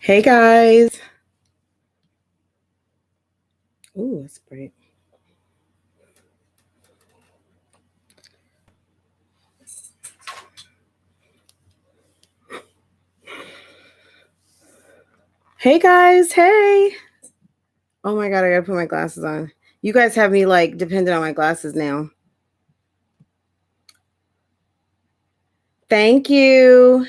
Hey guys. Ooh, that's great. Hey guys. Hey. Oh my God, I gotta put my glasses on. You guys have me like dependent on my glasses now. Thank you.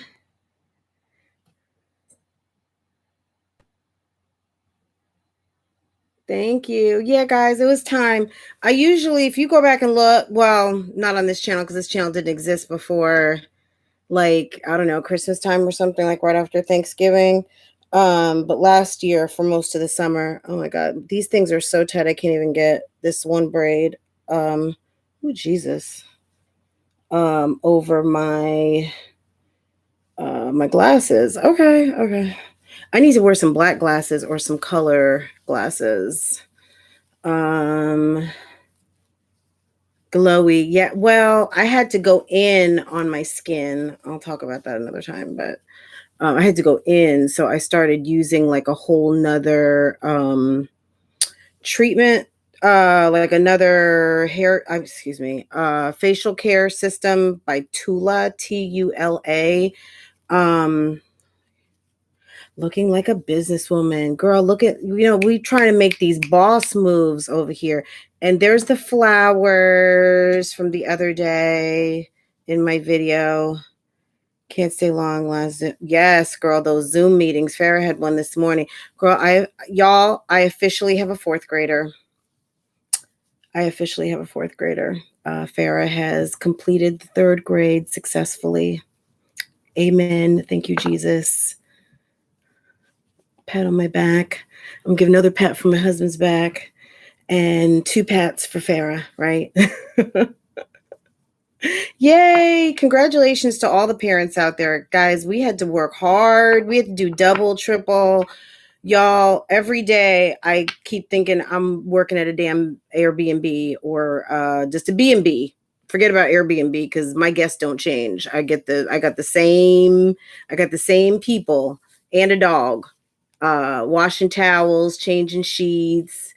Thank you. Yeah, guys, it was time. I usually, if you go back and look, well, not on this channel because this channel didn't exist before, like, I don't know, Christmas time or something, like right after Thanksgiving. But last year for most of the summer, oh my God, these things are so tight. I can't even get this one braid. Oh, Jesus. Over my glasses. Okay, okay. I need to wear some black glasses or some color glasses. Glowy. Yeah, well, I had to go in on my skin. I'll talk about that another time, but I had to go in, so I started using like a whole nother treatment, like another hair, excuse me, facial care system by Tula, Tula. Um, Looking like a businesswoman. Girl, look at, we trying to make these boss moves over here. And there's the flowers from the other day in my video. Can't stay long. Yes, girl, those Zoom meetings. Farrah had one this morning. Girl, I officially have a fourth grader. Farrah has completed the third grade successfully. Amen. Thank you, Jesus. Pat on my back. I'm giving another pat for my husband's back and 2 pats for Farrah, right? Yay! Congratulations to all the parents out there. Guys, we had to work hard. We had to do double, triple. Y'all, every day I keep thinking I'm working at a damn Airbnb or just a B&B. Forget about Airbnb because my guests don't change. I got the same people and a dog. Washing towels, changing sheets,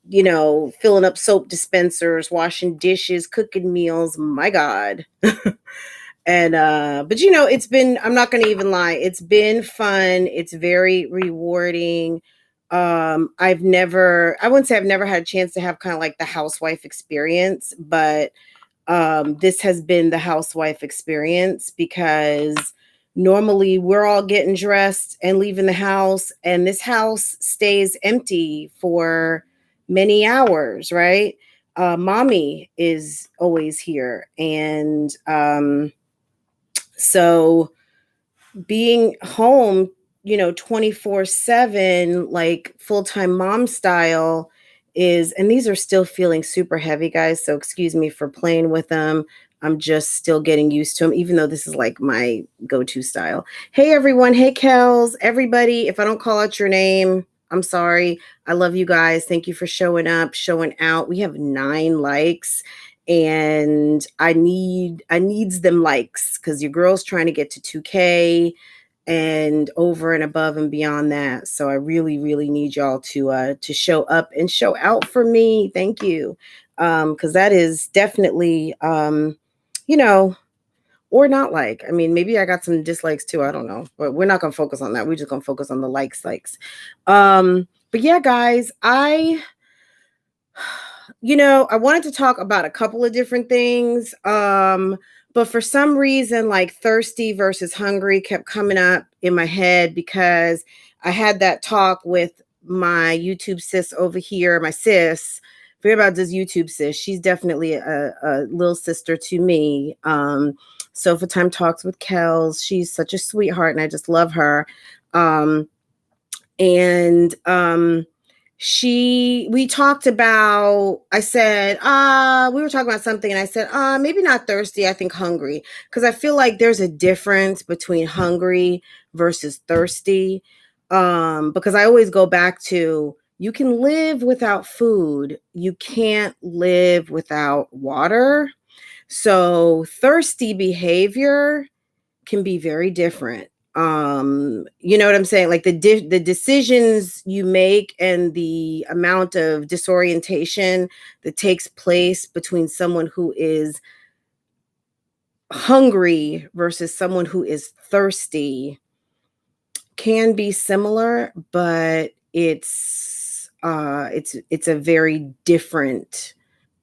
filling up soap dispensers, washing dishes, cooking meals. My God. And but I'm not going to even lie, it's been fun. It's very rewarding. I wouldn't say I've never had a chance to have kind of like the housewife experience, but this has been the housewife experience because normally we're all getting dressed and leaving the house, and this house stays empty for many hours, right? Mommy is always here. And so being home, 24/7, like full-time mom style and these are still feeling super heavy, guys. So excuse me for playing with them. I'm just still getting used to them, even though this is like my go-to style. Hey, everyone. Hey, Kels, everybody. If I don't call out your name, I'm sorry. I love you guys. Thank you for showing up, showing out. We have 9 likes. And I needs them likes because your girl's trying to get to 2K and over and above and beyond that. So I really, really need y'all to show up and show out for me. Thank you. Because that is definitely or not like. I mean, maybe I got some dislikes too. I don't know. But we're not gonna focus on that. We're just gonna focus on the likes. But yeah, guys, I wanted to talk about a couple of different things. But for some reason, like thirsty versus hungry kept coming up in my head because I had that talk with my YouTube sis over here, my sis. Forget about this YouTube sis. She's definitely a little sister to me. Sofa Time Talks with Kels. She's such a sweetheart and I just love her. We talked about, I said, we were talking about something and I said, maybe not thirsty, I think hungry. Because I feel like there's a difference between hungry versus thirsty. Because I always go back to, you can live without food. You can't live without water. So thirsty behavior can be very different. You know what I'm saying? Like the decisions you make and the amount of disorientation that takes place between someone who is hungry versus someone who is thirsty can be similar, but it's a very different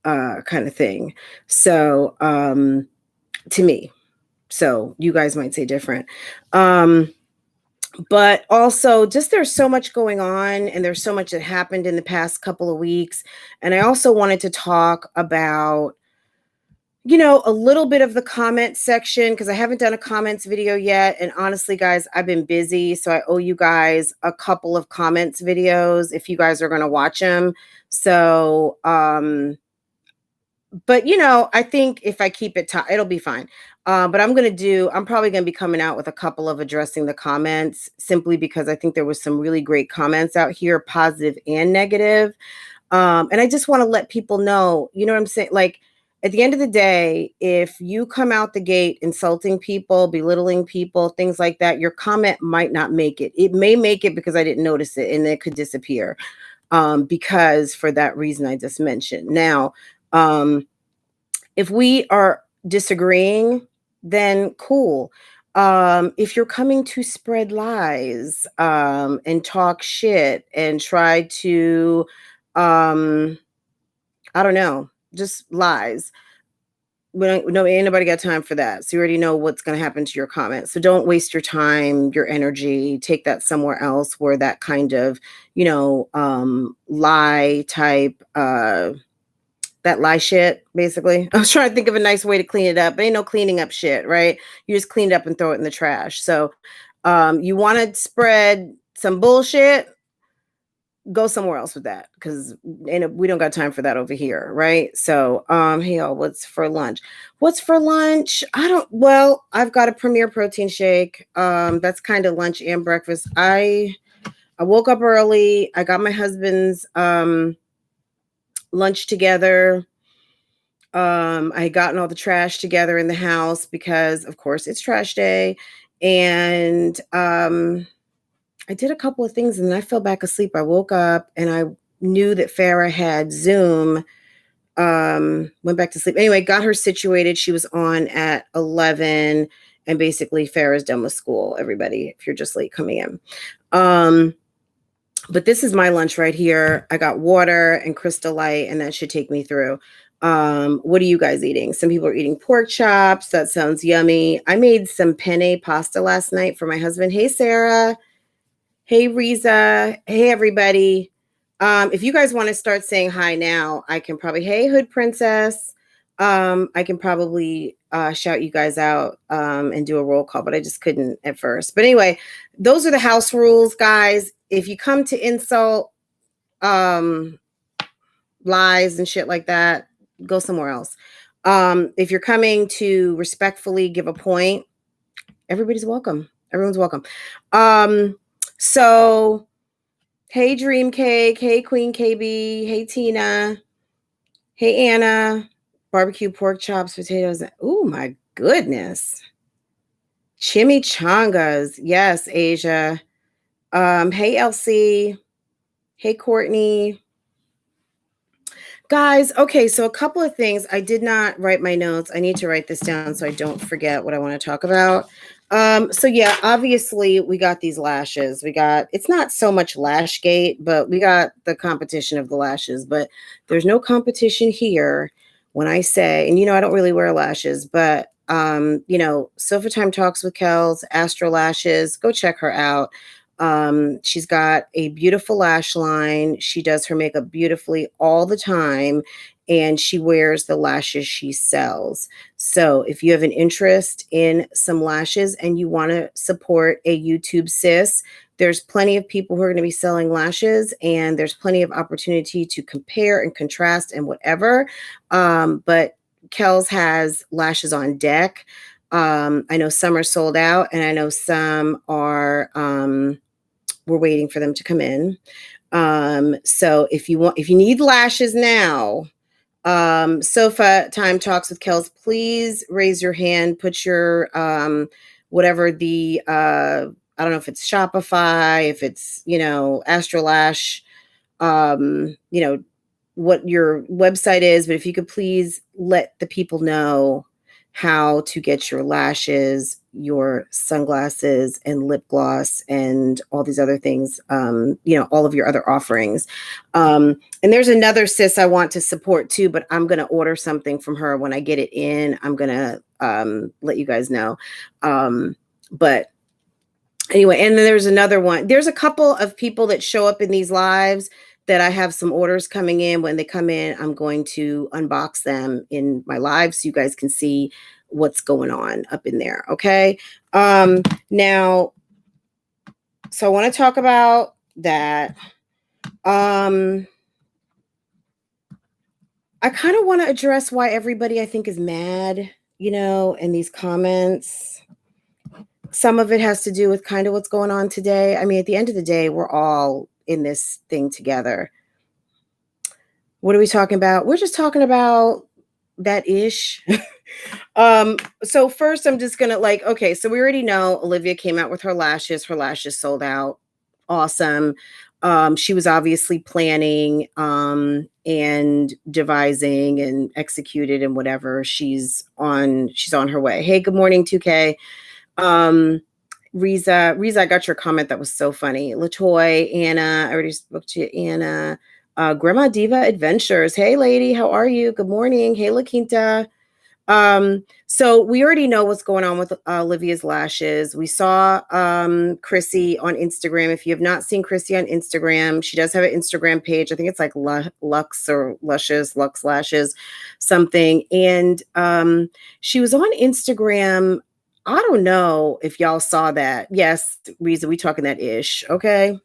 kind of thing. So to me, so you guys might say different. But also just there's so much going on and there's so much that happened in the past couple of weeks. And I also wanted to talk about, you know, a little bit of the comment section because I haven't done a comments video yet. And honestly, guys, I've been busy. So I owe you guys a couple of comments videos if you guys are going to watch them. So, but you know, I think if I keep it, it'll be fine. But I'm probably going to be coming out with a couple of addressing the comments simply because I think there was some really great comments out here, positive and negative. And I just want to let people know, you know what I'm saying? Like at the end of the day, if you come out the gate insulting people, belittling people, things like that, your comment might not make it. It may make it because I didn't notice it and it could disappear. Because for that reason I just mentioned. Now, if we are disagreeing, then cool. If you're coming to spread lies and talk shit and try to, I don't know, just lies. Ain't nobody got time for that. So you already know what's going to happen to your comments. So don't waste your time, your energy. Take that somewhere else where that kind of, you know, lie type, that lie shit, basically. I was trying to think of a nice way to clean it up, but ain't no cleaning up shit, right? You just clean it up and throw it in the trash. So you want to spread some bullshit, go somewhere else with that because we don't got time for that over here, right? So hey y'all, what's for lunch? I've got a Premier protein shake. That's kind of lunch and breakfast. I woke up early. I got my husband's lunch together. I had gotten all the trash together in the house because of course it's trash day. And I did a couple of things and then I fell back asleep. I woke up and I knew that Farah had Zoom. Went back to sleep. Anyway, got her situated. She was on at 11 and basically Farah's done with school, everybody, if you're just late coming in. But this is my lunch right here. I got water and Crystal Light and that should take me through. What are you guys eating? Some people are eating pork chops. That sounds yummy. I made some penne pasta last night for my husband. Hey, Sarah. Hey, Riza. Hey, everybody. If you guys want to start saying hi now, I can probably, hey, Hood Princess. I can probably shout you guys out and do a roll call, but I just couldn't at first. But anyway, those are the house rules, guys. If you come to insult lies and shit like that, go somewhere else. If you're coming to respectfully give a point, everybody's welcome. Everyone's welcome. So, hey, Dream Cake. Hey, Queen KB. Hey, Tina. Hey, Anna. Barbecue pork chops, potatoes. Oh, my goodness. Chimichangas. Yes, Asia. Hey, Elsie. Hey, Courtney. Guys, okay, so a couple of things. I did not write my notes. I need to write this down so I don't forget what I want to talk about. So yeah, obviously we got these lashes. It's not so much Lashgate, but we got the competition of the lashes, but there's no competition here when I say, and you know, I don't really wear lashes, but you know, Sofa Time Talks with Kels, Astro Lashes, go check her out. She's got a beautiful lash line. She does her makeup beautifully all the time, and she wears the lashes she sells. So if you have an interest in some lashes and you want to support a YouTube sis, there's plenty of people who are going to be selling lashes, and there's plenty of opportunity to compare and contrast and whatever. But Kels has lashes on deck. I know some are sold out, and I know some are we're waiting for them to come in. So if you need lashes now, Sofa Time Talks with Kels, please raise your hand, put your whatever the, I don't know if it's Shopify, if it's, Astrolash, what your website is, but if you could please let the people know how to get your lashes, your sunglasses, and lip gloss, and all these other things, all of your other offerings. And there's another sis I want to support too, but I'm going to order something from her when I get it in. I'm going to let you guys know. But anyway, and then there's another one. There's a couple of people that show up in these lives that I have some orders coming in. When they come in, I'm going to unbox them in my live so you guys can see what's going on up in there. Okay. Now, so I want to talk about that. I kind of want to address why everybody I think is mad, in these comments. Some of it has to do with kind of what's going on today. I mean, at the end of the day, we're all in this thing together. What are we talking about? We're just talking about that ish. So first I'm just gonna okay, so we already know Olivia came out with her lashes. Her lashes sold out. Awesome. She was obviously planning and devising and executed and whatever. She's on her way. Hey, good morning, 2K. Riza, I got your comment. That was so funny. Latoy, Anna, I already spoke to you, Anna. Grandma Diva Adventures. Hey, lady, how are you? Good morning. Hey, La Quinta. So we already know what's going on with Olivia's lashes. We saw Chrissy on Instagram. If you have not seen Chrissy on Instagram, she does have an Instagram page. I think it's like Lux or Luscious, Lux Lashes, something. And she was on Instagram. I don't know if y'all saw that. Yes, Riza, we talking that ish. Okay.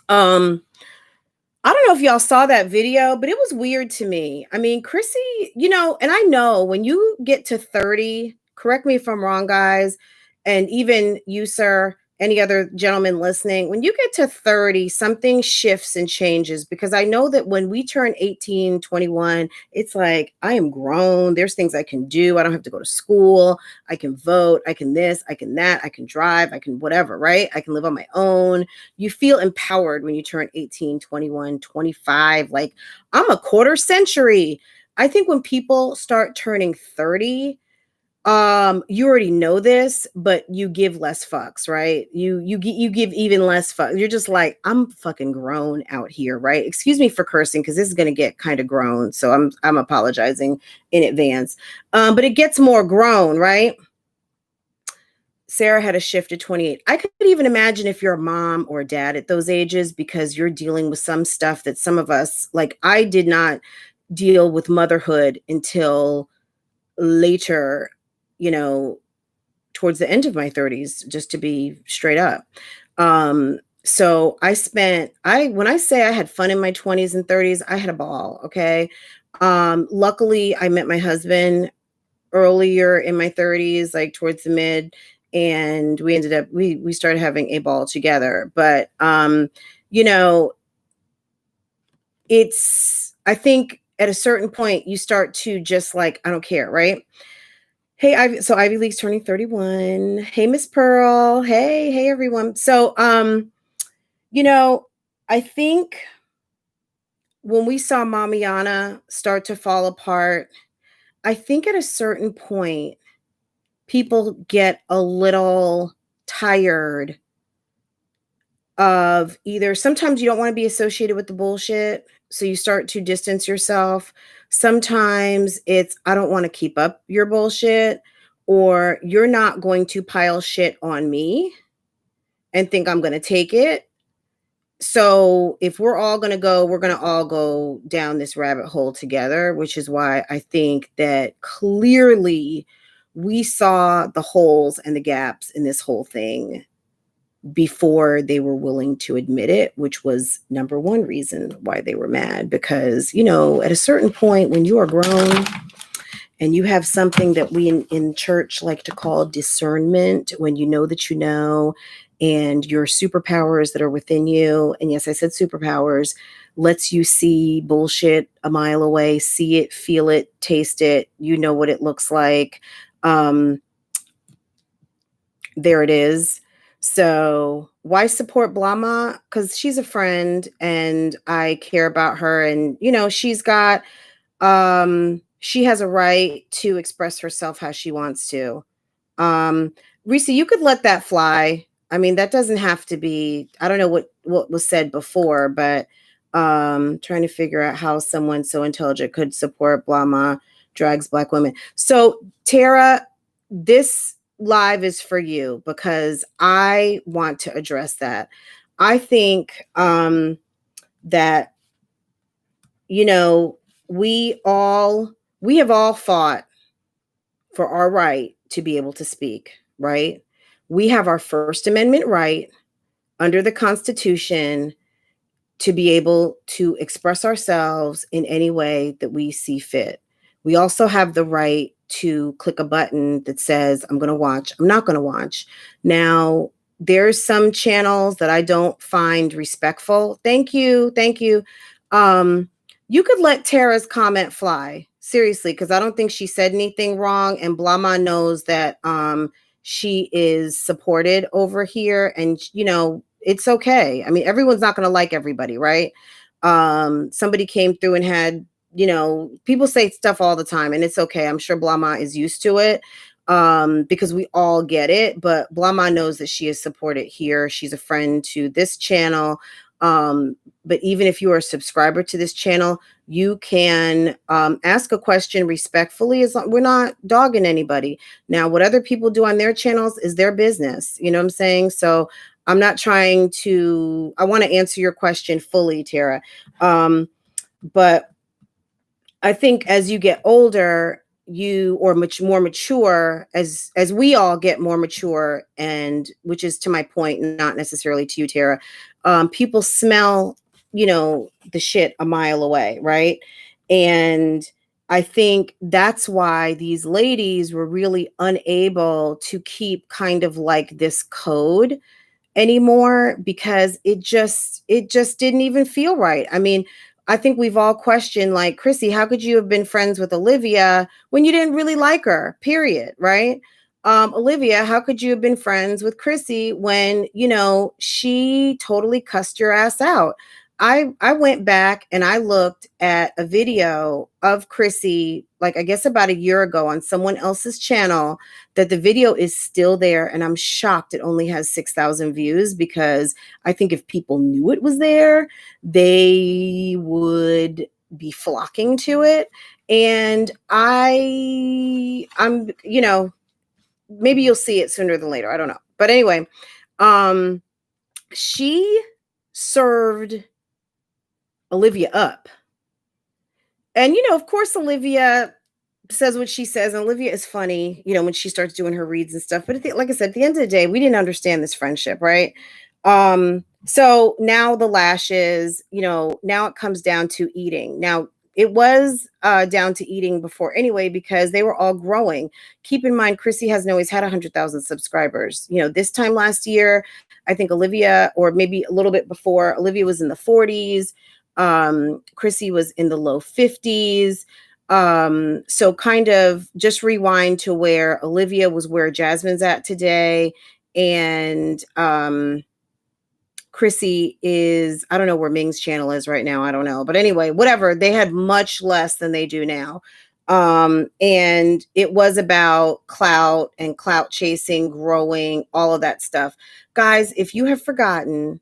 I don't know if y'all saw that video, but it was weird to me. I mean, Chrissy, and I know when you get to 30, correct me if I'm wrong, guys, and even you, sir, any other gentleman listening, when you get to 30, something shifts and changes, because I know that when we turn 18, 21, it's like, I am grown. There's things I can do. I don't have to go to school. I can vote. I can this, I can that, I can drive, I can whatever, right? I can live on my own. You feel empowered when you turn 18, 21, 25. Like, I'm a quarter century. I think when people start turning 30, you already know this, but you give less fucks, right? You give even less fucks. You're just like, I'm fucking grown out here, right? Excuse me for cursing, because this is gonna get kind of grown, so I'm apologizing in advance. But it gets more grown, right? Sarah had a shift at 28. I could even imagine if you're a mom or a dad at those ages, because you're dealing with some stuff that some of us, like I did not deal with motherhood until later, towards the end of my 30s, just to be straight up. So when I say I had fun in my 20s and 30s, I had a ball. Okay. Luckily I met my husband earlier in my 30s, like towards the mid, and we ended up, we started having a ball together. But, I think at a certain point you start to just like, I don't care. Right. Hey, Ivy League's turning 31. Hey, Miss Pearl. Hey, everyone. So, I think when we saw Mamiana start to fall apart, I think at a certain point, people get a little tired of either, sometimes you don't want to be associated with the bullshit, so you start to distance yourself. Sometimes it's, I don't want to keep up your bullshit, or you're not going to pile shit on me and think I'm going to take it. So if we're all going to go, we're going to all go down this rabbit hole together, which is why I think that clearly we saw the holes and the gaps in this whole thing before they were willing to admit it, which was number one reason why they were mad. Because, at a certain point when you are grown and you have something that we in church like to call discernment, when you know that you know, and your superpowers that are within you, and yes, I said superpowers, lets you see bullshit a mile away, see it, feel it, taste it, you know what it looks like. there it is. So why support Blama? Because she's a friend and I care about her. And, you know, she has a right to express herself how she wants to. Reese, you could let that fly. I mean, that doesn't have to be, I don't know what was said before, but trying to figure out how someone so intelligent could support Blama drags Black women. So Tara, this live is for you because I want to address that. I think that, you know, we have all fought for our right to be able to speak, right? We have our First Amendment right under the Constitution to be able to express ourselves in any way that we see fit. We also have the right to click a button that says, I'm going to watch, I'm not going to watch. Now, there's some channels that I don't find respectful. Thank you. Thank you. You could let Tara's comment fly, seriously, because I don't think she said anything wrong. And Blama knows that she is supported over here. And, you know, it's okay. I mean, everyone's not going to like everybody, right? Somebody came through and had, you know, people say stuff all the time, and it's okay. I'm sure Blama is used to it because we all get it. But Blama knows that she is supported here. She's a friend to this channel. But even if you are a subscriber to this channel, you can ask a question respectfully. As long, we're not dogging anybody. Now, what other people do on their channels is their business. You know what I'm saying? So I'm not trying to, I want to answer your question fully, Tara. But I think as you get older, more mature, as we all get more mature, and which is to my point, not necessarily to you, Tara, people smell, you know, the shit a mile away, right? And I think that's why these ladies were really unable to keep kind of like this code anymore, because it just didn't even feel right. I mean, I think we've all questioned, like, Chrissy, how could you have been friends with Olivia when you didn't really like her, period, right? Olivia, how could you have been friends with Chrissy when, you know, she totally cussed your ass out? I went back and I looked at a video of Chrissy, like I guess about a year ago on someone else's channel, that the video is still there. And I'm shocked it only has 6,000 views, because I think if people knew it was there, they would be flocking to it. And I'm, you know, maybe you'll see it sooner than later. I don't know. But anyway, she served Olivia up. And, you know, of course, Olivia says what she says. And Olivia is funny, you know, when she starts doing her reads and stuff. But like I said, at the end of the day, we didn't understand this friendship, right? So now the lashes, you know, now it comes down to eating. Now, it was down to eating before anyway, because they were all growing. Keep in mind, Chrissy hasn't always had 100,000 subscribers. You know, this time last year, I think Olivia, or maybe a little bit before, Olivia was in the 40s. Chrissy was in the low 50s. So kind of just rewind to where Olivia was, where Jasmine's at today. And Chrissy is, I don't know where Ming's channel is right now. I don't know. But anyway, whatever. They had much less than they do now. And it was about clout and clout chasing, growing, all of that stuff. Guys, if you have forgotten,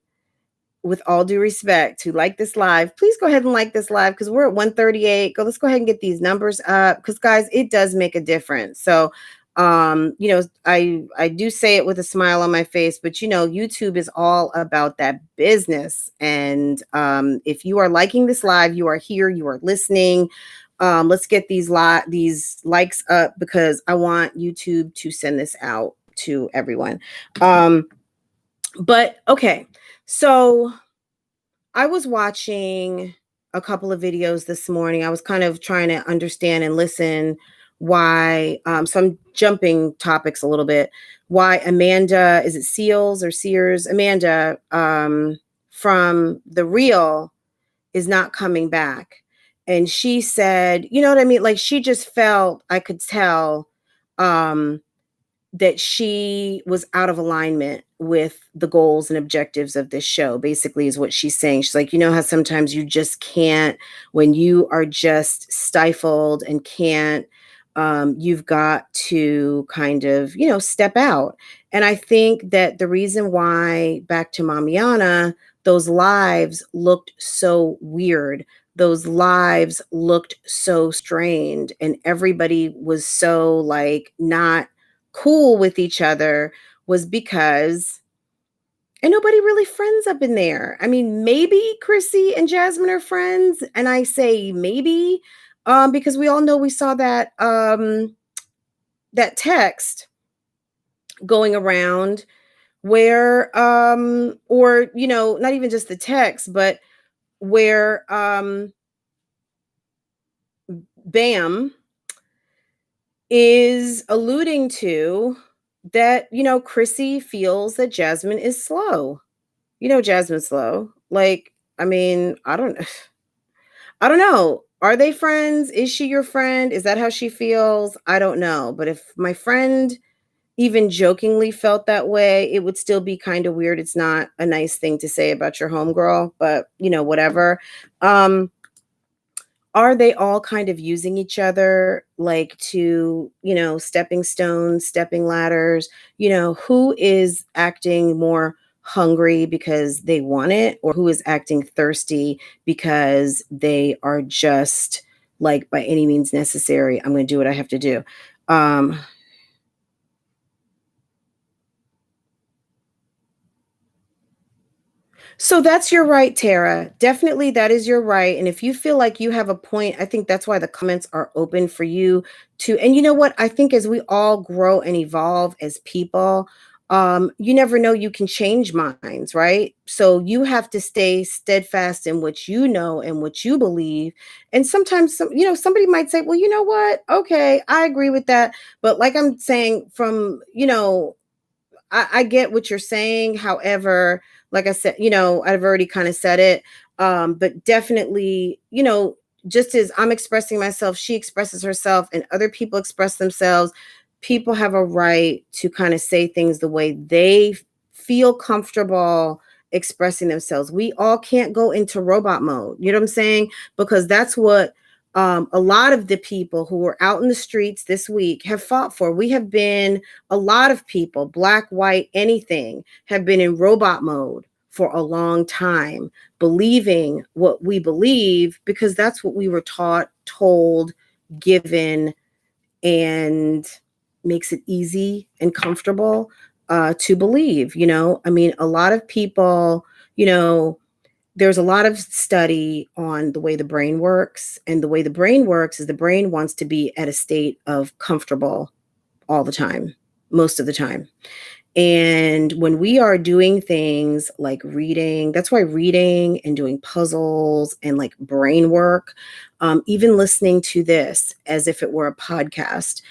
with all due respect, to like this live, please go ahead and like this live, because we're at 138. Let's go ahead and get these numbers up, because guys, it does make a difference. So, you know, I do say it with a smile on my face, but you know, YouTube is all about that business. And if you are liking this live, you are here, you are listening. Let's get these likes up, because I want YouTube to send this out to everyone. But okay. So I was watching a couple of videos this morning. I was kind of trying to understand and listen why, so I'm jumping topics a little bit, why Amanda, is it Seals or Sears? Amanda from The Real is not coming back. And she said, you know what I mean? Like, she just felt, I could tell, that she was out of alignment with the goals and objectives of this show, basically, is what she's saying. She's like, you know how sometimes you just can't, when you are just stifled and can't, you've got to kind of, step out. And I think that the reason why, back to Mamiana, those lives looked so weird, those lives looked so strained, and everybody was so like not cool with each other, was because and nobody really friends up in there. I mean, maybe Chrissy and Jasmine are friends, and I say maybe because we all know we saw that text going around where or not even just the text, but where Bam is alluding to that, Chrissy feels that Jasmine is slow. Jasmine's slow. Like, I mean, I don't know. Are they friends? Is she your friend? Is that how she feels? I don't know. But if my friend even jokingly felt that way, it would still be kind of weird. It's not a nice thing to say about your homegirl, but whatever. Are they all kind of using each other like to, stepping stones, stepping ladders? Who is acting more hungry because they want it, or who is acting thirsty because they are just like, by any means necessary, I'm going to do what I have to do. So that's your right, Tara. Definitely, that is your right. And if you feel like you have a point, I think that's why the comments are open for you to. And you know what? I think as we all grow and evolve as people, you never know, you can change minds, right? So you have to stay steadfast in what you know and what you believe. And sometimes, somebody might say, well, you know what? Okay, I agree with that. But like I'm saying, from, I get what you're saying. However, like I said, I've already kind of said it. But definitely, just as I'm expressing myself, she expresses herself, and other people express themselves. People have a right to kind of say things the way they feel comfortable expressing themselves. We all can't go into robot mode. You know what I'm saying? Because that's what a lot of the people who were out in the streets this week have fought for. We have been, a lot of people, black, white, anything, have been in robot mode for a long time, believing what we believe because that's what we were taught, told, given, and makes it easy and comfortable to believe. I mean, a lot of people, there's a lot of study on the way the brain works. And the way the brain works is the brain wants to be at a state of comfortable all the time, most of the time. And when we are doing things like reading, that's why reading and doing puzzles and like brain work, even listening to this as if it were a podcast,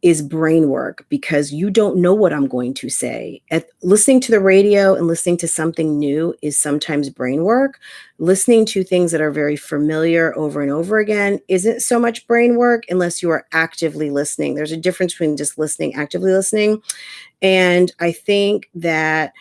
is brain work, because you don't know what I'm going to say. Listening to the radio and listening to something new is sometimes brain work. Listening to things that are very familiar over and over again isn't so much brain work unless you are actively listening. There's a difference between just listening, actively listening. And I think that,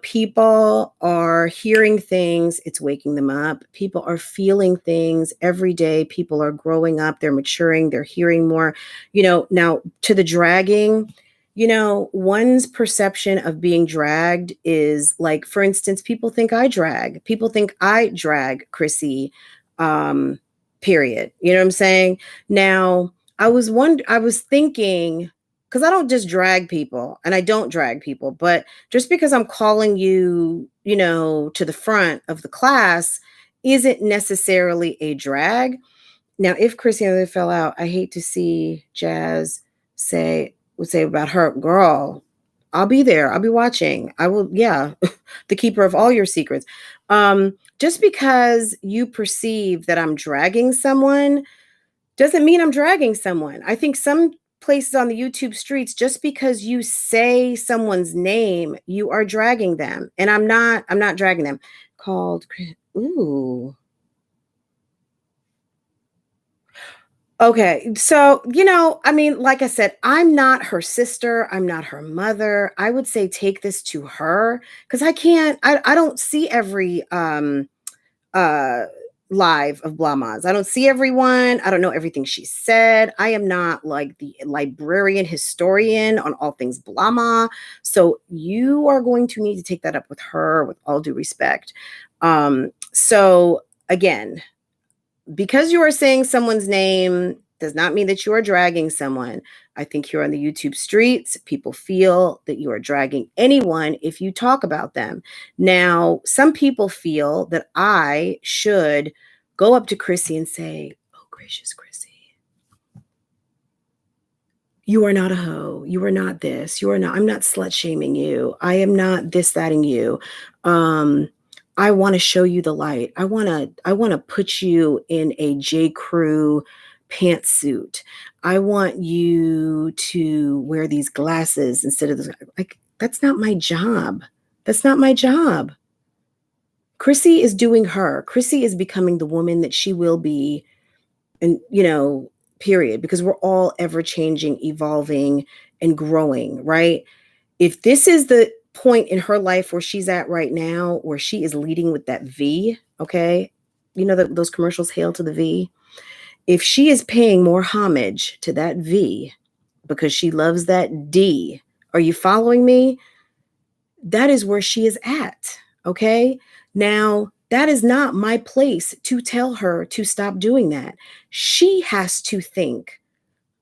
people are hearing things, it's waking them up. People are feeling things every day. People are growing up, they're maturing, they're hearing more. Now to the dragging, one's perception of being dragged is like, for instance, people think I drag. People think I drag Chrissy, period. You know what I'm saying? Now, I was thinking, because I don't just drag people, and I don't drag people, but just because I'm calling you, to the front of the class isn't necessarily a drag. Now, if Chrissy and I fell out, I hate to see Jazz would say about her, girl, I'll be there. I'll be watching. I will, yeah, the keeper of all your secrets. Just because you perceive that I'm dragging someone doesn't mean I'm dragging someone. I think some places on the YouTube streets, just because you say someone's name, you are dragging them. And I'm not dragging them. Called, ooh. Okay. So, I mean, like I said, I'm not her sister. I'm not her mother. I would say take this to her because I don't see every uh live of Blama's. I don't see everyone. I don't know everything she said. I am not like the librarian historian on all things Blama. So you are going to need to take that up with her with all due respect. So again, because you are saying someone's name does not mean that you are dragging someone. I think here on the YouTube streets, people feel that you are dragging anyone if you talk about them. Now, some people feel that I should go up to Chrissy and say, "Oh, gracious Chrissy, you are not a hoe. You are not this. You are not, I'm not slut shaming you. I am not this, that, and you. Um, I want to show you the light. I want to put you in a J. Crew pantsuit. I want you to wear these glasses instead of this. Like, that's not my job. That's not my job. Chrissy is doing her. Chrissy is becoming the woman that she will be, and period, because we're all ever changing, evolving, and growing, right? If this is the point in her life where she's at right now, where she is leading with that V, okay, those commercials, hail to the V. If she is paying more homage to that V because she loves that D, are you following me? That is where she is at. Okay. Now, that is not my place to tell her to stop doing that. She has to think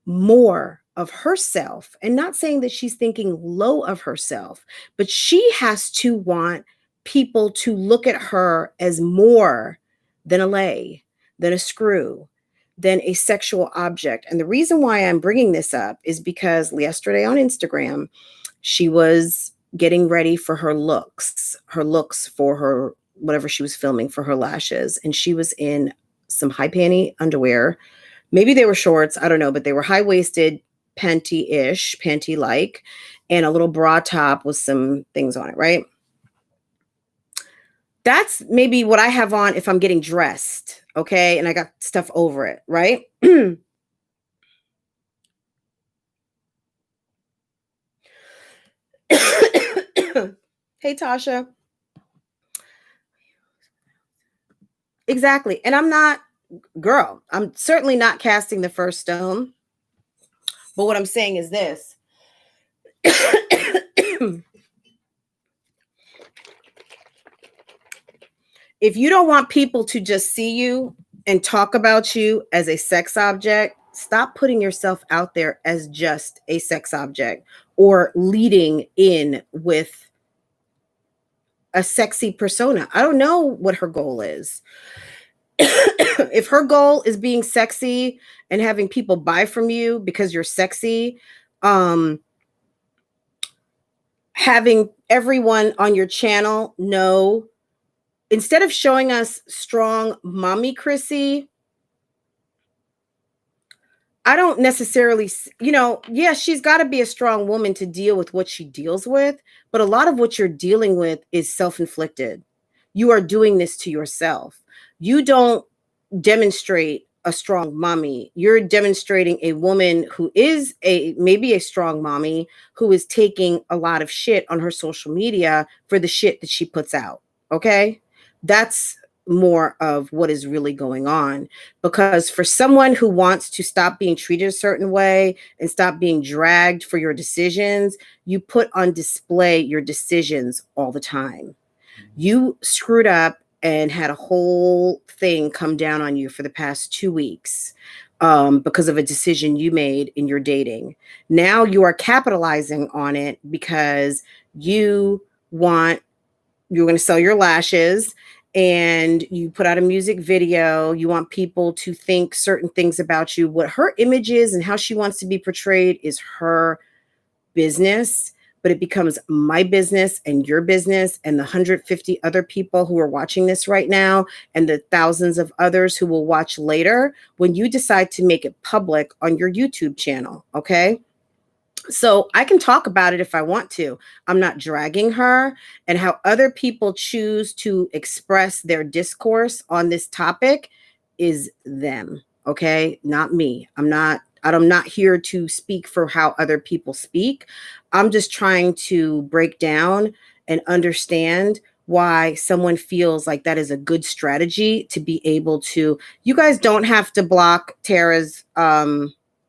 more of herself, and not saying that she's thinking low of herself, but she has to want people to look at her as more than a lay, than a screw, than a sexual object. And the reason why I'm bringing this up is because yesterday on Instagram, she was getting ready for her looks for her, whatever she was filming for her lashes. And she was in some high panty underwear. Maybe they were shorts, I don't know, but they were high-waisted, panty-ish, panty-like, and a little bra top with some things on it, right? That's maybe what I have on if I'm getting dressed, okay? And I got stuff over it, right? Hey, Tasha. Exactly. And I'm certainly not casting the first stone. But what I'm saying is this. If you don't want people to just see you and talk about you as a sex object, stop putting yourself out there as just a sex object or leading in with a sexy persona. I don't know what her goal is. If her goal is being sexy and having people buy from you because you're sexy, having everyone on your channel know, instead of showing us strong mommy Chrissy, I don't necessarily, yeah, she's got to be a strong woman to deal with what she deals with. But a lot of what you're dealing with is self inflicted. You are doing this to yourself. You don't demonstrate a strong mommy. You're demonstrating a woman who is maybe a strong mommy who is taking a lot of shit on her social media for the shit that she puts out. Okay. That's more of what is really going on, because for someone who wants to stop being treated a certain way and stop being dragged for your decisions, you put on display your decisions all the time. You screwed up and had a whole thing come down on you for the past 2 weeks because of a decision you made in your dating. Now you are capitalizing on it because you want, you're going to sell your lashes and you put out a music video. You want people to think certain things about you. What her image is and how she wants to be portrayed is her business, but it becomes my business and your business and the 150 other people who are watching this right now and the thousands of others who will watch later when you decide to make it public on your YouTube channel. Okay. So I can talk about it if I want to. I'm not dragging her, and how other people choose to express their discourse on this topic is them. Okay. Not me. I'm not here to speak for how other people speak. I'm just trying to break down and understand why someone feels like that is a good strategy to be able to. You guys don't have to block Tara's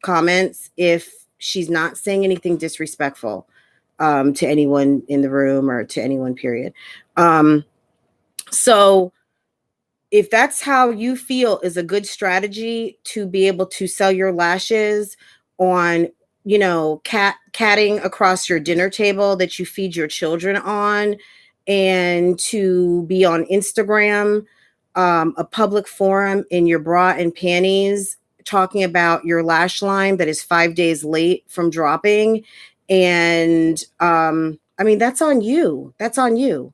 comments if she's not saying anything disrespectful to anyone in the room or to anyone, period. So if that's how you feel is a good strategy to be able to sell your lashes on, catting across your dinner table that you feed your children on, and to be on Instagram, a public forum in your bra and panties, talking about your lash line that is 5 days late from dropping. And I mean, that's on you. That's on you.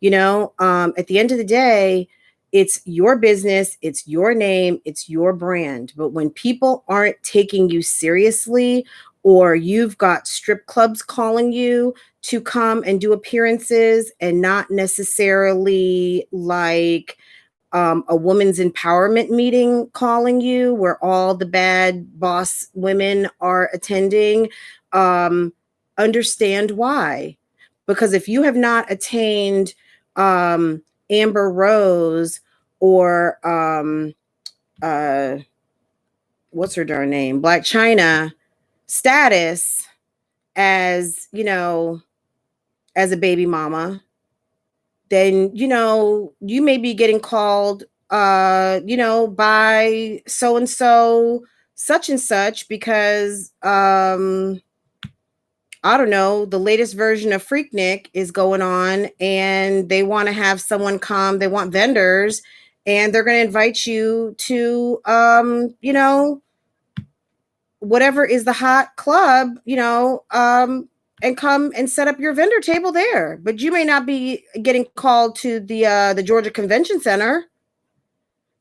At the end of the day, it's your business, it's your name, it's your brand. But when people aren't taking you seriously, or you've got strip clubs calling you to come and do appearances, and not necessarily like a women's empowerment meeting calling you where all the bad boss women are attending, understand why. Because if you have not attained Amber Rose or what's her darn name, Black China status as, as a baby mama, then, you may be getting called, by so and so, such and such, because I don't know, the latest version of Freaknik is going on, and they want to have someone come, they want vendors, and they're going to invite you to, whatever is the hot club, and come and set up your vendor table there. But you may not be getting called to the Georgia Convention Center.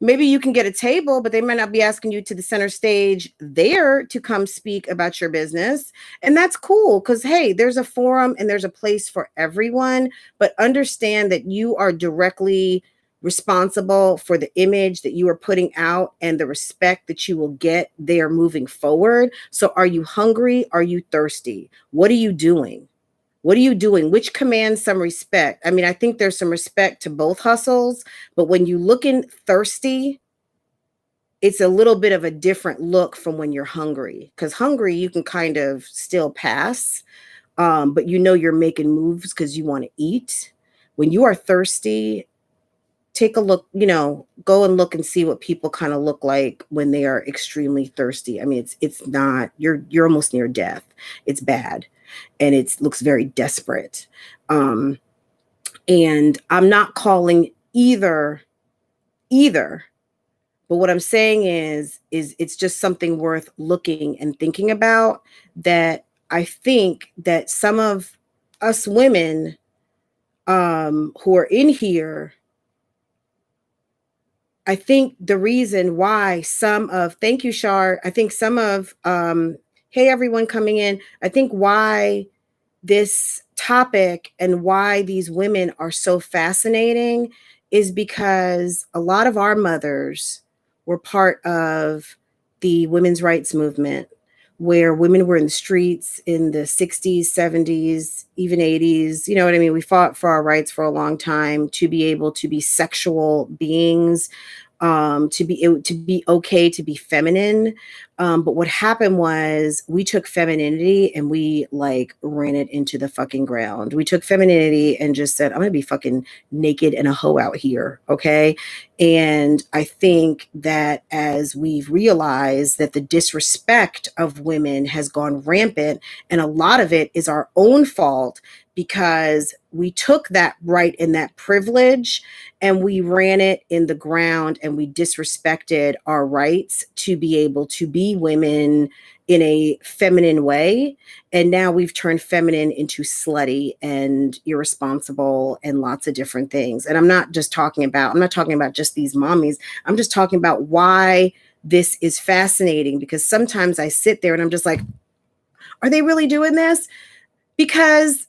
Maybe you can get a table, but they might not be asking you to the center stage there to come speak about your business. And that's cool because, hey, there's a forum and there's a place for everyone. But understand that you are directly responsible for the image that you are putting out and the respect that you will get there moving forward. So are you hungry? Are you thirsty? What are you doing? What are you doing? Which commands some respect? I mean, I think there's some respect to both hustles, but when you looking thirsty, it's a little bit of a different look from when you're hungry. Because hungry, you can kind of still pass, but you're making moves because you want to eat. When you are thirsty, take a look, go and look and see what people kind of look like when they are extremely thirsty. I mean, it's not, you're almost near death. It's bad. And it looks very desperate. And I'm not calling either, but what I'm saying is it's just something worth looking and thinking about, that I think that some of us women who are in here, I think the reason why thank you, Shar. I think hey, everyone coming in. I think why this topic and why these women are so fascinating is because a lot of our mothers were part of the women's rights movement, where women were in the streets in the 60s, 70s, even 80s. You know what I mean? We fought for our rights for a long time to be able to be sexual beings, to be okay to be feminine. But what happened was we took femininity and we like ran it into the fucking ground. We took femininity and just said, I'm gonna be fucking naked and a hoe out here. Okay. And I think that as we've realized that the disrespect of women has gone rampant, and a lot of it is our own fault, because we took that right and that privilege and we ran it in the ground, and we disrespected our rights to be able to be women in a feminine way. And now we've turned feminine into slutty and irresponsible and lots of different things. And I'm not talking about just these mommies. I'm just talking about why this is fascinating, because sometimes I sit there and I'm just like, are they really doing this? Because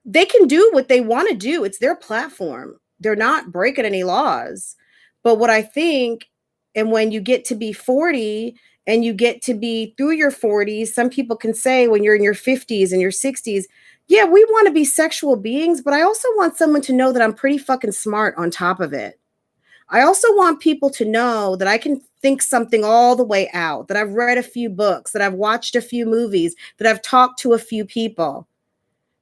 they can do what they want to do. It's their platform. They're not breaking any laws. But what I think And when you get to be 40 and you get to be through your 40s, some people can say when you're in your 50s and your 60s, yeah, we want to be sexual beings, but I also want someone to know that I'm pretty fucking smart on top of it. I also want people to know that I can think something all the way out, that I've read a few books, that I've watched a few movies, that I've talked to a few people,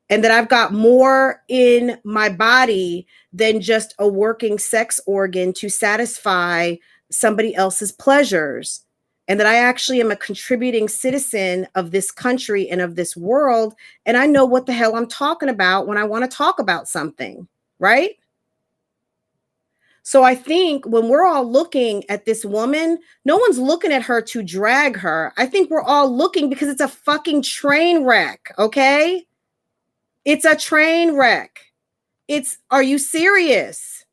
and that I've got more in my body than just a working sex organ to satisfy somebody else's pleasures. And that I actually am a contributing citizen of this country and of this world. And I know what the hell I'm talking about when I want to talk about something, right? So I think when we're all looking at this woman, no one's looking at her to drag her. I think we're all looking because it's a fucking train wreck, okay? It's a train wreck. Are you serious?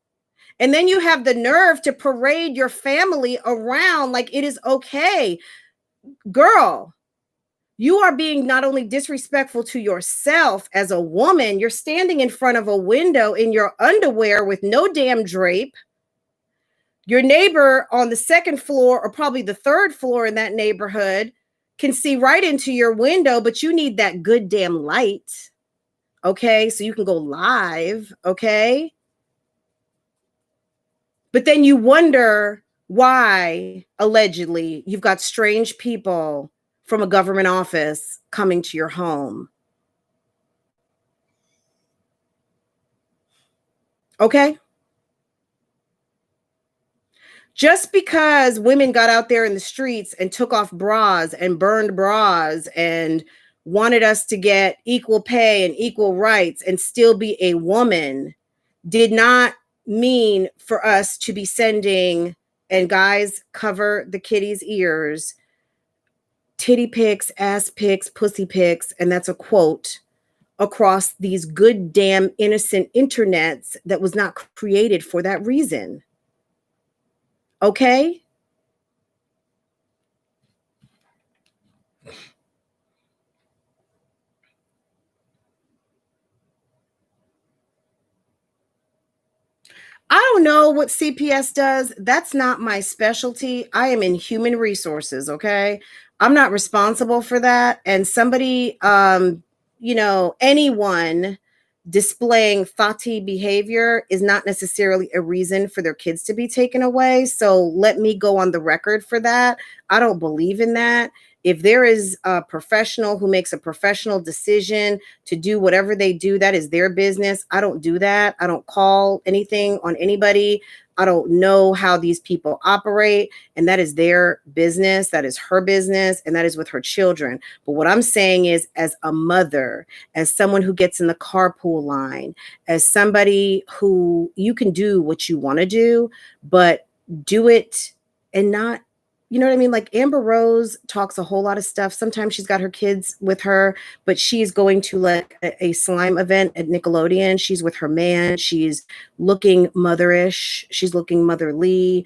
And then you have the nerve to parade your family around like it is okay. Girl, you are being not only disrespectful to yourself as a woman, you're standing in front of a window in your underwear with no damn drape. Your neighbor on the second floor or probably the third floor in that neighborhood can see right into your window, but you need that good damn light. Okay, so you can go live, okay? But then you wonder why, allegedly, you've got strange people from a government office coming to your home. Okay? Just because women got out there in the streets and took off bras and burned bras and wanted us to get equal pay and equal rights and still be a woman did not mean for us to be sending, and guys, cover the kitty's ears, titty pics, ass pics, pussy pics, and that's a quote, across these good damn innocent internets that was not created for that reason. Okay? I don't know what CPS does. That's not my specialty. I am in human resources, okay? I'm not responsible for that. And somebody, anyone displaying thoughty behavior is not necessarily a reason for their kids to be taken away. So let me go on the record for that. I don't believe in that. If there is a professional who makes a professional decision to do whatever they do, that is their business. I don't do that. I don't call anything on anybody. I don't know how these people operate, and that is their business. That is her business, and that is with her children. But what I'm saying is, as a mother, as someone who gets in the carpool line, as somebody who, you can do what you want to do, but do it and not, you know what I mean? Like Amber Rose talks a whole lot of stuff. Sometimes she's got her kids with her, but she's going to like a slime event at Nickelodeon. She's with her man. She's looking motherish. She's looking motherly.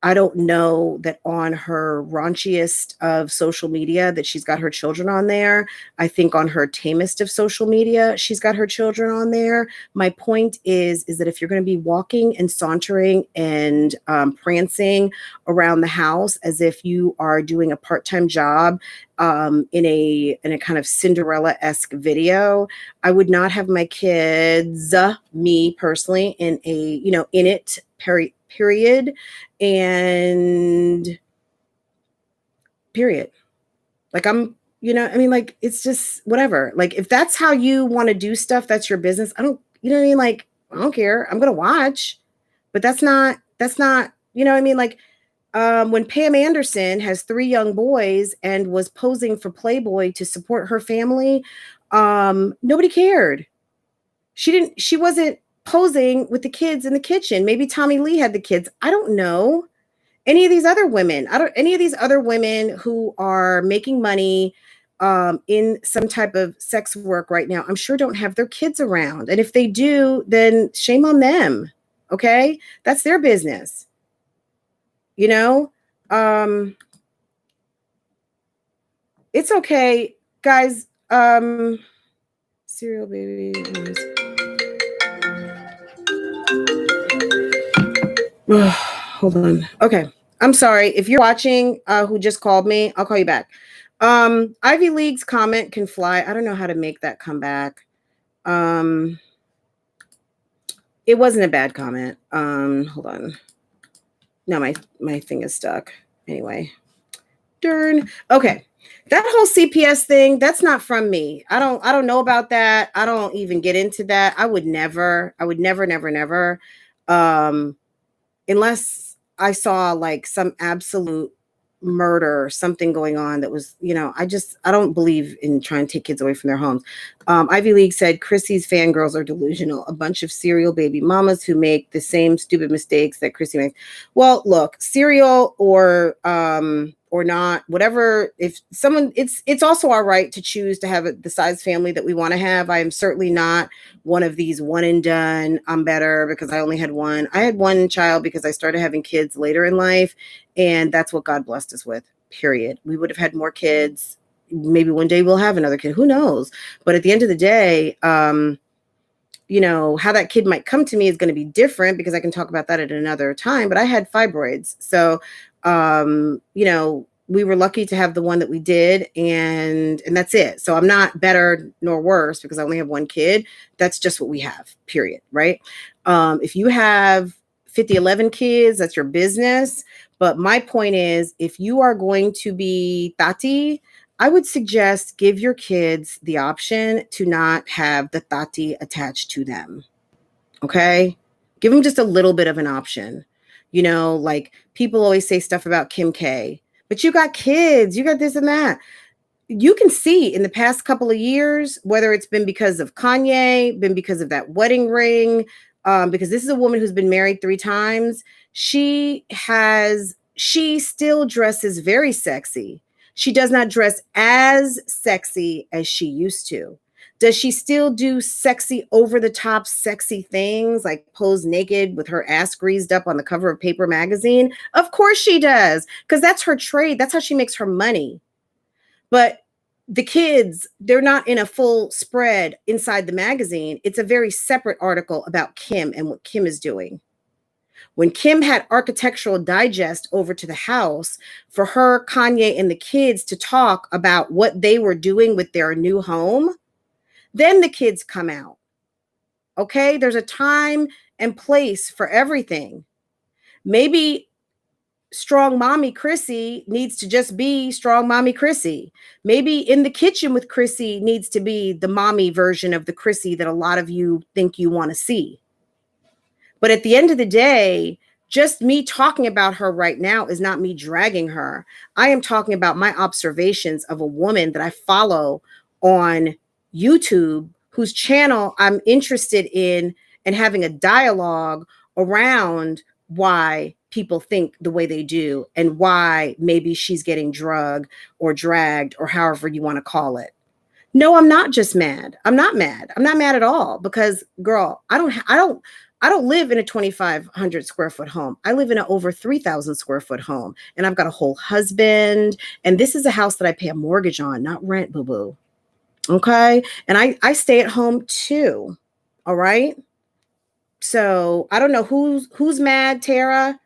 I don't know that on her raunchiest of social media that she's got her children on there. I think on her tamest of social media, she's got her children on there. My point is that if you're going to be walking and sauntering and prancing around the house as if you are doing a part-time job in a kind of Cinderella-esque video, I would not have my kids, me personally, in a, in it period, and period. Like like it's just whatever. Like if that's how you want to do stuff, that's your business. I don't, like I don't care. I'm gonna watch, but that's not, like when Pam Anderson has 3 young boys and was posing for Playboy to support her family, nobody cared. She wasn't posing with the kids in the kitchen. Maybe Tommy Lee had the kids. I don't know. Any of these other women who are making money in some type of sex work right now, I'm sure don't have their kids around. And if they do, then shame on them. Okay? That's their business. It's okay, guys. Cereal baby. Hold on. Okay. I'm sorry. If you're watching who just called me, I'll call you back. Ivy League's comment can fly. I don't know how to make that come back. It wasn't a bad comment. Hold on. No, my thing is stuck. Anyway. Darn. Okay. That whole CPS thing, that's not from me. I don't know about that. I don't even get into that. I would never, never. Unless I saw like some absolute murder or something going on that was, I don't believe in trying to take kids away from their homes. Ivy League said Chrissy's fangirls are delusional, a bunch of serial baby mamas who make the same stupid mistakes that Chrissy makes. Well, look, serial or not, whatever. If someone, it's also our right to choose to have the size family that we want to have. I am certainly not one of these one and done. I'm better because I only had one. I had one child because I started having kids later in life, and that's what God blessed us with. Period. We would have had more kids. Maybe one day we'll have another kid. Who knows? But at the end of the day, how that kid might come to me is going to be different because I can talk about that at another time. But I had fibroids. So, we were lucky to have the one that we did, and that's it. So I'm not better nor worse because I only have one kid. That's just what we have, period. Right. If you have 11 kids, that's your business. But my point is, if you are going to be Tati, I would suggest give your kids the option to not have the Tati attached to them. Okay. Give them just a little bit of an option. Like people always say stuff about Kim K, but you got kids, you got this and that. You can see in the past couple of years, whether it's been because of Kanye, been because of that wedding ring, because this is a woman who's been married 3 times. She still dresses very sexy. She does not dress as sexy as she used to. Does she still do sexy, over the top, sexy things like pose naked with her ass greased up on the cover of Paper magazine? Of course she does, because that's her trade. That's how she makes her money. But the kids, they're not in a full spread inside the magazine. It's a very separate article about Kim and what Kim is doing. When Kim had Architectural Digest over to the house for her, Kanye, and the kids to talk about what they were doing with their new home, then the kids come out. Okay? There's a time and place for everything. Maybe strong mommy Chrissy needs to just be strong mommy Chrissy. Maybe in the kitchen with Chrissy needs to be the mommy version of the Chrissy that a lot of you think you want to see. But at the end of the day, just me talking about her right now is not me dragging her. I am talking about my observations of a woman that I follow on YouTube, whose channel I'm interested in, and having a dialogue around why people think the way they do and why maybe she's getting drugged or dragged or however you want to call it. No, I'm not just mad. I'm not mad. I'm not mad at all because, girl, I don't live in a 2,500 square foot home. I live in an over 3,000 square foot home, and I've got a whole husband. And this is a house that I pay a mortgage on, not rent, boo boo. Okay. And I stay at home too. All right. So I don't know who's mad, Tara.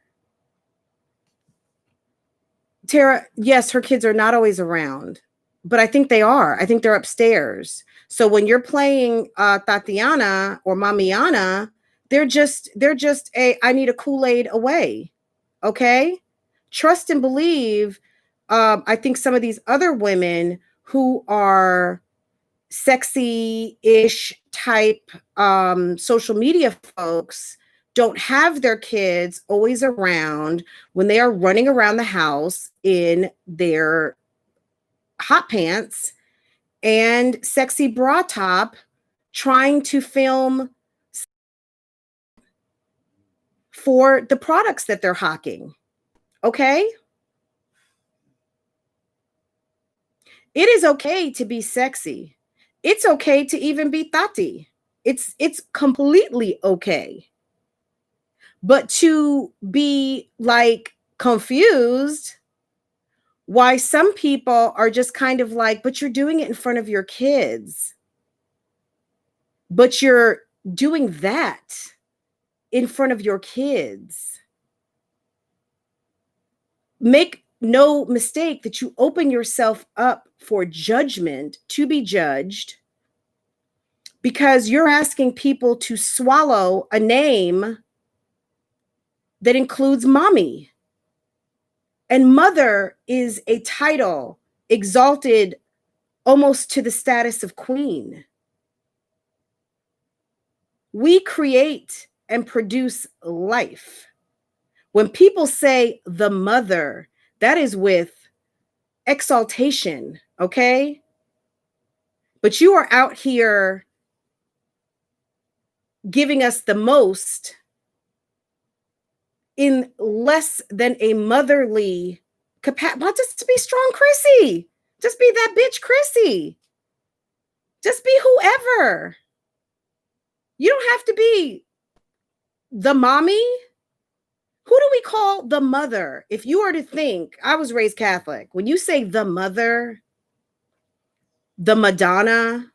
Tara, yes, her kids are not always around, but I think they are. I think they're upstairs. So when you're playing Tatiana or Mamiana, they're just I need a Kool-Aid away. Okay. Trust and believe. I think some of these other women who are sexy-ish type social media folks don't have their kids always around when they are running around the house in their hot pants and sexy bra top trying to film for the products that they're hawking. Okay? It is okay to be sexy. It's okay to even be Tati. It's completely okay. But to be like confused why some people are just kind of like, but you're doing it in front of your kids. But you're doing that in front of your kids. make no mistake that you open yourself up for judgment, to be judged, because you're asking people to swallow a name that includes mommy. And mother is a title exalted almost to the status of queen. We create and produce life. When people say the mother, that is with exaltation, okay? But you are out here giving us the most in less than a motherly capacity. Well, just be strong, Chrissy. Just be that bitch, Chrissy. Just be whoever. You don't have to be the mommy. Who do we call the mother? If you were to think, I was raised Catholic. When you say the mother, the Madonna,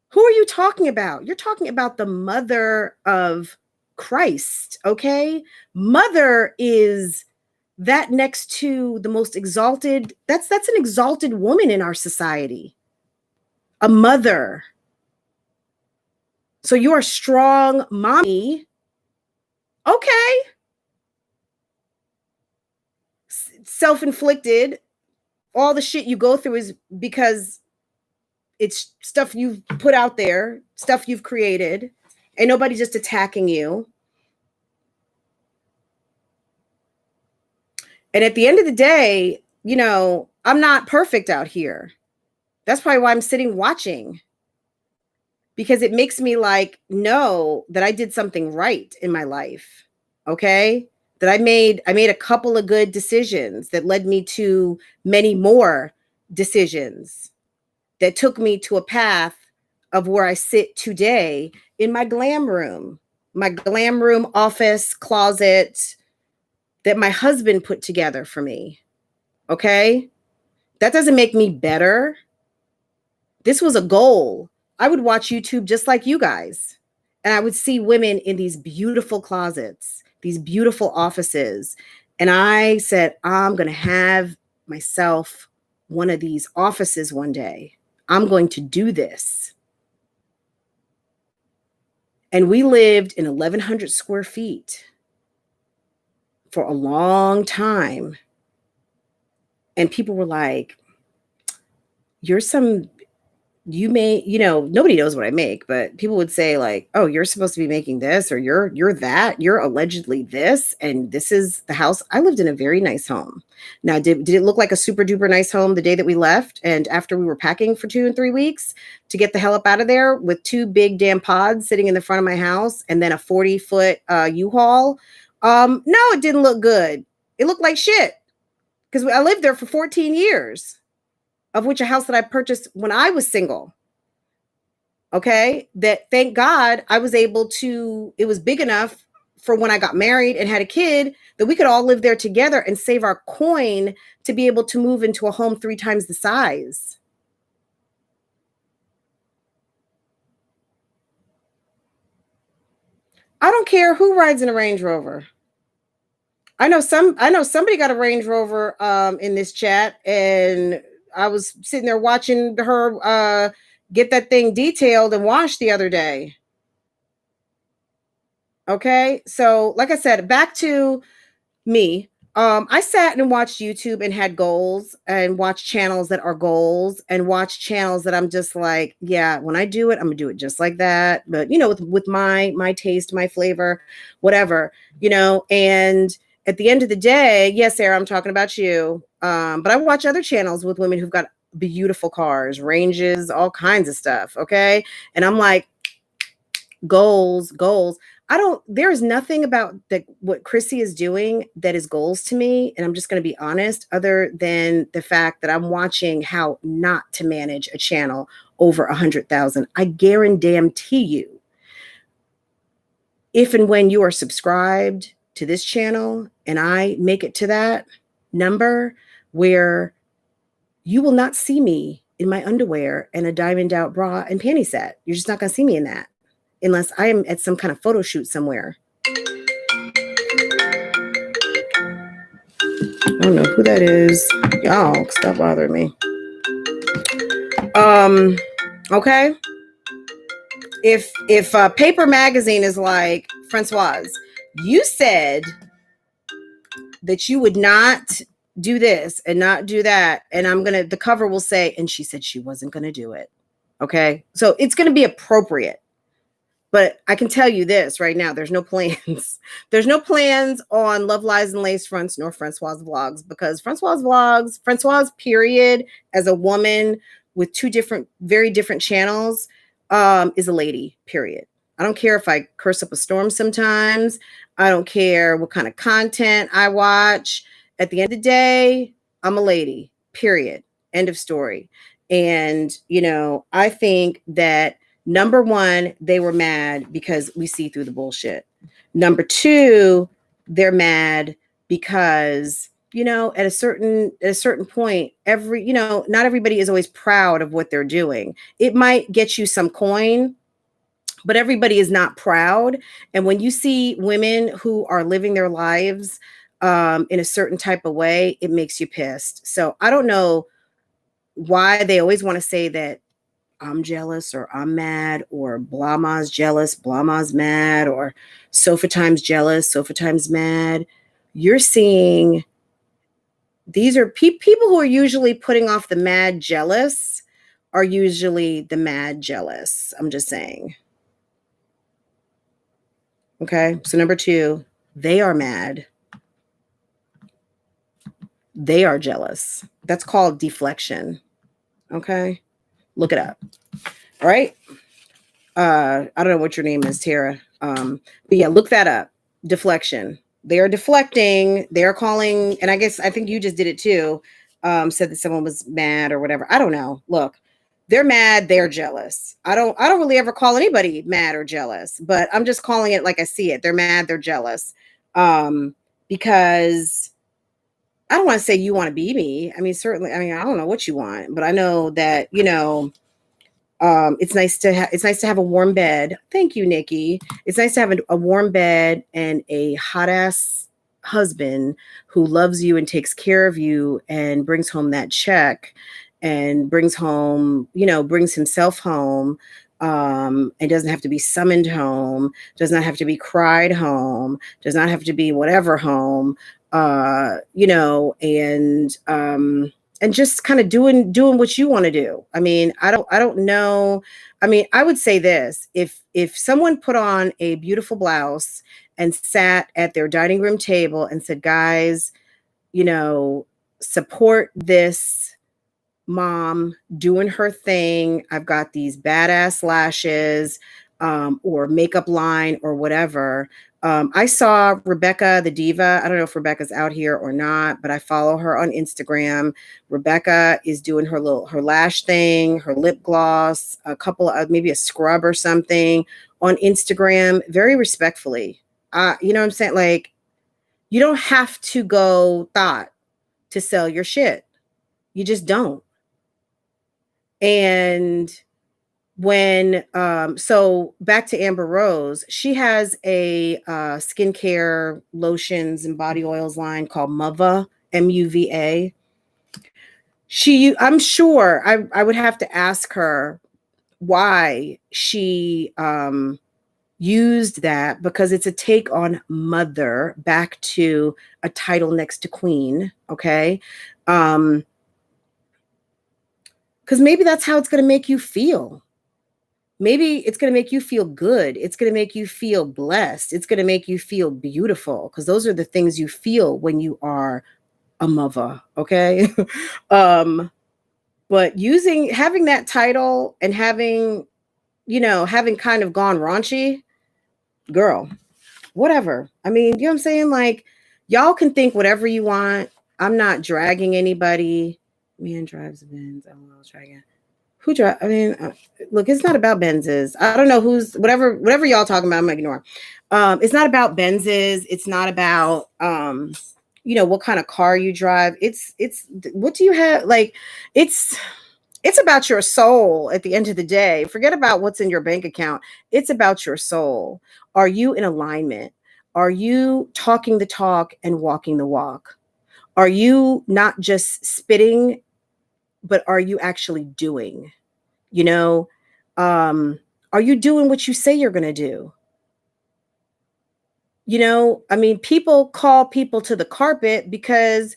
who are you talking about? You're talking about the mother of Christ, okay? Mother is that next to the most exalted, that's an exalted woman in our society. A mother. So you're a strong mommy. Okay. Self-inflicted. All the shit you go through is because it's stuff you've put out there, stuff you've created, and nobody's just attacking you. And at the end of the day, you know, I'm not perfect out here. That's probably why I'm sitting watching, because it makes me like know that I did something right in my life. Okay? That I made a couple of good decisions that led me to many more decisions that took me to a path of where I sit today in my glam room office closet that my husband put together for me. Okay? That doesn't make me better. This was a goal. I would watch YouTube just like you guys, and I would see women in these beautiful closets, these beautiful offices. And I said, I'm going to have myself one of these offices one day. I'm going to do this. And we lived in 1,100 square feet for a long time. And people were like, you may, you know, nobody knows what I make, but people would say like, oh, you're supposed to be making this, or you're that, you're allegedly this, and this is the house. I lived in a very nice home. Now, did it look like a super duper nice home the day that we left? And after we were packing for 2 and 3 weeks to get the hell up out of there with 2 big damn pods sitting in the front of my house and then a 40-foot U-Haul? No, it didn't look good. It looked like shit because I lived there for 14 years. Of which a house that I purchased when I was single. Okay. That thank God I was able to, it was big enough for when I got married and had a kid that we could all live there together and save our coin to be able to move into a home 3 times the size. I don't care who rides in a Range Rover. I know somebody got a Range Rover in this chat, and I was sitting there watching her get that thing detailed and washed the other day. Okay. So like I said, back to me. I sat and watched YouTube and had goals and watched channels that are goals and watched channels that I'm just like, yeah, when I do it, I'm gonna do it just like that. But you know, with my taste, my flavor, whatever, you know, and at the end of the day, yes, Sarah, I'm talking about you. But I watch other channels with women who've got beautiful cars, ranges, all kinds of stuff. Okay. And I'm like, goals. There's nothing about what Chrissy is doing that is goals to me. And I'm just going to be honest, other than the fact that I'm watching how not to manage a channel over 100,000. I guarantee you, if and when you are subscribed to this channel and I make it to that number where you will not see me in my underwear and a diamond out bra and panty set. You're just not going to see me in that unless I am at some kind of photo shoot somewhere. I don't know who that is. Y'all, stop bothering me. Okay. If Paper Magazine is like, Francoise, you said that you would not do this and not do that, and the cover will say, and she said she wasn't gonna do it. Okay, so it's gonna be appropriate. But I can tell you this right now, there's no plans. There's no plans on Love Lies and Lace Fronts nor Francoise Vlogs, because Francoise period, as a woman with two very different channels, is a lady, period. I don't care if I curse up a storm sometimes. I don't care what kind of content I watch. At the end of the day, I'm a lady, period. End of story. And, I think that number one, they were mad because we see through the bullshit. Number two, they're mad because, at a certain point, not everybody is always proud of what they're doing. It might get you some coin, but everybody is not proud. And when you see women who are living their lives in a certain type of way, it makes you pissed. So I don't know why they always want to say that I'm jealous or I'm mad or Blama's jealous, Blama's mad, or Sofa Time's jealous, Sofa Time's mad. You're seeing these are people who are usually putting off the mad jealous are usually the mad jealous. I'm just saying. Okay. So number two, they are mad. They are jealous. That's called deflection. Okay. Look it up. All right. I don't know what your name is, Tara. But yeah, look that up. Deflection. They are deflecting. They're calling, and I think you just did it too. Said that someone was mad or whatever. I don't know. Look, they're mad. They're jealous. I don't really ever call anybody mad or jealous, but I'm just calling it like I see it. They're mad. They're jealous. Because I don't want to say you want to be me. I mean, certainly. I mean, I don't know what you want, but I know that it's nice to have a warm bed. Thank you, Nikki. It's nice to have a warm bed and a hot ass husband who loves you and takes care of you and brings home that check and brings himself home. And doesn't have to be summoned home, does not have to be cried home, does not have to be whatever home, and just kind of doing what you want to do. I mean, I don't know. I mean, I would say this, if someone put on a beautiful blouse and sat at their dining room table and said, guys, support this mom doing her thing. I've got these badass lashes, or makeup line or whatever. I saw Rebecca the Diva. I don't know if Rebecca's out here or not, but I follow her on Instagram. Rebecca is doing her lash thing, her lip gloss, a couple of maybe a scrub or something on Instagram, very respectfully. You know what I'm saying? Like, you don't have to go thought to sell your shit. You just don't. And when so back to Amber Rose, she has a skincare lotions and body oils line called Muva, MUVA. I'm sure I would have to ask her why she used that, because it's a take on mother, back to a title next to queen. Okay. Because maybe that's how it's going to make you feel. Maybe it's going to make you feel good. It's going to make you feel blessed. It's going to make you feel beautiful, because those are the things you feel when you are a mother. Okay. But having that title and having kind of gone raunchy, girl, whatever. I mean, you know what I'm saying? Like, y'all can think whatever you want. I'm not dragging anybody. Man drives a Benz. I'll try again. Who drive? I mean, look, it's not about Benzes. I don't know whatever y'all talking about, I'm gonna ignore. It's not about Benzes. It's not about what kind of car you drive. It's what do you have? Like, it's about your soul at the end of the day. Forget about what's in your bank account. It's about your soul. Are you in alignment? Are you talking the talk and walking the walk? Are you not just spitting, but are you actually doing? You know, are you doing what you say you're going to do? You know, I mean, people call people to the carpet because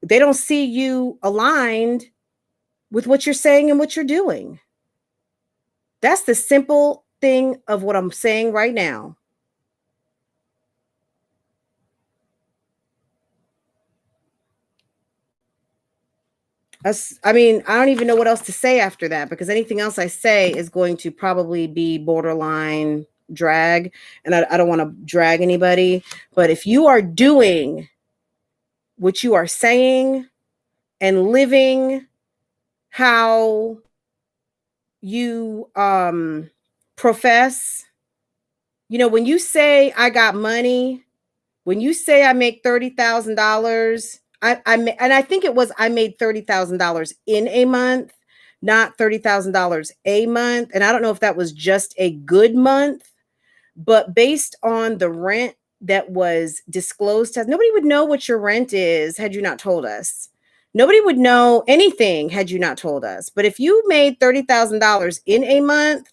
they don't see you aligned with what you're saying and what you're doing. That's the simple thing of what I'm saying right now. I mean, I don't even know what else to say after that, because anything else I say is going to probably be borderline drag, and I don't want to drag anybody. But if you are doing what you are saying and living how you profess, you know, when you say I got money, when you say I make $30,000, and I think it was I made $30,000 in a month, not $30,000 a month. And I don't know if that was just a good month, but based on the rent that was disclosed to us, nobody would know what your rent is had you not told us. Nobody would know anything had you not told us. But if you made $30,000 in a month,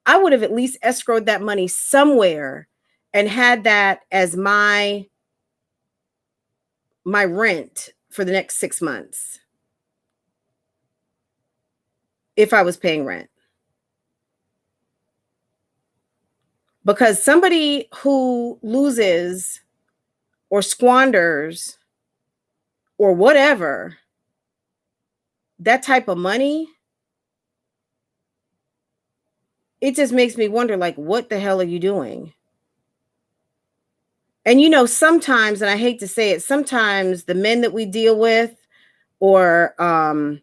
I would have at least escrowed that money somewhere and had that as my rent for the next 6 months if I was paying rent. Because somebody who loses or squanders or whatever that type of money, it just makes me wonder, like, what the hell are you doing? And you know, sometimes, and I hate to say it, sometimes the men that we deal with, or I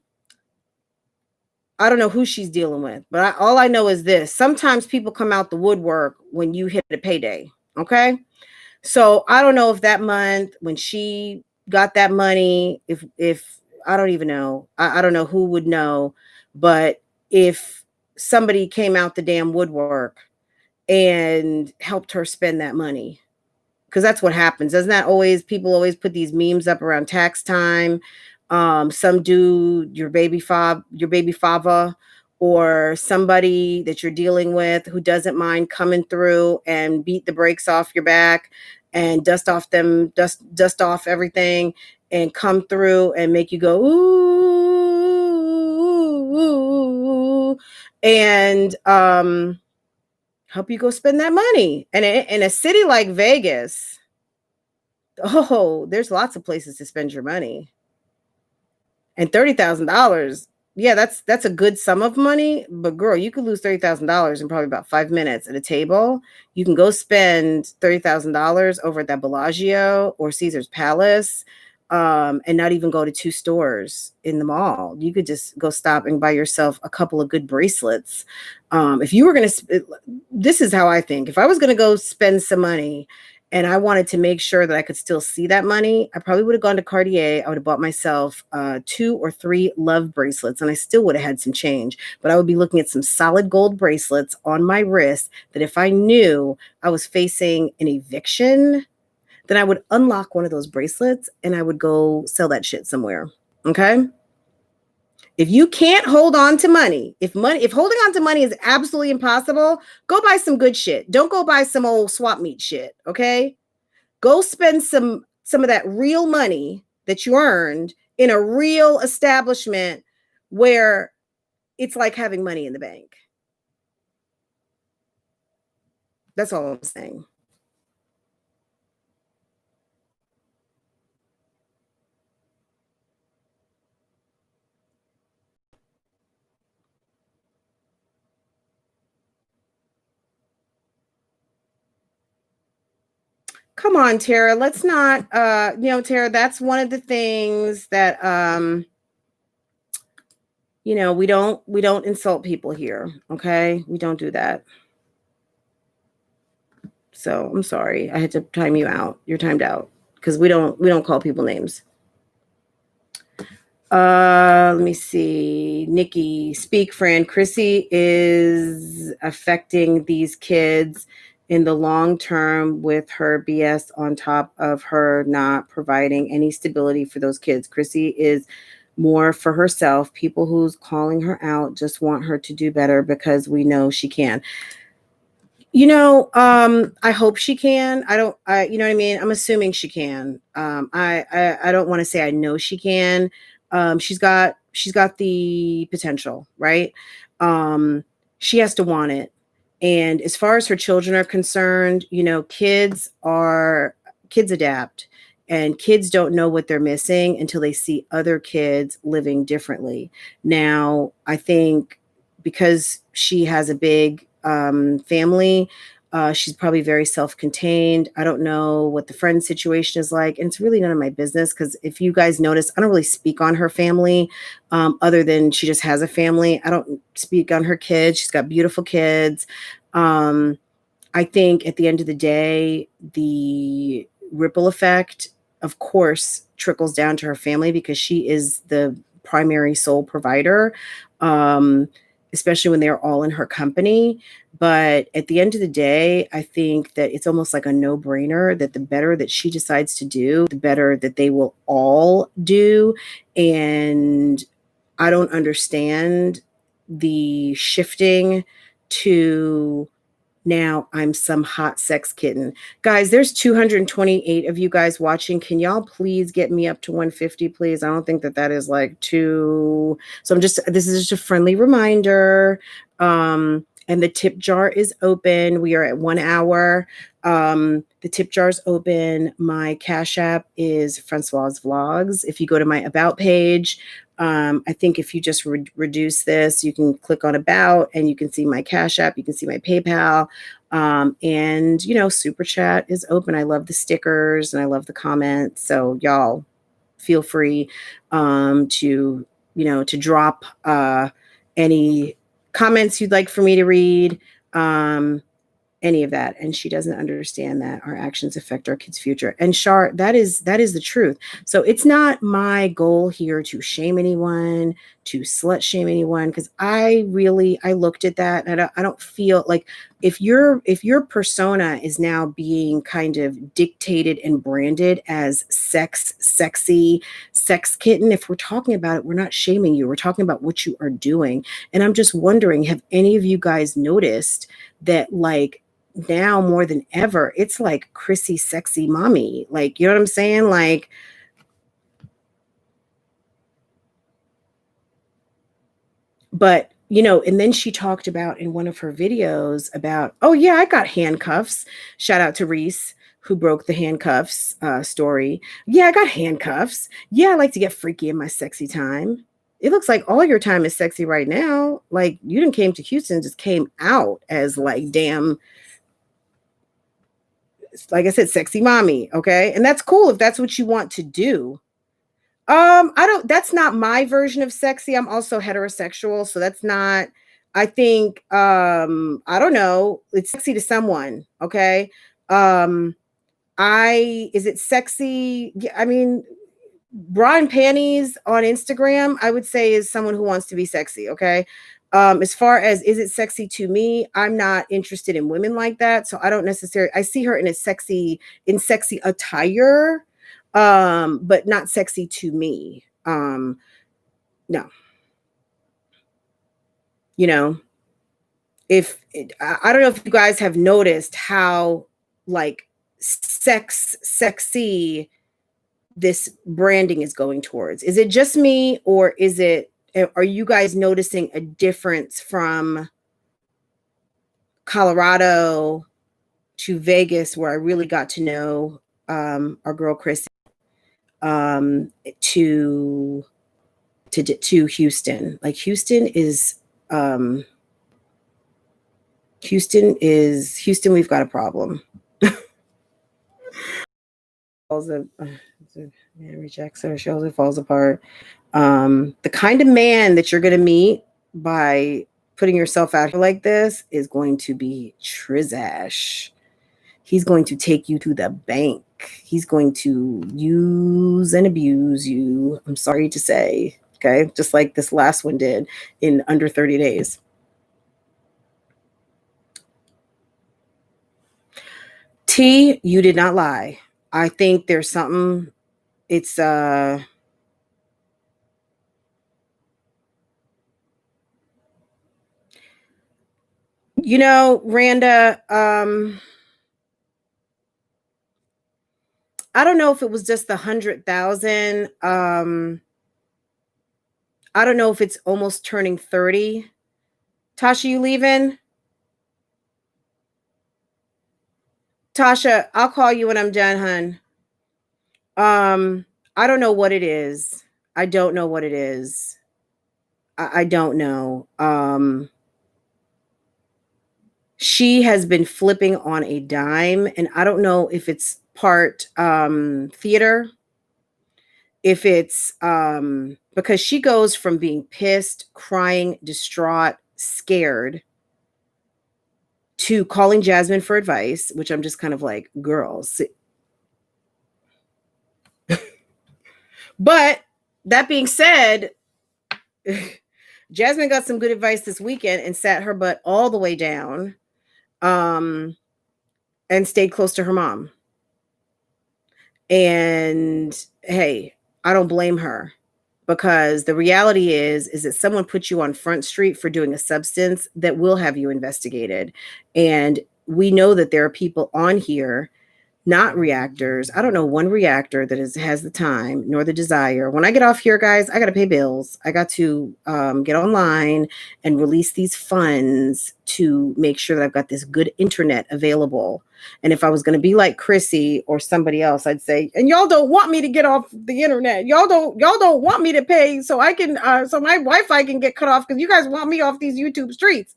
don't know who she's dealing with, but all I know is this: sometimes people come out the woodwork when you hit a payday. Okay, so I don't know if that month when she got that money, if I don't even know, I don't know who would know, but if somebody came out the damn woodwork and helped her spend that money, because that's what happens. Doesn't that always, people always put these memes up around tax time? Some dude, your baby fava, or somebody that you're dealing with who doesn't mind coming through and beat the brakes off your back and dust off everything and come through and make you go ooh, and help you go spend that money. And in a city like Vegas, oh, there's lots of places to spend your money. And $30,000, yeah, that's a good sum of money. But girl, you could lose $30,000 in probably about 5 minutes at a table. You can go spend $30,000 over at that Bellagio or Caesar's Palace, and not even go to 2 stores in the mall. You could just go stop and buy yourself a couple of good bracelets. If you were going to, this is how I think. If I was going to go spend some money, and I wanted to make sure that I could still see that money, I probably would have gone to Cartier. I would have bought myself 2 or 3 love bracelets, and I still would have had some change. But I would be looking at some solid gold bracelets on my wrist that if I knew I was facing an eviction, then I would unlock one of those bracelets and I would go sell that shit somewhere. Okay? If you can't hold on to money, if holding on to money is absolutely impossible, go buy some good shit. Don't go buy some old swap meet shit, okay? Go spend some of that real money that you earned in a real establishment where it's like having money in the bank. That's all I'm saying. Come on, Tara. Let's not Tara, that's one of the things that we don't insult people here, okay? We don't do that. So I'm sorry. I had to time you out. You're timed out because we don't call people names. Let me see. Nikki, speak, Fran. Chrissy is affecting these kids in the long term with her BS on top of her not providing any stability for those kids. Chrissy is more for herself. People who's calling her out just want her to do better because we know she can. I hope she can. You know what I mean? I'm assuming she can. I don't want to say I know she can. She's got the potential, right? She has to want it. And as far as her children are concerned, kids adapt, and kids don't know what they're missing until they see other kids living differently. Now, I think because she has a big family, she's probably very self-contained. I don't know what the friend situation is like, and it's really none of my business because if you guys notice, I don't really speak on her family, other than she just has a family. I don't speak on her kids. She's got beautiful kids. I think at the end of the day, the ripple effect, of course, trickles down to her family because she is the primary sole provider, especially when they're all in her company. But at the end of the day, I think that it's almost like a no-brainer that the better that she decides to do, the better that they will all do. And I don't understand the shifting to now I'm some hot sex kitten. Guys, there's 228 of you guys watching. Can y'all please get me up to 150, please? I don't think that is like too. So this is just a friendly reminder. And the tip jar is open. We are at 1 hour. The tip jar is open. My Cash App is Francois Vlogs. If you go to my About page, I think if you just reduce this, you can click on About and you can see my Cash App, you can see my PayPal, and Super Chat is open. I love the stickers and I love the comments. So y'all feel free to drop any comments you'd like for me to read. Any of that. And she doesn't understand that our actions affect our kids' future. And Shar, that is the truth. So it's not my goal here to shame anyone, to slut shame anyone, because I looked at that and I don't feel like if your persona is now being kind of dictated and branded as sexy, sex kitten, if we're talking about it, we're not shaming you. We're talking about what you are doing. And I'm just wondering, have any of you guys noticed that, like, now more than ever, it's like Chrissy sexy mommy, like, you know what I'm saying? Like, but and then she talked about in one of her videos about, oh yeah, I got handcuffs. Shout out to Reese who broke the handcuffs story. Yeah, I got handcuffs. Yeah, I like to get freaky in my sexy time. It looks like all your time is sexy right now. Like, you didn't came to Houston, just came out as like damn, like I said, sexy mommy. Okay. And that's cool if that's what you want to do. That's not my version of sexy. I'm also heterosexual. So that's not, I think, I don't know. It's sexy to someone. Okay. Is it sexy? Yeah, I mean, bra and panties on Instagram, I would say is someone who wants to be sexy. Okay. As far as is it sexy to me, I'm not interested in women like that. So I don't necessarily, I see her in sexy attire, but not sexy to me. No, I don't know if you guys have noticed how like sexy this branding is going towards. Is it just me, or are you guys noticing a difference from Colorado to Vegas, where I really got to know our girl Chris, to Houston? Like, Houston, we've got a problem. Man rejects her, shows falls apart. The kind of man that you're going to meet by putting yourself out here like this is going to be Trizash. He's going to take you to the bank. He's going to use and abuse you. I'm sorry to say. Okay. Just like this last one did in under 30 days. T, you did not lie. I think there's something. It's you know, Randa, I don't know if it was just the 100,000. I don't know if it's almost turning 30. Tasha, you leaving? Tasha, I'll call you when I'm done, hun. I don't know what it is. I don't know what it is. I don't know. She has been flipping on a dime, and I don't know if it's part theater, if it's because she goes from being pissed, crying, distraught, scared to calling Jasmine for advice, which I'm just kind of like, girls. But that being said, Jasmine got some good advice this weekend and sat her butt all the way down, and stayed close to her mom. And hey, I don't blame her, because the reality is that someone put you on Front Street for doing a substance that will have you investigated. And we know that there are people on here, not reactors. I don't know one reactor that has the time nor the desire. When I get off here, guys, I got to pay bills. I got to get online and release these funds to make sure that I've got this good internet available. And if I was going to be like Chrissy or somebody else, I'd say, and y'all don't want me to get off the internet. Y'all don't want me to pay so I can, so my Wi-Fi can get cut off because you guys want me off these YouTube streets.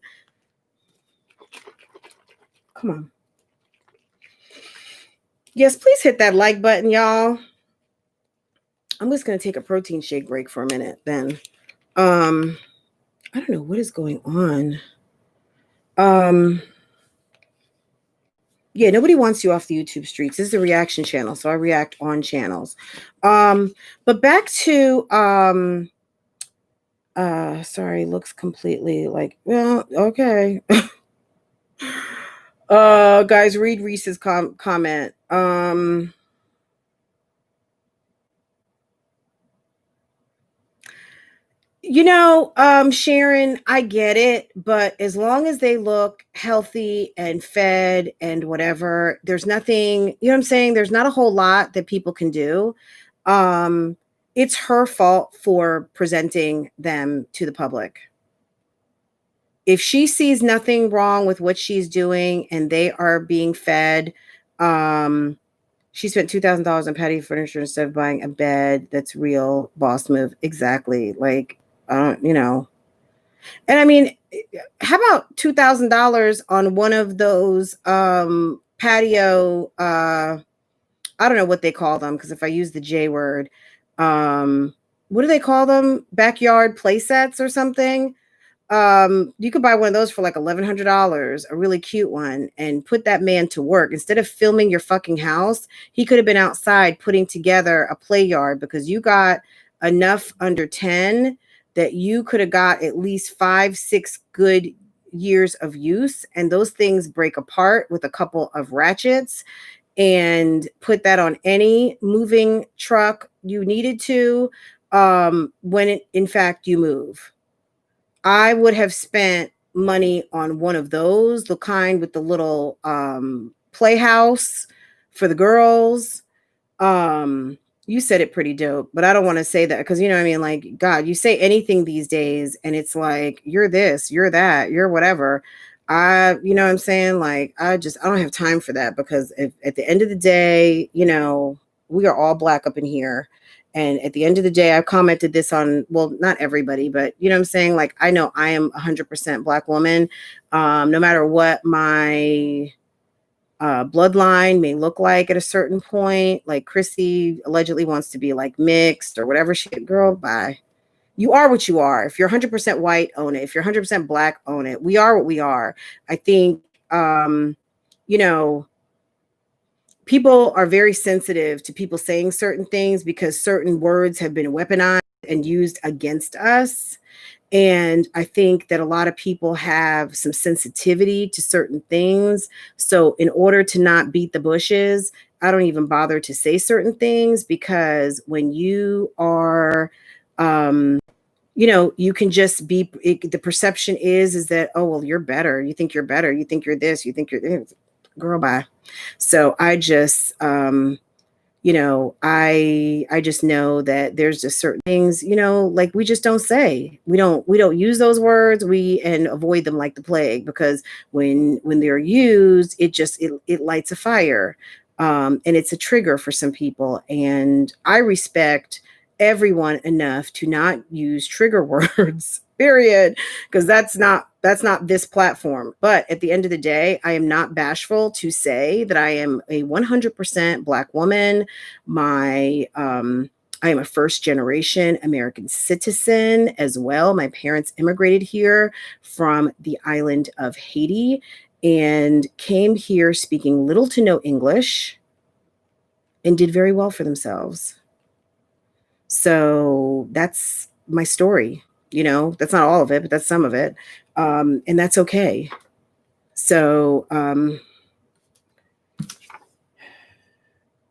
Come on. Yes, please hit that like button, y'all. I'm just going to take a protein shake break for a minute then. I don't know what is going on. Yeah, nobody wants you off the YouTube streets. This is a reaction channel, so I react on channels. But back to sorry, looks completely like, well, okay. Guys, read Reese's comment. You know, Sharon, I get it, but as long as they look healthy and fed and whatever, there's nothing, you know what I'm saying? There's not a whole lot that people can do. It's her fault for presenting them to the public. If she sees nothing wrong with what she's doing and they are being fed, she spent $2,000 on patio furniture instead of buying a bed. That's real boss move. Exactly. Like, you know, and I mean, how about $2,000 on one of those patio? I don't know what they call them, because if I use the J word, what do they call them? Backyard play sets or something. You could buy one of those for like $1,100, a really cute one, and put that man to work. Instead of filming your fucking house, he could have been outside putting together a play yard, because you got enough under 10 that you could have got at least 5-6 good years of use. And those things break apart with a couple of ratchets, and put that on any moving truck you needed to, when in fact you move. I would have spent money on one of those, the kind with the little playhouse for the girls. You said it pretty dope, but I don't want to say that, because, you know what I mean? Like, God, you say anything these days and it's like, you're this, you're that, you're whatever. You know what I'm saying? Like, I don't have time for that, because at the end of the day, you know, we are all Black up in here. And at the end of the day, I've commented this on, well, not everybody, but you know what I'm saying? Like, I know I am 100% Black woman. No matter what my bloodline may look like at a certain point. Like Chrissy allegedly wants to be like mixed or whatever shit. Girl, bye. You are what you are. If you're 100% white, own it. If you're 100% Black, own it. We are what we are. I think, you know, people are very sensitive to people saying certain things because certain words have been weaponized. and used against us. And I think that a lot of people have some sensitivity to certain things. So in order to not beat the bushes, I don't even bother to say certain things, because when you are, you can just be, the perception is that, oh, well, you're better. You think you're better. You think you're this, you think you're this. Girl, bye. So I just, I just know that there's just certain things, like we just don't say. We don't use those words, and avoid them like the plague, because when they're used, it lights a fire. And it's a trigger for some people. And I respect everyone enough to not use trigger words, period, because that's not this platform. But at the end of the day, I am not bashful to say that I am a 100% Black woman. I am a first generation American citizen as well. My parents immigrated here from the island of Haiti and came here speaking little to no English and did very well for themselves. So that's my story. That's not all of it, but that's some of it. And that's okay. So,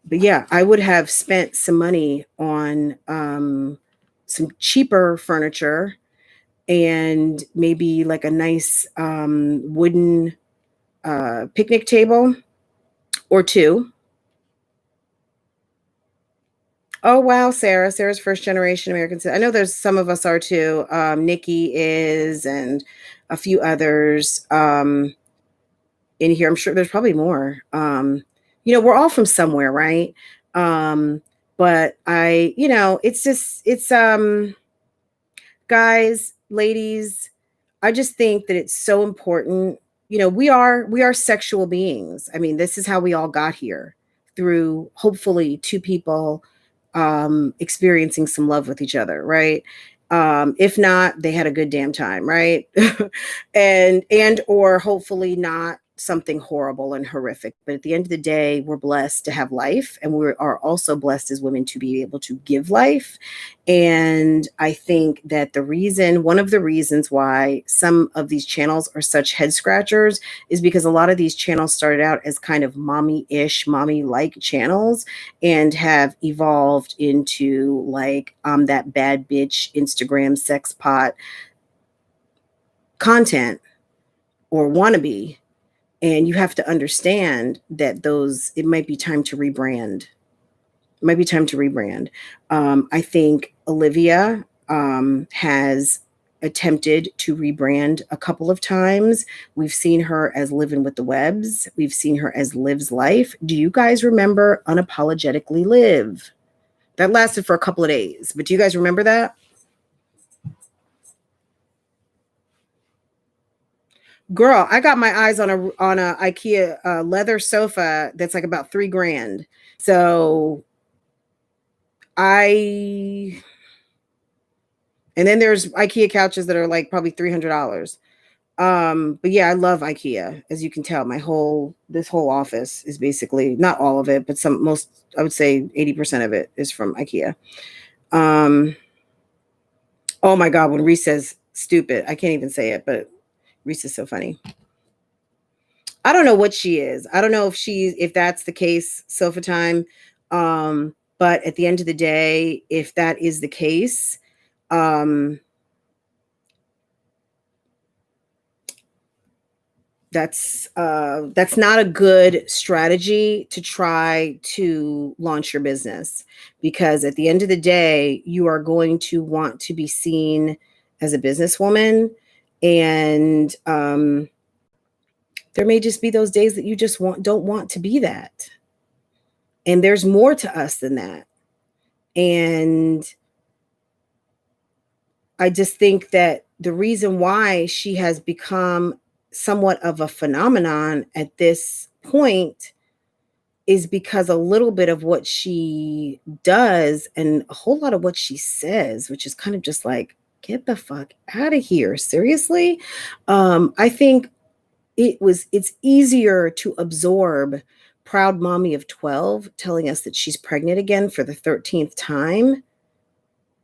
but yeah, I would have spent some money on some cheaper furniture and maybe like a nice wooden picnic table or two. Oh wow, Sarah. Sarah's first generation American. I know there's some of us are too. Nikki is, and a few others in here. I'm sure there's probably more. We're all from somewhere, right? But it's guys, ladies, I just think that it's so important. We are sexual beings. I mean, this is how we all got here, through hopefully two people experiencing some love with each other, right? If not, they had a good damn time, right? and or hopefully not something horrible and horrific. But at the end of the day, we're blessed to have life, and we are also blessed as women to be able to give life. And I think that one of the reasons why some of these channels are such head scratchers is because a lot of these channels started out as kind of mommy-ish, mommy-like channels, and have evolved into like that bad bitch Instagram sex pot content, or wannabe. And you have to understand that it might be time to rebrand. It might be time to rebrand. I think Olivia has attempted to rebrand a couple of times. We've seen her as Living with the Webs. We've seen her as Liv's Life. Do you guys remember Unapologetically Live? That lasted for a couple of days, but do you guys remember that? Girl, I got my eyes on a IKEA leather sofa that's like about $3,000. So and then there's IKEA couches that are like probably $300. But yeah, I love IKEA. As you can tell, this whole office is basically, not all of it, but I would say 80% of it is from IKEA. Oh my God, when Reese says stupid, I can't even say it, but Reese is so funny. I don't know what she is. I don't know if that's the case, Sofa Time. But at the end of the day, if that is the case, that's not a good strategy to try to launch your business, because at the end of the day, you are going to want to be seen as a businesswoman, and there may just be those days that you just don't want to be that. And there's more to us than that. And I just think that the reason why she has become somewhat of a phenomenon at this point is because a little bit of what she does and a whole lot of what she says, which is kind of just like, get the fuck out of here. Seriously. I think it's easier to absorb proud mommy of 12 telling us that she's pregnant again for the 13th time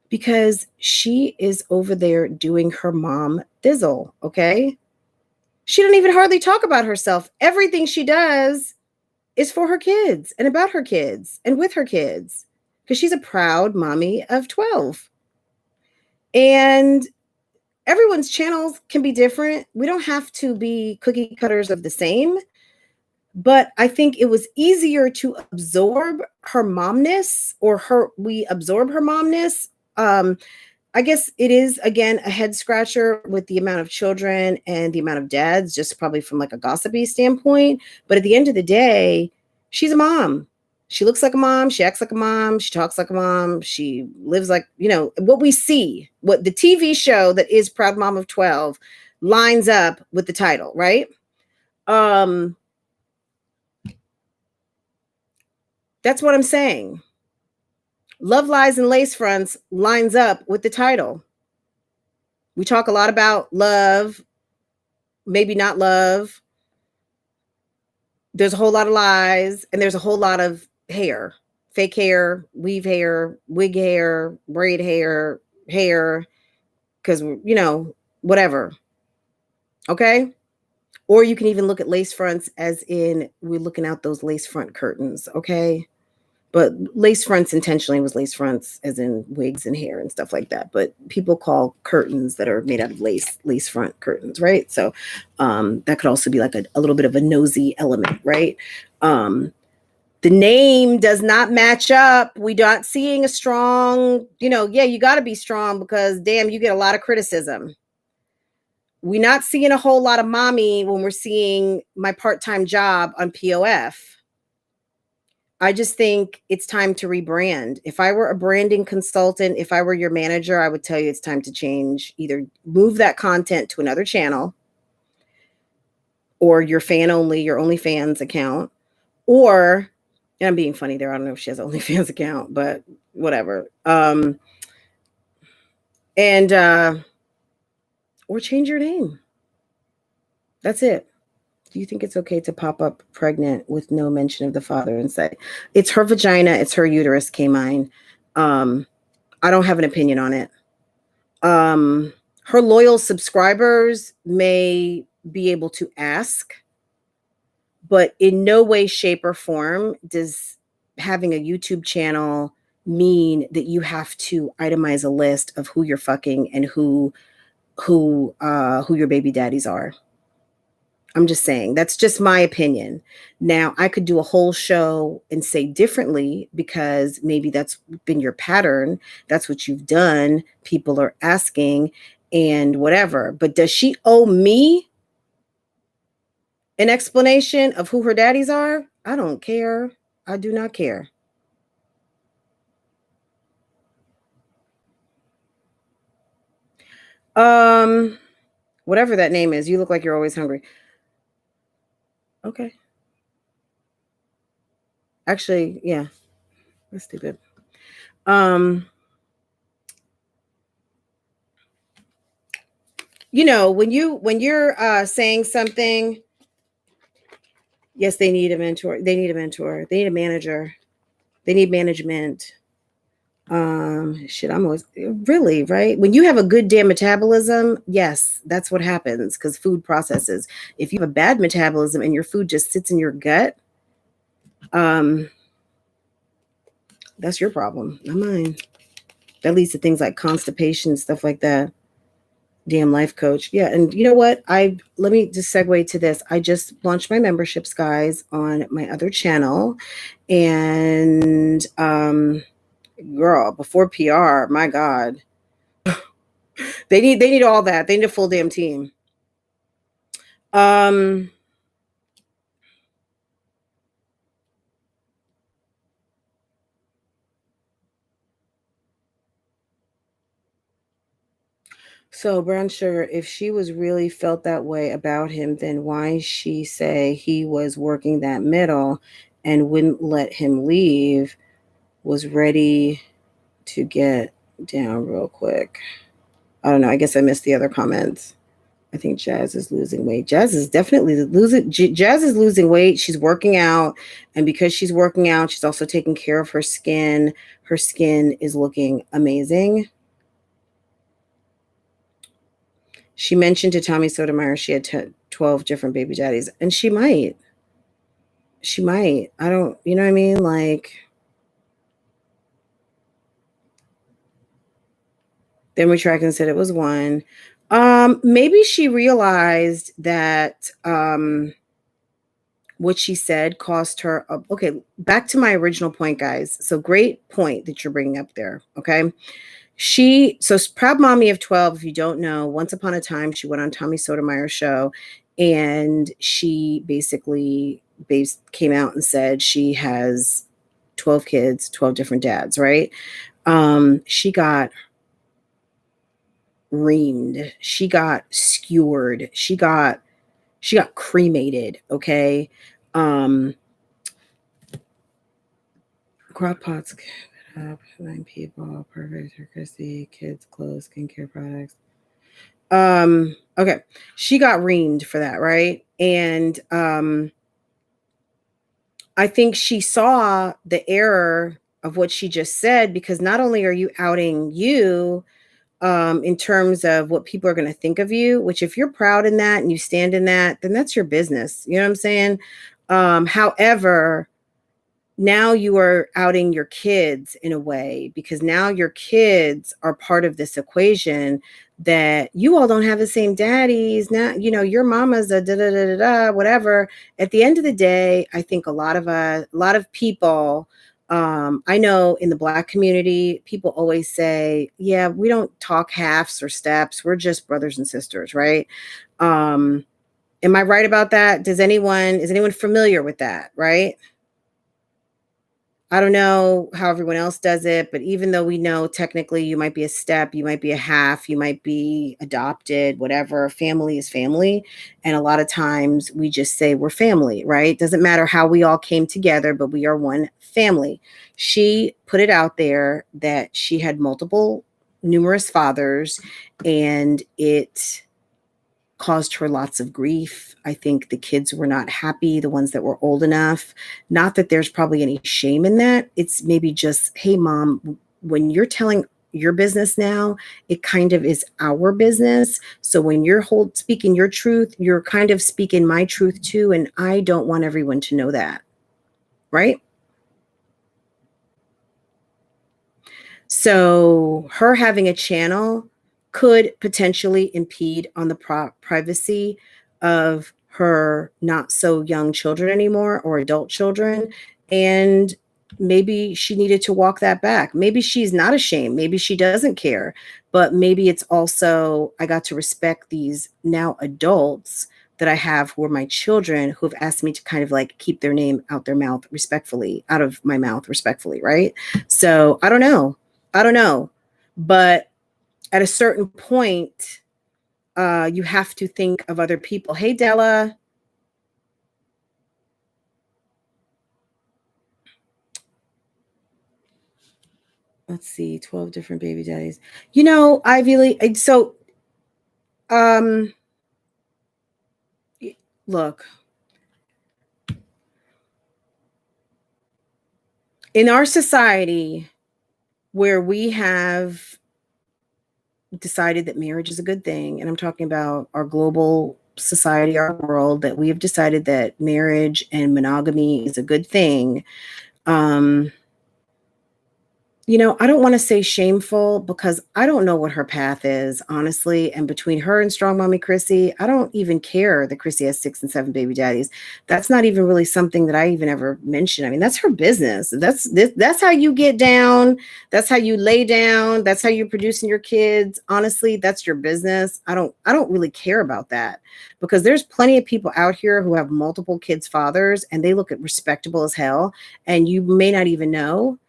because she is over there doing her mom thizzle, okay? She doesn't even hardly talk about herself. Everything she does is for her kids and about her kids and with her kids, because she's a proud mommy of 12. And everyone's channels can be different. We don't have to be cookie cutters of the same. But I think it was easier to absorb her momness, or we absorb her momness. I guess it is, again, a head scratcher with the amount of children and the amount of dads, just probably from like a gossipy standpoint. But at the end of the day, she's a mom. She looks like a mom. She acts like a mom. She talks like a mom. She lives like, what we see, what the TV show that is Proud Mom of 12 lines up with the title, right? That's what I'm saying. Love, Lies, and Lace Fronts lines up with the title. We talk a lot about love, maybe not love. There's a whole lot of lies, and there's a whole lot of hair, fake hair, weave hair, wig hair, braid hair, because, whatever. Okay? Or you can even look at lace fronts as in we're looking out those lace front curtains, okay? But lace fronts intentionally was lace fronts as in wigs and hair and stuff like that. But people call curtains that are made out of lace front curtains, right? So that could also be like a little bit of a nosy element, right? The name does not match up. We're not seeing a strong, you got to be strong because, damn, you get a lot of criticism. We're not seeing a whole lot of mommy when we're seeing My Part-Time Job on POF. I just think it's time to rebrand. If I were a branding consultant, if I were your manager, I would tell you it's time to change. Either move that content to another channel or your OnlyFans account, or, and I'm being funny there, I don't know if she has an OnlyFans account, but whatever. Or change your name. That's it. Do you think it's okay to pop up pregnant with no mention of the father and say, it's her vagina, it's her uterus, K-Mine. I don't have an opinion on it. Her loyal subscribers may be able to ask, but in no way, shape, or form does having a YouTube channel mean that you have to itemize a list of who you're fucking and who your baby daddies are. I'm just saying, that's just my opinion. Now, I could do a whole show and say differently because maybe that's been your pattern. That's what you've done. People are asking and whatever. But does she owe me an explanation of who her daddies are? I don't care. I do not care. Whatever that name is, you look like you're always hungry. Okay. Actually, yeah. That's stupid. When you're saying something, yes, they need a mentor. They need a mentor. They need a manager. They need management. I'm always really right. When you have a good damn metabolism, yes, that's what happens because food processes. If you have a bad metabolism and your food just sits in your gut, that's your problem, not mine. That leads to things like constipation, stuff like that. Damn life coach. Yeah. And you know what? Let me just segue to this. I just launched my memberships, guys, on my other channel. And girl, before PR, my God. They need all that. They need a full damn team. So Brown Sugar, if she was really felt that way about him, then why she say he was working that middle and wouldn't let him leave, was ready to get down real quick. I don't know. I guess I missed the other comments. I think Jazz is losing weight. Jazz is definitely losing. Jazz is losing weight. She's working out. And because she's working out, she's also taking care of her skin. Her skin is looking amazing. She mentioned to Tommy Sotomayor she had 12 different baby daddies, and she might. She might. I don't, you know what I mean? Like, then we tracked and said it was one. Maybe she realized that what she said cost her. Okay, back to my original point, guys. So great point that you're bringing up there. Okay. So proud mommy of 12, if you don't know, once upon a time, she went on Tommy Sotomayor's show and she basically came out and said she has 12 kids, 12 different dads, right? She got reamed. She got skewered. She got cremated, okay? Crock pots, up, 9 people, perfect, Christy, kids, clothes, skincare products. Okay. She got reamed for that, right? And I think she saw the error of what she just said, because not only are you outing you in terms of what people are going to think of you, which if you're proud in that and you stand in that, then that's your business. You know what I'm saying? However, now you are outing your kids in a way, because now your kids are part of this equation that you all don't have the same daddies. Now, you know, your mama's a da da da da da, whatever. At the end of the day, I think a lot of people, I know in the Black community, people always say, yeah, we don't talk halves or steps. We're just brothers and sisters, right? Am I right about that? Is anyone familiar with that, right? I don't know how everyone else does it, but even though we know technically you might be a step, you might be a half, you might be adopted, whatever, family is family. And a lot of times we just say we're family, right? Doesn't matter how we all came together, but we are one family. She put it out there that she had numerous fathers, and it caused her lots of grief. I think the kids were not happy, the ones that were old enough. Not that there's probably any shame in that. It's maybe just, hey, mom, when you're telling your business now, it kind of is our business. So when you're speaking your truth, you're kind of speaking my truth too. And I don't want everyone to know that. Right? So her having a channel could potentially impede on the privacy of her not so young children anymore, or adult children. And maybe she needed to walk that back. Maybe she's not ashamed. Maybe she doesn't care. But maybe it's also, I got to respect these now adults that I have who are my children, who have asked me to kind of like keep their name out of my mouth respectfully, right? So I don't know. But at a certain point, you have to think of other people. Hey, Della. Let's see, 12 different baby daddies. You know, Ivy Lee, so, look, in our society where we have decided that marriage is a good thing, and I'm talking about our global society, our world, that we have decided that marriage and monogamy is a good thing. You know, I don't want to say shameful, because I don't know what her path is, honestly. And between her and Strong Mommy Chrissy, I don't even care that Chrissy has 6 and 7 baby daddies. That's not even really something that I even ever mention. I mean, that's her business. That's how you get down. That's how you lay down. That's how you're producing your kids. Honestly, that's your business. I don't really care about that, because there's plenty of people out here who have multiple kids' fathers, and they look respectable as hell, and you may not even know.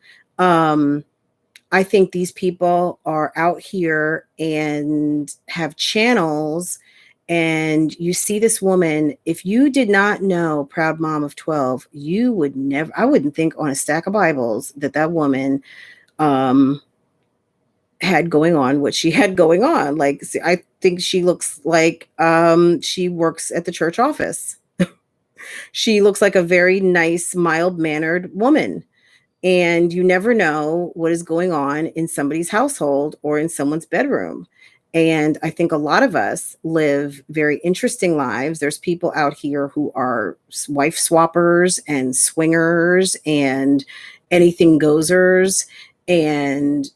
I think these people are out here and have channels, and you see this woman. If you did not know Proud Mom of 12, you would never, I wouldn't think on a stack of Bibles that woman had going on what she had going on. Like, I think she looks like she works at the church office. She looks like a very nice, mild-mannered woman. And you never know what is going on in somebody's household or in someone's bedroom. And I think a lot of us live very interesting lives. There's people out here who are wife swappers and swingers and anything goesers, and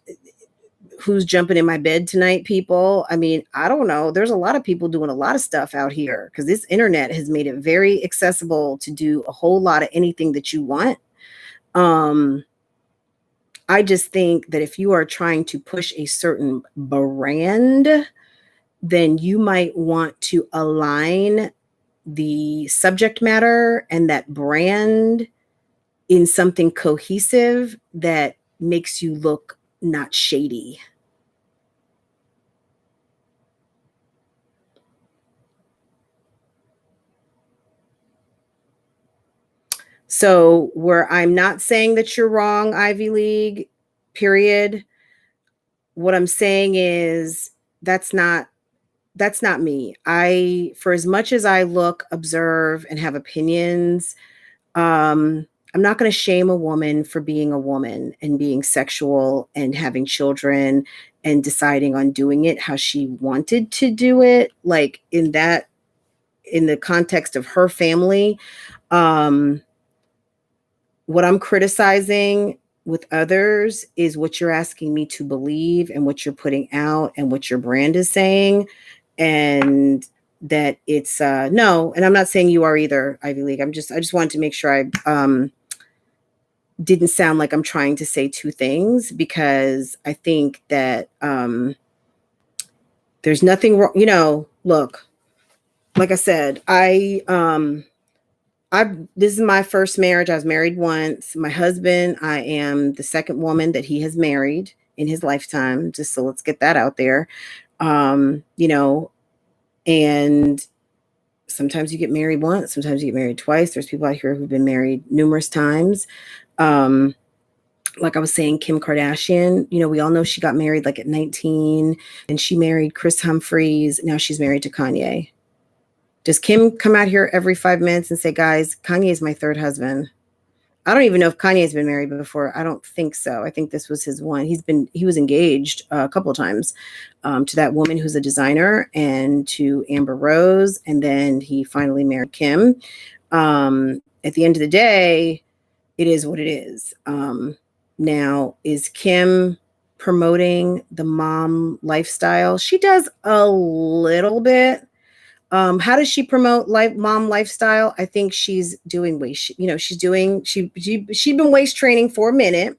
who's jumping in my bed tonight people. I mean, I don't know. There's a lot of people doing a lot of stuff out here because this internet has made it very accessible to do a whole lot of anything that you want. I just think that if you are trying to push a certain brand, then you might want to align the subject matter and that brand in something cohesive that makes you look not shady. So, where I'm not saying that you're wrong, Ivy League, period. What I'm saying is that's not me. For as much as I look, observe, and have opinions, I'm not going to shame a woman for being a woman and being sexual and having children and deciding on doing it how she wanted to do it, like in the context of her family. Um, what I'm criticizing with others is what you're asking me to believe and what you're putting out and what your brand is saying. And that it's no, and I'm not saying you are either, Ivy League. I just wanted to make sure I didn't sound like I'm trying to say two things, because I think that there's nothing wrong. Look, like I said, this is my first marriage. I was married once. My husband, I am the second woman that he has married in his lifetime. Just so let's get that out there. And sometimes you get married once, sometimes you get married twice. There's people out here who've been married numerous times. Like I was saying, Kim Kardashian, we all know she got married like at 19, and she married Chris Humphries. Now she's married to Kanye. Does Kim come out here every 5 minutes and say, guys, Kanye is my third husband? I don't even know if Kanye's been married before. I don't think so. I think this was his one. He was engaged a couple of times to that woman who's a designer, and to Amber Rose. And then he finally married Kim. At the end of the day, it is what it is. Now, is Kim promoting the mom lifestyle? She does a little bit. How does she promote mom lifestyle? I think she's doing waist. She's been waist training for a minute.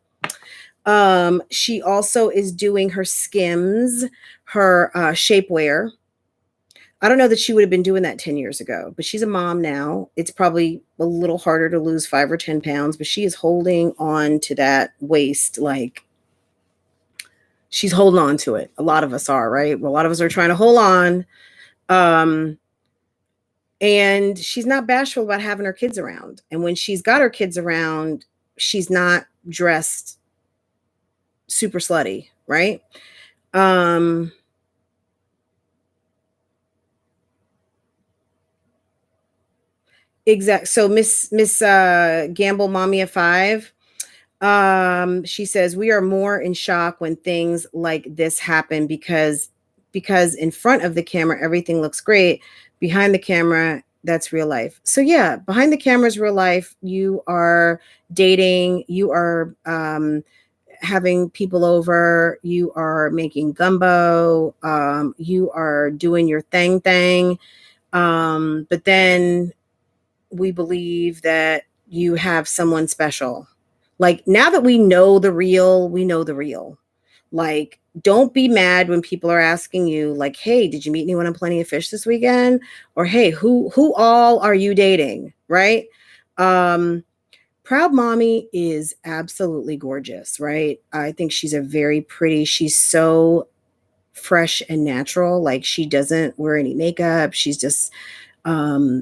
She also is doing her Skims, her shapewear. I don't know that she would have been doing that 10 years ago, but she's a mom now. It's probably a little harder to lose 5 or 10 pounds, but she is holding on to that waist. Like, she's holding on to it. A lot of us are, right? Well, a lot of us are trying to hold on. And she's not bashful about having her kids around. And when she's got her kids around, she's not dressed super slutty, right? Exact. So Miss Gamble Mommy of 5, she says, we are more in shock when things like this happen because in front of the camera everything looks great. Behind the camera, that's real life. So yeah, behind the camera is real life. You are dating, you are having people over, you are making gumbo, you are doing your thing. But then we believe that you have someone special. Like, now that we know the real, we know the real. Like, don't be mad when people are asking you, like, hey, did you meet anyone on Plenty of Fish this weekend? Or, hey, who all are you dating? Right? Proud Mommy is absolutely gorgeous, right? I think she's she's so fresh and natural. Like, she doesn't wear any makeup. She's just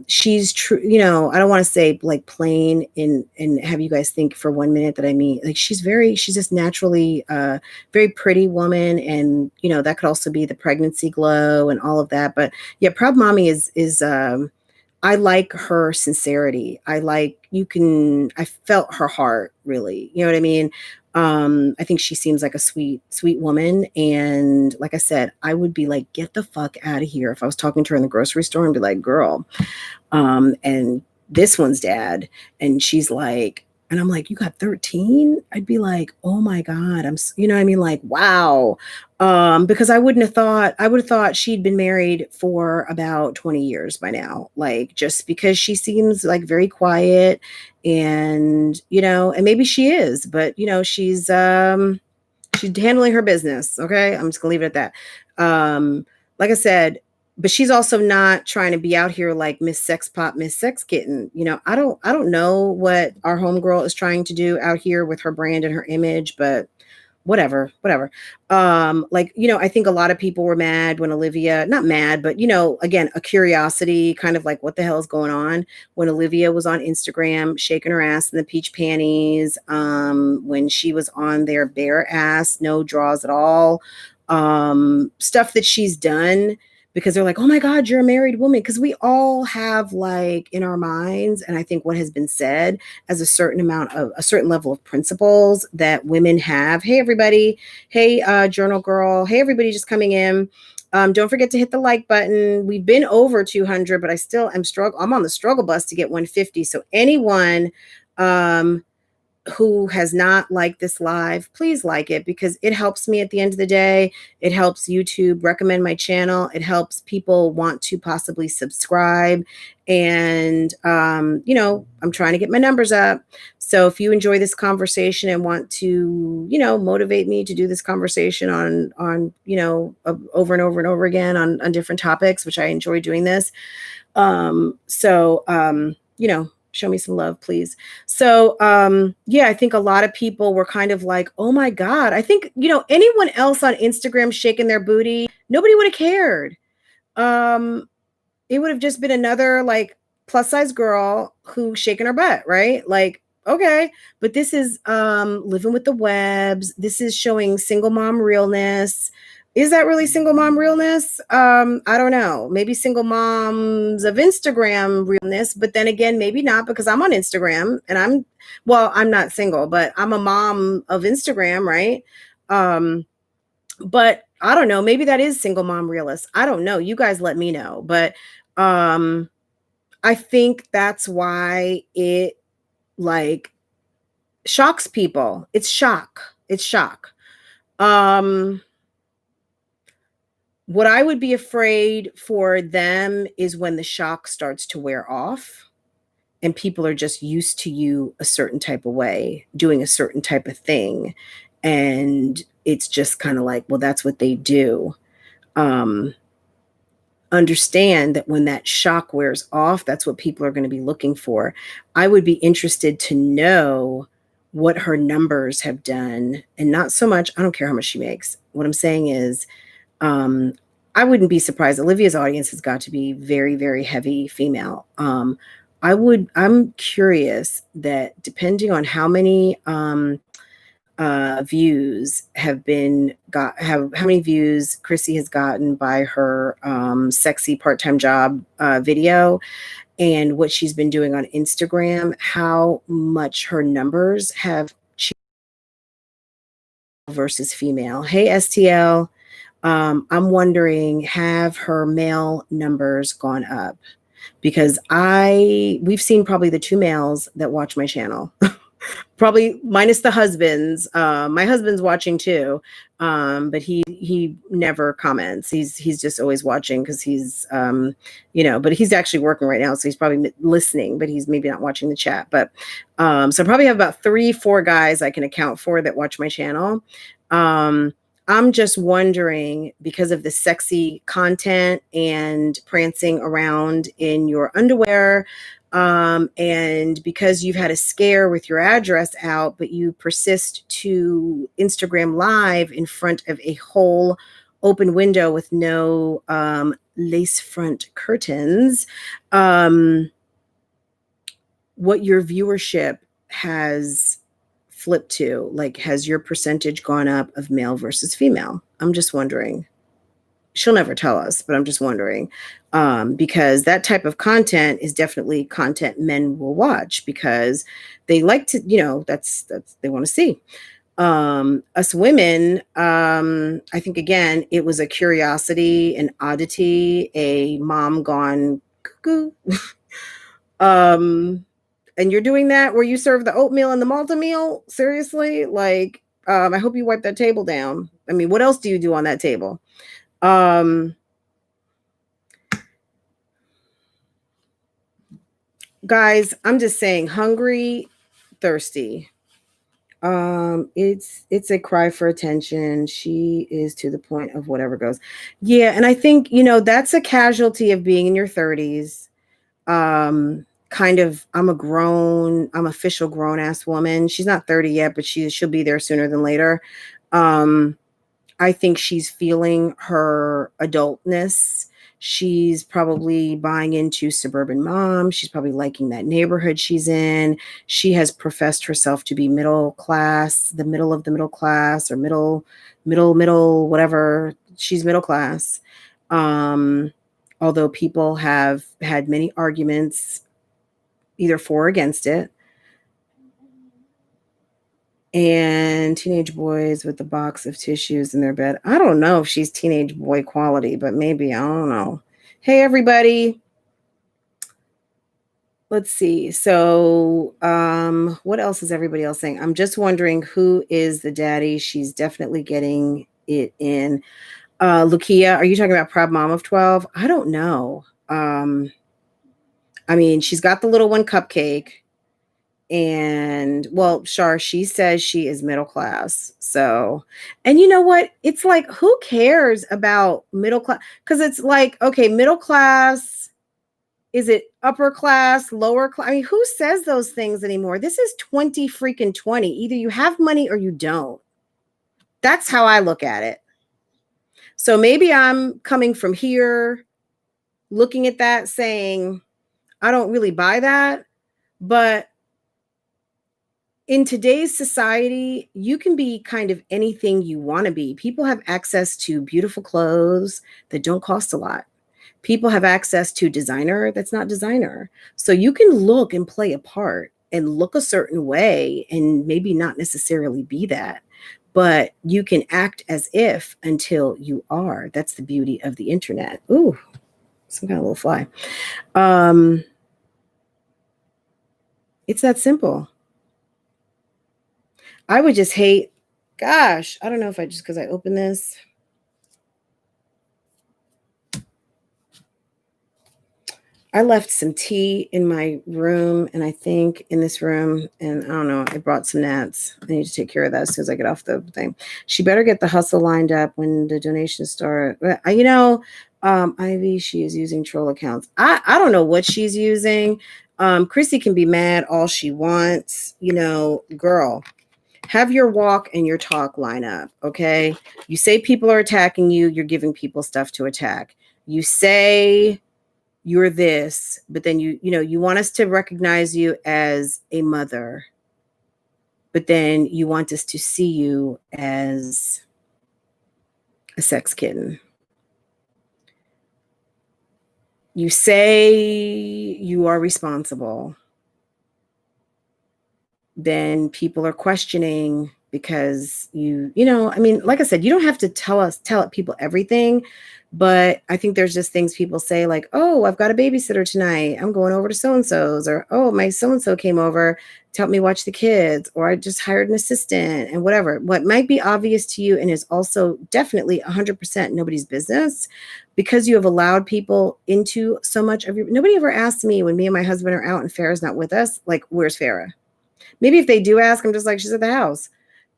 she's true. I don't want to say like plain and have you guys think for 1 minute that I mean, like, she's just naturally very pretty woman. And that could also be the pregnancy glow and all of that. But yeah, Proud Mommy is I like her sincerity. I felt her heart, really. You know what I mean? I think she seems like a sweet, sweet woman. And like I said, I would be like, get the fuck out of here. If I was talking to her in the grocery store and be like, girl, and this one's dad. And she's like, and I'm like, you got 13? I'd be like, oh my God. You know what I mean? Like, wow. Because I would have thought she'd been married for about 20 years by now. Like, just because she seems like very quiet and, and maybe she is, but she's handling her business. Okay. I'm just gonna leave it at that. Like I said, but she's also not trying to be out here like Miss Sex Pop, Miss Sex Kitten. I don't know what our homegirl is trying to do out here with her brand and her image, but whatever. I think a lot of people were mad when Olivia, not mad, but again, a curiosity, kind of like what the hell is going on when Olivia was on Instagram shaking her ass in the peach panties, when she was on their bare ass, no draws at all, stuff that she's done, because they're like, oh my God, you're a married woman. Because we all have, like, in our minds, and I think what has been said, as a certain level of principles that women have. Hey, everybody. Hey, journal girl. Hey, everybody just coming in. Don't forget to hit the like button. We've been over 200, but I still am I'm on the struggle bus to get 150. So anyone, who has not liked this live, please like it, because it helps me at the end of the day. It helps YouTube recommend my channel. It helps people want to possibly subscribe. And, I'm trying to get my numbers up. So if you enjoy this conversation and want to, motivate me to do this conversation on, over and over and over again on different topics, which I enjoy doing this. Show me some love, please. So, I think a lot of people were kind of like, oh my God, I think, anyone else on Instagram shaking their booty, nobody would have cared. It would have just been another like plus size girl who shaking her butt, right? Like, okay, but this is living with the webs. This is showing single mom realness. Is that really single mom realness? I don't know. Maybe single moms of Instagram realness, but then again, maybe not, because I'm on Instagram and I'm not single, but I'm a mom of Instagram, right? But I don't know. Maybe that is single mom realist. I don't know. You guys let me know. But I think that's why it like shocks people. It's shock. What I would be afraid for them is when the shock starts to wear off and people are just used to you a certain type of way, doing a certain type of thing. And it's just kind of like, well, that's what they do. Understand that when that shock wears off, that's what people are going to be looking for. I would be interested to know what her numbers have done. And not so much, I don't care how much she makes. What I'm saying is, I wouldn't be surprised. Olivia's audience has got to be very, very heavy female. I'm curious that depending on how many views how many views Chrissy has gotten by her sexy part-time job video, and what she's been doing on Instagram, how much her numbers have changed versus female. Hey, STL. I'm wondering, have her male numbers gone up? Because we've seen probably the 2 males that watch my channel. Probably minus the husbands. My husband's watching too, but he never comments. He's just always watching because he's but he's actually working right now, so he's probably listening, but he's maybe not watching the chat. But so I probably have about 3-4 guys I can account for that watch my channel. I'm just wondering, because of the sexy content and prancing around in your underwear, and because you've had a scare with your address out, but you persist to Instagram live in front of a whole open window with no lace front curtains, what your viewership has flipped to. Like, has your percentage gone up of male versus female? I'm just wondering. She'll never tell us, but I'm just wondering, because that type of content is definitely content men will watch because they like to, that's they want to see. Us women, I think again, it was a curiosity, an oddity, a mom gone cuckoo. And you're doing that where you serve the oatmeal and the malta meal? Seriously? Like, I hope you wipe that table down. I mean, what else do you do on that table? Guys, I'm just saying, hungry, thirsty. It's a cry for attention. She is to the point of whatever goes. Yeah, and I think, that's a casualty of being in your 30s. Kind of, I'm official grown ass woman. She's not 30 yet, but she'll be there sooner than later. I think she's feeling her adultness. She's probably buying into suburban mom. She's probably liking that neighborhood she's in. She has professed herself to be middle class, the middle of the middle class, or middle, whatever. She's middle class. Although people have had many arguments either for or against it. And teenage boys with the box of tissues in their bed. I don't know if she's teenage boy quality, but maybe, I don't know. Hey, everybody. Let's see. So, what else is everybody else saying? I'm just wondering who is the daddy. She's definitely getting it in. Lukia, are you talking about proud mom of 12? I don't know. I mean, she's got the little one, Cupcake. And well, Shar, she says she is middle class. So, and you know what? It's like, who cares about middle class? Because it's like, okay, middle class, is it upper class, lower class? I mean, who says those things anymore? This is 20 freaking 20. Either you have money or you don't. That's how I look at it. So maybe I'm coming from here, looking at that, saying, I don't really buy that. But in today's society, you can be kind of anything you want to be. People have access to beautiful clothes that don't cost a lot. People have access to designer that's not designer. So you can look and play a part and look a certain way and maybe not necessarily be that, but you can act as if until you are. That's the beauty of the internet. Ooh, some kind of little fly. It's that simple. I would just hate, gosh, I don't know if because I opened this. I left some tea in my room, and I think in this room, and I don't know, I brought some gnats. I need to take care of that as soon as I get off the thing. She better get the hustle lined up when the donations start. Ivy, she is using troll accounts. I don't know what she's using. Chrissy can be mad all she wants. Girl, have your walk and your talk line up, okay? You say people are attacking you, you're giving people stuff to attack. You say you're this, but then you want us to recognize you as a mother, but then you want us to see you as a sex kitten. You say you are responsible, then people are questioning because like I said, you don't have to tell people everything, but I think there's just things people say like, oh, I've got a babysitter tonight. I'm going over to so-and-so's, or, oh, my so-and-so came over to help me watch the kids, or I just hired an assistant, and whatever. What might be obvious to you and is also definitely 100% nobody's business, because you have allowed people into so much of nobody ever asked me when me and my husband are out and Farrah's not with us, like, where's Farrah? Maybe if they do ask, I'm just like, she's at the house.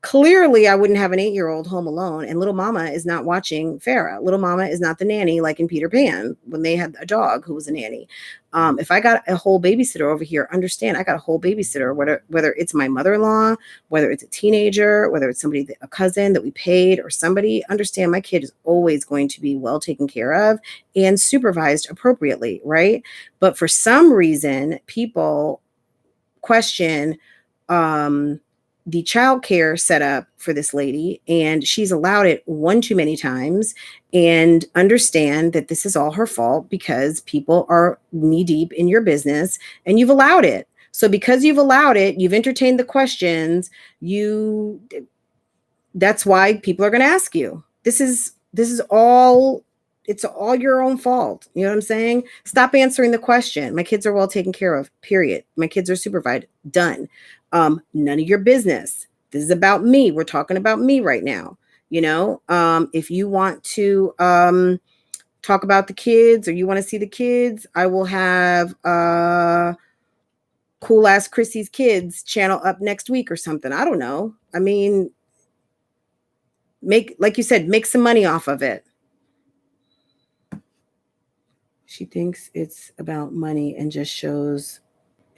Clearly, I wouldn't have an 8-year-old home alone, and Little Mama is not watching Farrah. Little Mama is not the nanny like in Peter Pan when they had a dog who was a nanny. If I got a whole babysitter over here, understand I got a whole babysitter, whether it's my mother-in-law, whether it's a teenager, whether it's somebody, a cousin that we paid, or somebody, understand my kid is always going to be well taken care of and supervised appropriately, right? But for some reason, people question the childcare setup for this lady, and she's allowed it one too many times, and understand that this is all her fault because people are knee deep in your business and you've allowed it. So because you've allowed it, you've entertained the questions, That's why people are going to ask you. This is all, it's all your own fault. You know what I'm saying? Stop answering the question. My kids are well taken care of, period. My kids are supervised, done. None of your business. This is about me. We're talking about me right now. You know, if you want to talk about the kids or you want to see the kids, I will have Cool Ass Chrissy's Kids channel up next week or something. I don't know. I mean, like you said, make some money off of it. She thinks it's about money and just shows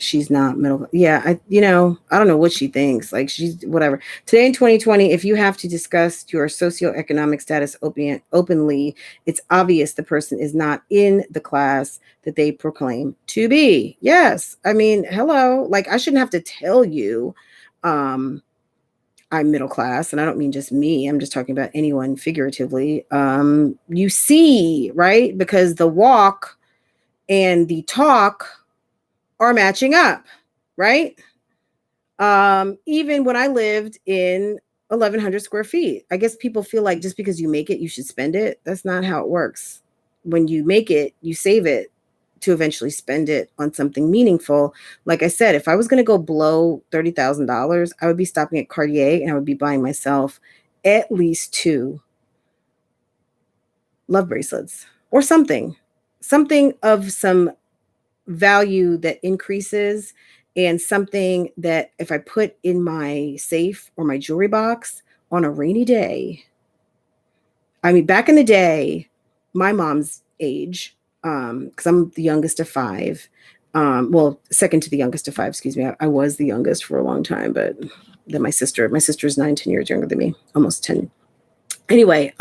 she's not middle. Yeah, I don't know what she thinks. Like, she's whatever. Today in 2020, if you have to discuss your socioeconomic status openly, it's obvious the person is not in the class that they proclaim to be. Yes. I mean, hello. Like, I shouldn't have to tell you I'm middle class, and I don't mean just me. I'm just talking about anyone figuratively. You see, right? Because the walk and the talk are matching up, right? Even when I lived in 1,100 square feet, I guess people feel like just because you make it, you should spend it. That's not how it works. When you make it, you save it to eventually spend it on something meaningful. Like I said, if I was going to go blow $30,000, I would be stopping at Cartier and I would be buying myself at least 2 love bracelets or something of some value that increases, and something that if I put in my safe or my jewelry box on a rainy day. I mean, back in the day, my mom's age, because I'm the youngest of 5. Well, second to the youngest of 5, excuse me. I was the youngest for a long time, but then my sister's 9, 10 years younger than me, almost 10. Anyway,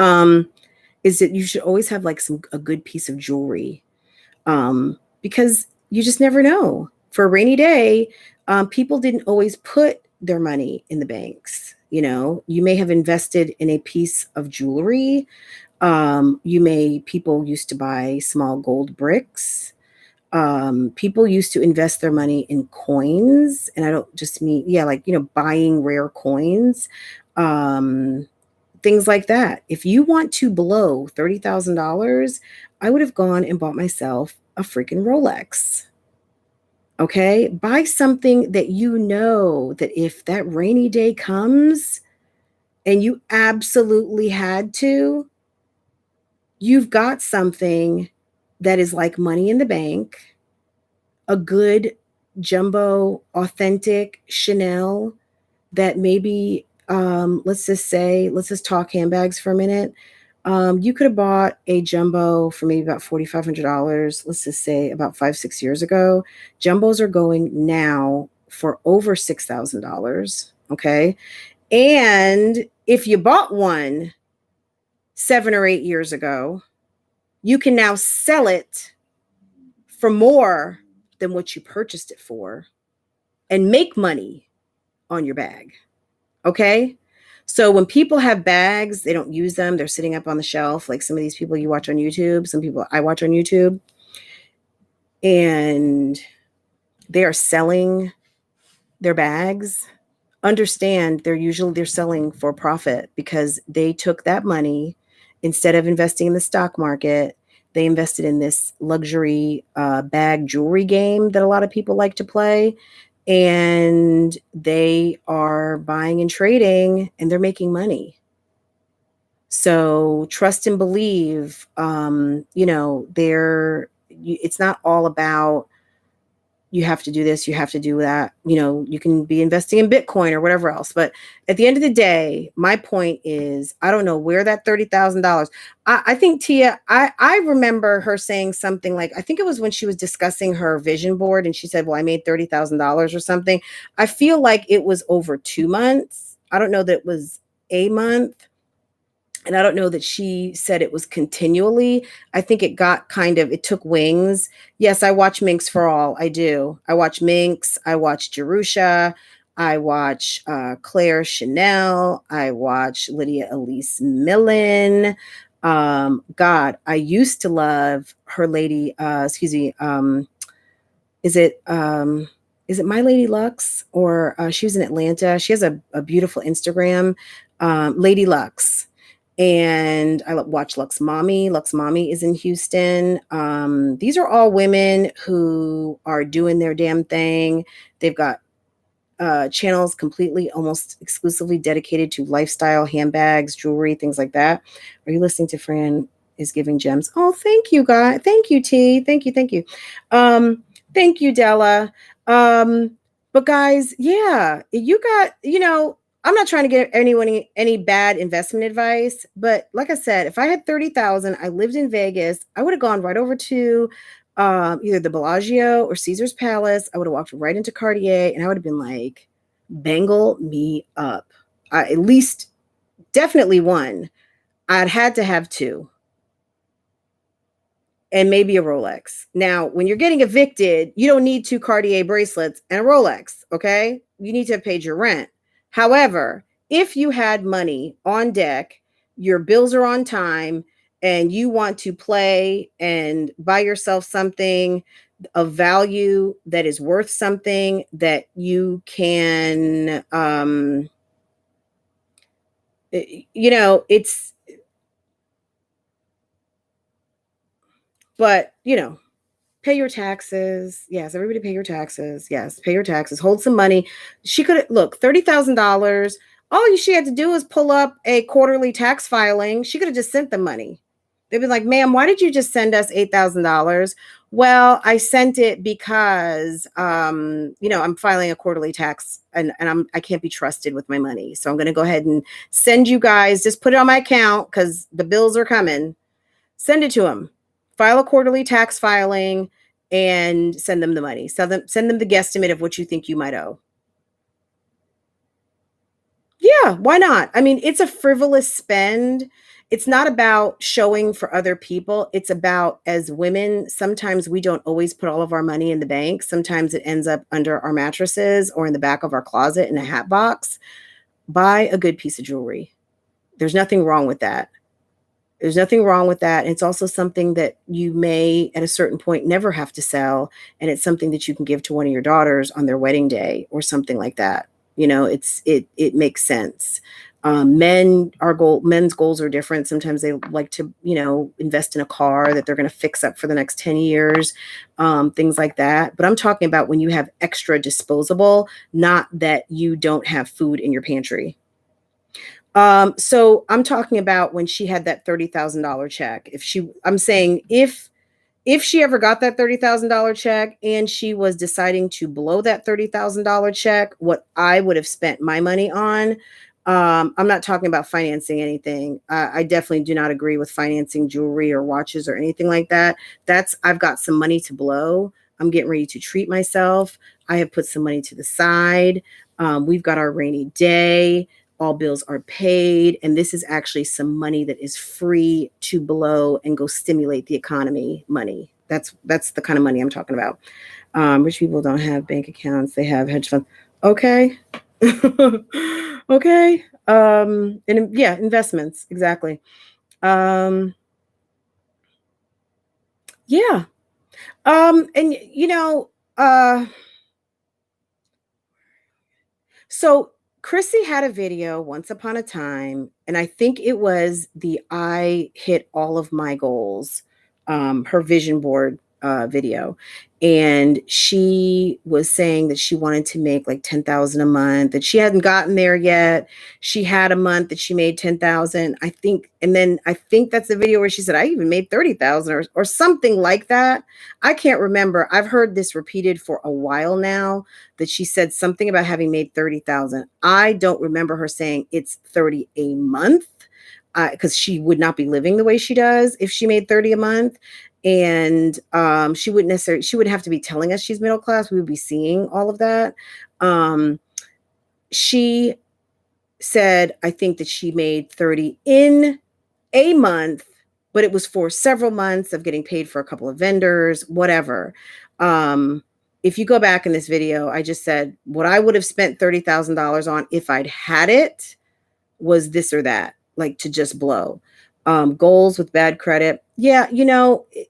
is that you should always have like a good piece of jewelry, because you just never know. For a rainy day, people didn't always put their money in the banks. You know, you may have invested in a piece of jewelry. People used to buy small gold bricks. People used to invest their money in coins. And I don't just mean, like, buying rare coins, things like that. If you want to blow $30,000, I would have gone and bought myself a freaking Rolex. Okay? Buy something that you know that if that rainy day comes and you absolutely had to, you've got something that is like money in the bank, a good jumbo, authentic Chanel that maybe, let's just talk handbags for a minute. You could have bought a jumbo for maybe about $4,500. Let's just say about 5-6 years ago. Jumbos are going now for over $6,000. Okay. And if you bought one 7 or 8 years ago, you can now sell it for more than what you purchased it for and make money on your bag. Okay. So when people have bags, they don't use them. They're sitting up on the shelf. Like some of these people you watch on YouTube, some people I watch on YouTube, and they are selling their bags. Understand they're selling for profit because they took that money, instead of investing in the stock market, they invested in this luxury bag jewelry game that a lot of people like to play. And they are buying and trading and they're making money. So trust and believe, it's not all about you have to do this, you have to do that. You can be investing in Bitcoin or whatever else. But at the end of the day, my point is, I don't know where that $30,000. I think Tia, I remember her saying something like, I think it was when she was discussing her vision board and she said, well, I made $30,000 or something. I feel like it was over 2 months. I don't know that it was a month. And I don't know that she said it was continually. I think it took wings. Yes, I watch Minx for All. I do. I watch Minx. I watch Jerusha. I watch Claire Chanel. I watch Lydia Elise Millen. God, I used to love her lady. Is it My Lady Lux? Or she was in Atlanta. She has a beautiful Instagram. Lady Lux. And I watch Lux Mommy. Lux Mommy is in Houston. These are all women who are doing their damn thing. They've got channels completely, almost exclusively dedicated to lifestyle, handbags, jewelry, things like that. Are you listening to Fran is Giving Gems? Oh, thank you, guys. Thank you, T. Thank you. Thank you. Thank you, Della. But guys, yeah, you got, I'm not trying to get anyone any bad investment advice, but like I said, if I had 30,000, I lived in Vegas, I would have gone right over to either the Bellagio or Caesar's Palace. I would have walked right into Cartier and I would have been like, bangle me up. At least, definitely one. I'd had to have two and maybe a Rolex. Now, when you're getting evicted, you don't need two Cartier bracelets and a Rolex, okay? You need to have paid your rent. However, if you had money on deck, your bills are on time, and you want to play and buy yourself something of value that is worth something that you can, it's, but, pay your taxes. Yes, everybody pay your taxes. Yes, pay your taxes. Hold some money. She could look, $30,000. All she had to do is pull up a quarterly tax filing. She could have just sent the money. They'd be like, ma'am, why did you just send us $8,000? Well, I sent it because I'm filing a quarterly tax and I can't be trusted with my money. So I'm gonna go ahead and send you guys, just put it on my account because the bills are coming. Send it to them. File a quarterly tax filing and send them the money. Send them the guesstimate of what you think you might owe. Yeah, why not? I mean, it's a frivolous spend. It's not about showing for other people. It's about, as women, sometimes we don't always put all of our money in the bank. Sometimes it ends up under our mattresses or in the back of our closet in a hat box. Buy a good piece of jewelry. There's nothing wrong with that. There's nothing wrong with that. It's also something that you may, at a certain point, never have to sell. And it's something that you can give to one of your daughters on their wedding day or something like that. It makes sense. Men's goals are different. Sometimes they like to, invest in a car that they're going to fix up for the next 10 years, things like that. But I'm talking about when you have extra disposable, not that you don't have food in your pantry. So I'm talking about when she had that $30,000 check. I'm saying if she ever got that $30,000 check and she was deciding to blow that $30,000 check, what I would have spent my money on, I'm not talking about financing anything. I definitely do not agree with financing jewelry or watches or anything like that. I've got some money to blow. I'm getting ready to treat myself. I have put some money to the side. We've got our rainy day. All bills are paid. And this is actually some money that is free to blow and go stimulate the economy money. That's the kind of money I'm talking about. Rich people don't have bank accounts. They have hedge funds. Okay. Okay. And yeah, investments. Exactly. Yeah. And so Chrissy had a video once upon a time, and I think it was the I hit all of my goals, her vision board video. And she was saying that she wanted to make like 10,000 a month, that she hadn't gotten there yet. She had a month that she made 10,000, I think. And then I think that's the video where she said, I even made 30,000 or something like that. I can't remember. I've heard this repeated for a while now, that she said something about having made 30,000. I don't remember her saying it's 30 a month, because she would not be living the way she does if she made 30 a month. And she wouldn't have to be telling us she's middle class. We would be seeing all of that. She said, I think that she made 30 in a month, but it was for several months of getting paid for a couple of vendors, whatever. If you go back in this video, I just said what I would have spent $30,000 on if I'd had it was this or that, like to just blow. Goals with bad credit. Yeah,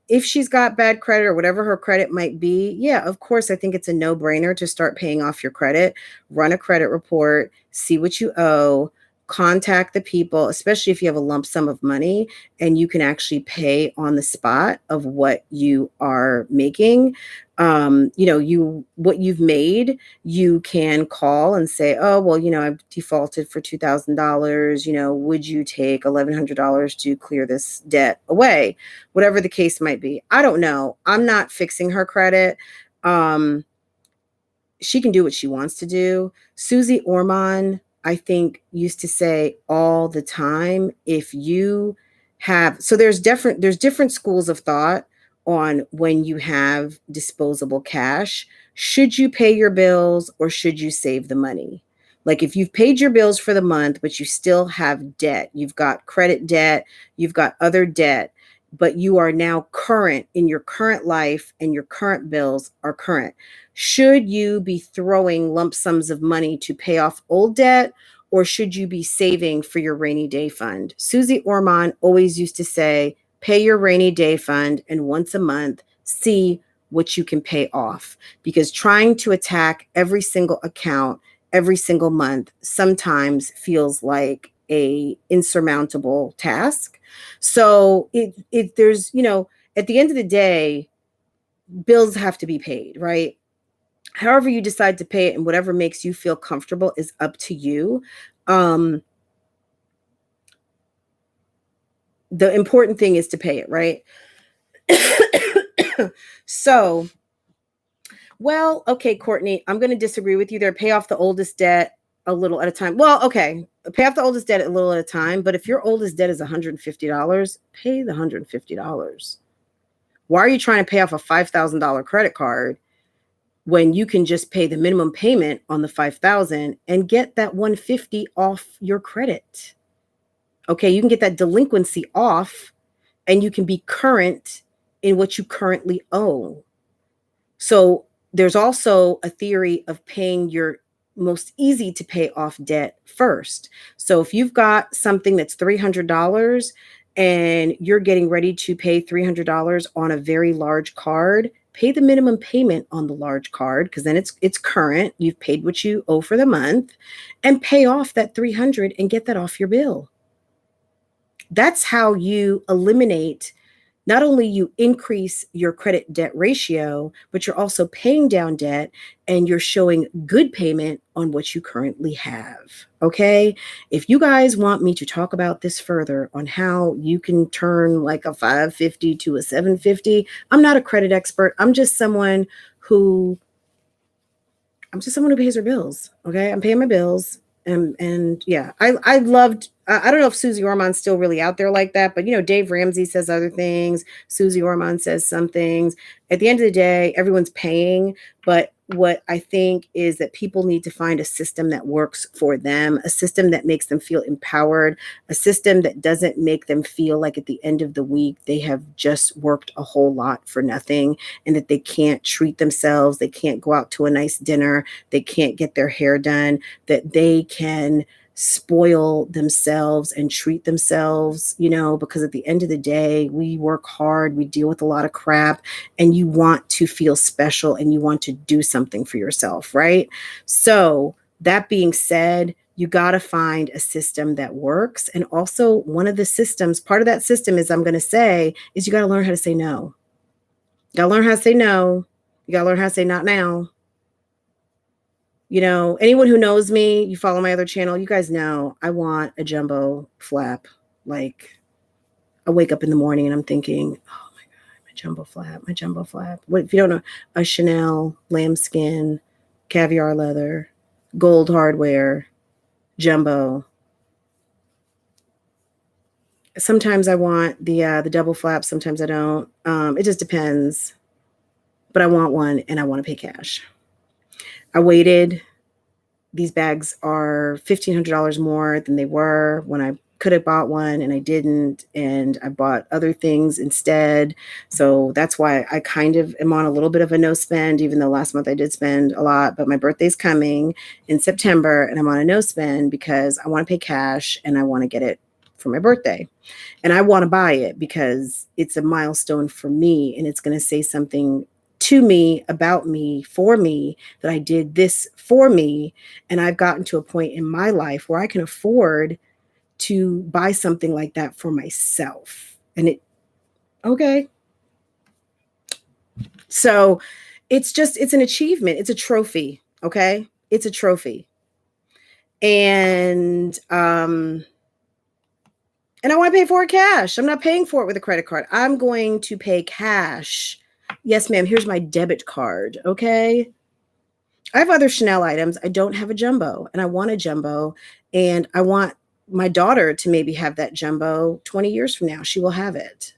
if she's got bad credit or whatever her credit might be, yeah, of course, I think it's a no-brainer to start paying off your credit, run a credit report, see what you owe, contact the people, especially if you have a lump sum of money and you can actually pay on the spot of what you are making. What you've made, you can call and say, oh, well, I've defaulted for $2,000. Would you take $1,100 to clear this debt away? Whatever the case might be. I don't know. I'm not fixing her credit. She can do what she wants to do. Susie Orman, I think, used to say all the time, if you have, so there's different schools of thought on when you have disposable cash. Should you pay your bills or should you save the money? Like if you've paid your bills for the month, but you still have debt, you've got credit debt, you've got other debt, but you are now current in your current life and your current bills are current. Should you be throwing lump sums of money to pay off old debt, or should you be saving for your rainy day fund? Susie Orman always used to say, pay your rainy day fund and once a month, see what you can pay off. Because trying to attack every single account every single month sometimes feels like a insurmountable task. So there's, at the end of the day, bills have to be paid, right? However you decide to pay it and whatever makes you feel comfortable is up to you. The important thing is to pay it, right? So, well, okay, Courtney, I'm going to disagree with you there. Pay off the oldest debt a little at a time. Well, okay, pay off the oldest debt a little at a time. But if your oldest debt is $150, pay the $150. Why are you trying to pay off a $5,000 credit card when you can just pay the minimum payment on the $5,000 and get that $150 off your credit? Okay, you can get that delinquency off and you can be current in what you currently owe. So there's also a theory of paying your most easy to pay off debt first. So if you've got something that's $300 and you're getting ready to pay $300 on a very large card, pay the minimum payment on the large card, because then it's current. You've paid what you owe for the month, and pay off that $300 and get that off your bill. That's how you eliminate, not only you increase your credit debt ratio, but you're also paying down debt and you're showing good payment on what you currently have. Okay. If you guys want me to talk about this further on how you can turn like a 550 to a 750, I'm not a credit expert. I'm just someone who pays her bills. Okay. I'm paying my bills. And yeah, I loved, I don't know if Susie Orman's still really out there like that, but Dave Ramsey says other things. Susie Orman says some things. At the end of the day, everyone's paying, but what I think is that people need to find a system that works for them, a system that makes them feel empowered, a system that doesn't make them feel like at the end of the week they have just worked a whole lot for nothing and that they can't treat themselves, they can't go out to a nice dinner, they can't get their hair done, that they can spoil themselves and treat themselves, because at the end of the day, we work hard, we deal with a lot of crap, and you want to feel special and you want to do something for yourself, right? So that being said, you got to find a system that works. And also one of the systems, part of that system is, I'm going to say, is you got to learn how to say no. You got to learn how to say no. You got to learn how to say not now. Anyone who knows me, you follow my other channel, you guys know I want a jumbo flap. Like, I wake up in the morning and I'm thinking, oh my God, my jumbo flap. What if you don't know? A Chanel lambskin, caviar leather, gold hardware, jumbo. Sometimes I want the double flap. Sometimes I don't. It just depends. But I want one and I want to pay cash. I waited. These bags are $1,500 more than they were when I could have bought one and I didn't. And I bought other things instead. So that's why I kind of am on a little bit of a no spend, even though last month I did spend a lot. But my birthday's coming in September and I'm on a no spend because I want to pay cash and I want to get it for my birthday. And I want to buy it because it's a milestone for me and it's going to say something to me, about me, for me, that I did this for me. And I've gotten to a point in my life where I can afford to buy something like that for myself. And okay. So it's an achievement. It's a trophy. Okay. It's a trophy. And I want to pay for it cash. I'm not paying for it with a credit card. I'm going to pay cash. Yes, ma'am. Here's my debit card. Okay. I have other Chanel items. I don't have a jumbo, and I want a jumbo. And I want my daughter to maybe have that jumbo 20 years from now. She will have it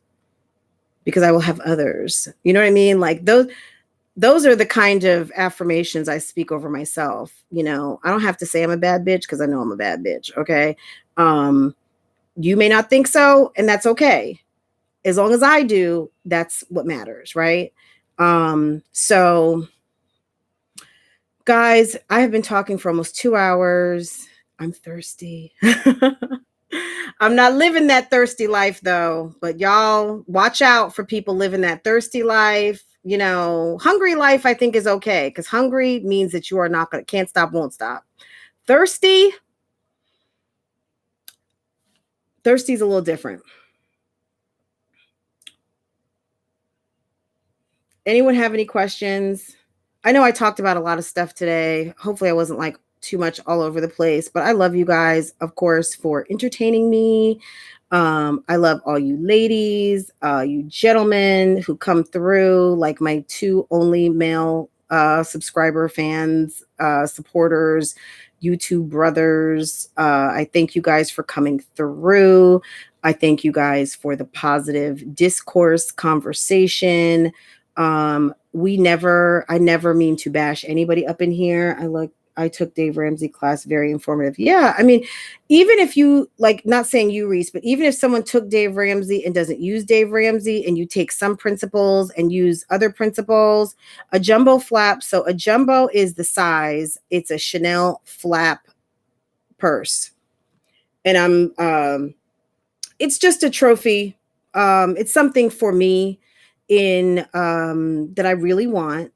because I will have others. You know what I mean? Like those are the kind of affirmations I speak over myself. You know, I don't have to say I'm a bad bitch because I know I'm a bad bitch. Okay. You may not think so, and that's okay. As long as I do, that's what matters, right? So guys, I have been talking for almost 2 hours. I'm thirsty. I'm not living that thirsty life though, but y'all watch out for people living that thirsty life. You know, hungry life I think is okay because hungry means that you are not gonna, can't stop, won't stop. Thirsty is a little different. Anyone have any questions? I know I talked about a lot of stuff today. Hopefully I wasn't like too much all over the place, but I love you guys, of course, for entertaining me. I love all you ladies, you gentlemen who come through, like my 2 only male subscriber fans, supporters, YouTube brothers. I thank you guys for coming through. I thank you guys for the positive discourse, conversation. I never mean to bash anybody up in here. I took Dave Ramsey class, very informative. Yeah, I mean, even if you like, not saying you, Reese, but even if someone took Dave Ramsey and doesn't use Dave Ramsey, and you take some principles and use other principles, a jumbo flap. So a jumbo is the size. It's a Chanel flap purse, and it's just a trophy. It's something for me in that I really want.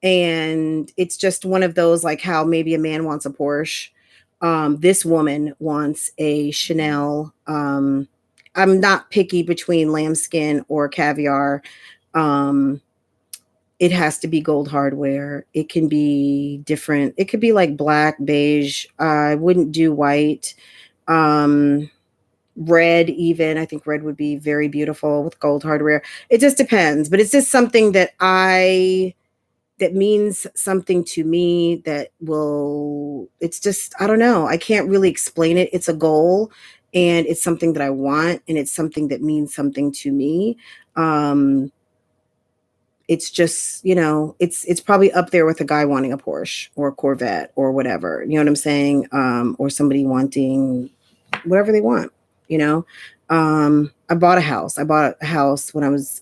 And it's just one of those, like how maybe a man wants a Porsche. This woman wants a Chanel. I'm not picky between lambskin or caviar. It has to be gold hardware. It can be different. It could be like black, beige. I wouldn't do white. Red, even. I think red would be very beautiful with gold hardware. It just depends. But it's just something that means something to me, it's just, I don't know. I can't really explain it. It's a goal, and it's something that I want, and it's something that means something to me. It's just, you know, it's probably up there with a guy wanting a Porsche or a Corvette or whatever, you know what I'm saying? Or somebody wanting whatever they want, you know? I bought a house. When I was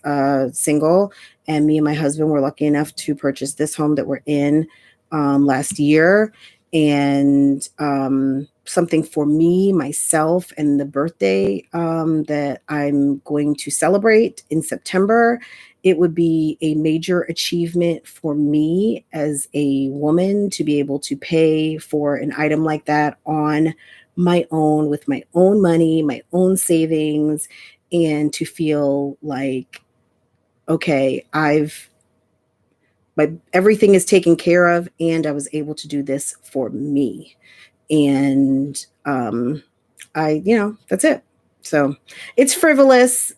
single, and me and my husband were lucky enough to purchase this home that we're in last year. And something for me, myself, and the birthday that I'm going to celebrate in September. It would be a major achievement for me as a woman to be able to pay for an item like that on my own, with my own money, my own savings, and to feel like, okay, everything is taken care of, and I was able to do this for me. And that's it. So it's frivolous.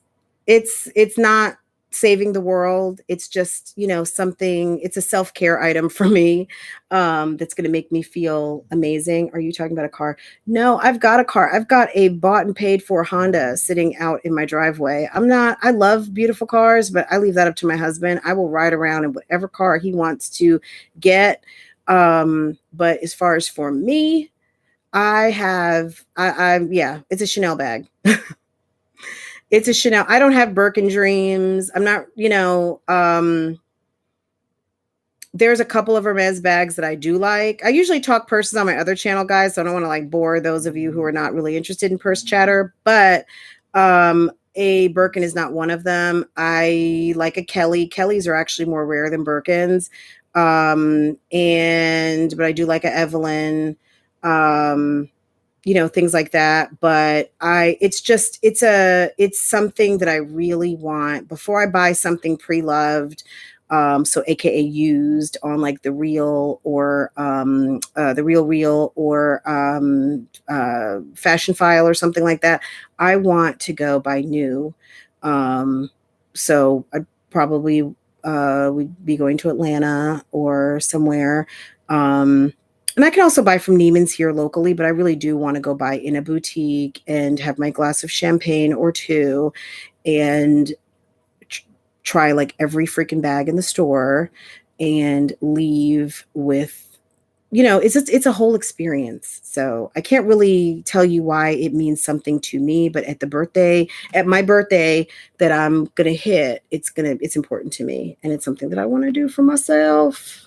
It's not saving the world. It's just, something, it's a self-care item for me that's going to make me feel amazing. Are you talking about a car? No, I've got a car. I've got a bought and paid for Honda sitting out in my driveway. I love beautiful cars, but I leave that up to my husband. I will ride around in whatever car he wants to get. But as far as for me, it's a Chanel bag. It's a Chanel. I don't have Birkin dreams. I'm not, there's a couple of Hermes bags that I do like. I usually talk purses on my other channel, guys, so I don't want to like bore those of you who are not really interested in purse chatter. But a Birkin is not one of them. I like a Kelly. Kellys are actually more rare than Birkins. But I do like a Evelyn. Things like that. But it's something that I really want before I buy something pre-loved. So AKA used on like the real or the real or fashion file or something like that. I want to go buy new. So I'd probably we'd be going to Atlanta or somewhere. And I can also buy from Neiman's here locally, but I really do want to go buy in a boutique and have my glass of champagne or two and try like every freaking bag in the store and leave with, it's a whole experience. So I can't really tell you why it means something to me, but at my birthday that I'm going to hit, it's important to me. And it's something that I want to do for myself.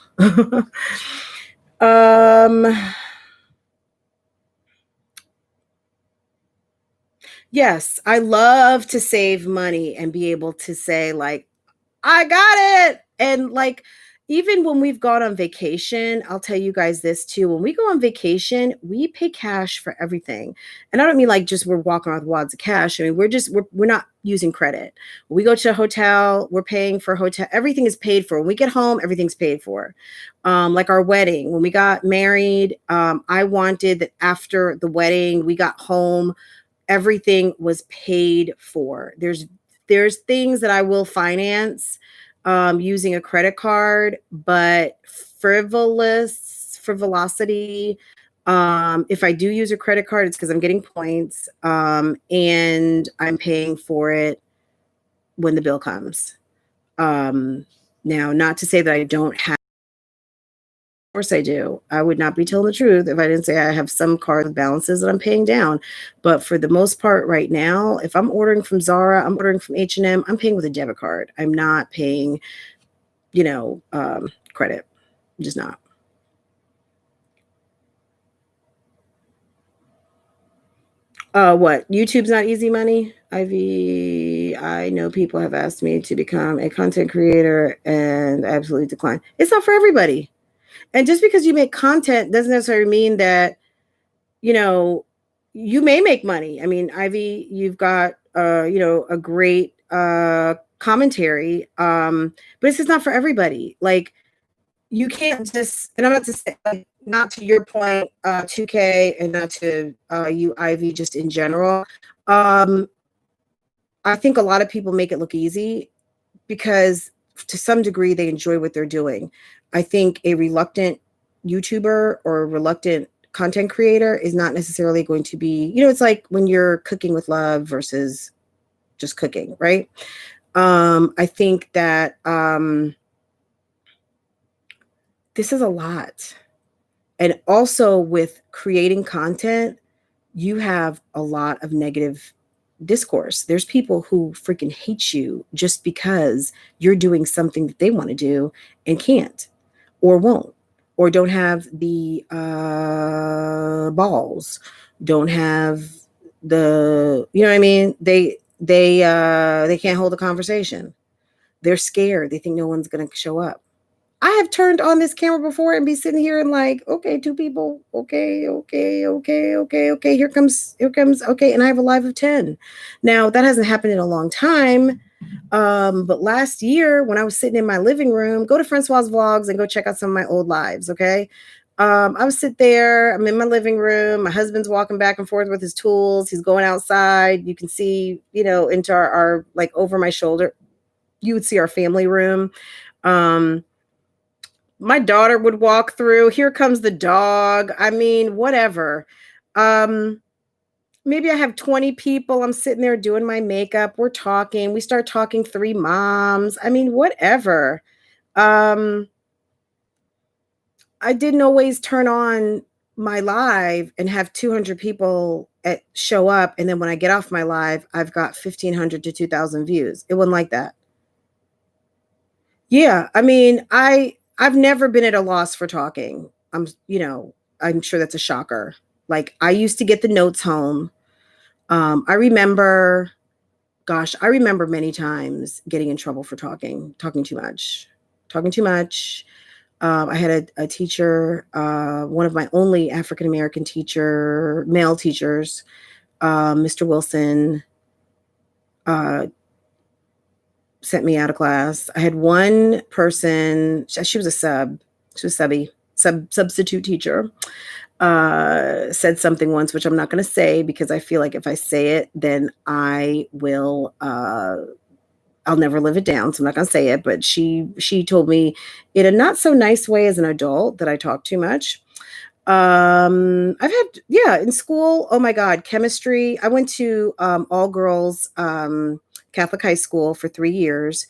Yes, I love to save money and be able to say like, I got it. And like, even when we've gone on vacation, I'll tell you guys this too. When we go on vacation, we pay cash for everything. And I don't mean like just we're walking around with wads of cash. I mean, we're not using credit. When we go to a hotel, we're paying for hotel. Everything is paid for. When we get home, everything's paid for. Like our wedding, when we got married, I wanted that after the wedding, we got home, everything was paid for. There's things that I will finance using a credit card, but frivolosity. If I do use a credit card, it's because I'm getting points and I'm paying for it when the bill comes. Now, not to say that I don't have. Of course I do. I would not be telling the truth if I didn't say I have some card balances that I'm paying down. But for the most part right now, if I'm ordering from Zara, I'm ordering from H&M, I'm paying with a debit card. I'm not paying, credit. I'm just not. What? YouTube's not easy money? Ivy, I know people have asked me to become a content creator and absolutely decline. It's not for everybody. And just because you make content doesn't necessarily mean that, you may make money. I mean, Ivy, you've got, a great commentary, but it's just not for everybody. Like, you can't just, and I'm not to say, like, not to your point, 2K, and not to you, Ivy, just in general. I think a lot of people make it look easy because to some degree they enjoy what they're doing. I think a reluctant YouTuber or a reluctant content creator is not necessarily going to be, it's like when you're cooking with love versus just cooking, right? I think that this is a lot. And also with creating content, you have a lot of negative discourse. There's people who freaking hate you just because you're doing something that they want to do and can't or won't or don't have the balls, don't have you know what I mean? They can't hold a conversation. They're scared. They think no one's going to show up. I have turned on this camera before and be sitting here and like, okay, two people. Okay. Here comes, okay. And I have a live of 10. Now that hasn't happened in a long time. But last year when I was sitting in my living room, go to Francois Vlogs and go check out some of my old lives. Okay. I would sit there. I'm in my living room. My husband's walking back and forth with his tools. He's going outside. You can see, into our like over my shoulder, you would see our family room. My daughter would walk through. Here comes the dog. I mean, whatever. Maybe I have 20 people. I'm sitting there doing my makeup. We're talking. We start talking 3 moms. I mean, whatever. I didn't always turn on my live and have 200 people show up. And then when I get off my live, I've got 1,500 to 2,000 views. It wasn't like that. Yeah. I mean, I've never been at a loss for talking. I'm sure that's a shocker. Like I used to get the notes home. I remember, gosh, I remember many times getting in trouble for talking too much, talking too much. I had a teacher, one of my only African-American male teachers, Mr. Wilson, sent me out of class. I had one person, she was a substitute teacher, said something once, which I'm not going to say because I feel like if I say it, then I will, I'll never live it down. So I'm not going to say it, but she told me in a not so nice way as an adult that I talk too much. I've had, in school, oh my God, chemistry. I went to all girls Catholic high school for 3 years.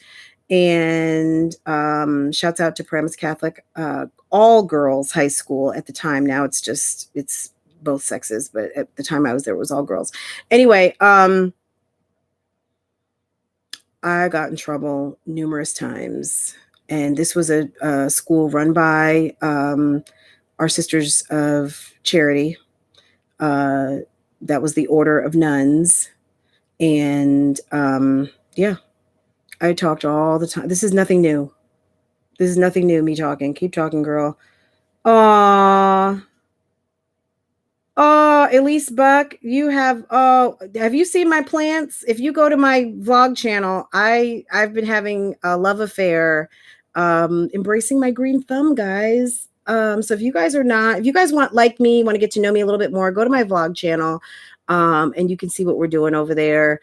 And shouts out to Paramus Catholic, all girls high school at the time. Now it's both sexes, but at the time I was there, it was all girls. Anyway, I got in trouble numerous times. And this was a school run by our Sisters of Charity. That was the Order of Nuns. And I talked all the time. This is nothing new. This is nothing new, me talking. Keep talking, girl. Aww. Oh, Elise Buck, have you seen my plants? If you go to my vlog channel, I've been having a love affair, embracing my green thumb, guys. So if you guys want to get to know me a little bit more, go to my vlog channel, and you can see what we're doing over there.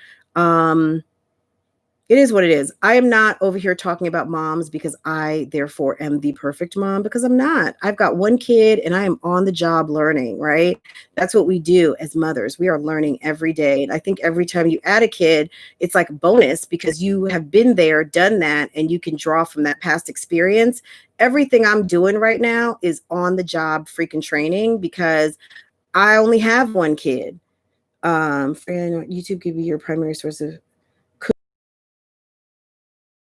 It is what it is. I am not over here talking about moms because I therefore am the perfect mom, because I'm not. I've got one kid and I am on the job learning, right? That's what we do as mothers. We are learning every day. And I think every time you add a kid, it's like a bonus because you have been there, done that, and you can draw from that past experience. Everything I'm doing right now is on the job freaking training because I only have one kid. YouTube could be your primary source of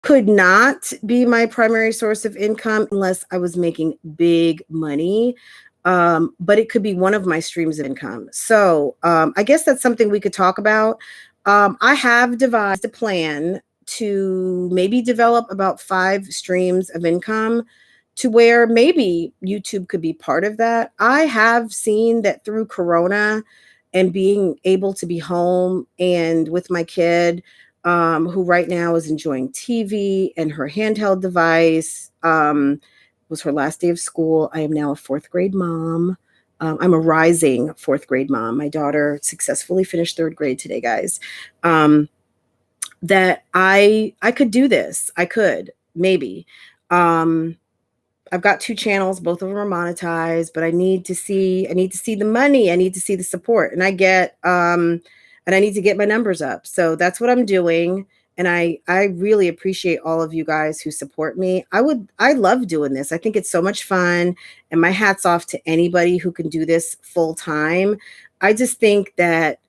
could not be my primary source of income unless I was making big money. But it could be one of my streams of income. So I guess that's something we could talk about. I have devised a plan to maybe develop about 5 streams of income to where maybe YouTube could be part of that. I have seen that through Corona and being able to be home and with my kid, who right now is enjoying TV and her handheld device. Was her last day of school. I am now a 4th grade mom. I'm a rising 4th grade mom. My daughter successfully finished 3rd grade today, guys. That I could do this. I could, maybe. I've got 2 channels, both of them are monetized, but I need to see the money. I need to see the support. And I need to get my numbers up. So that's what I'm doing. And I really appreciate all of you guys who support me. I love doing this. I think it's so much fun. And my hat's off to anybody who can do this full time. I just think that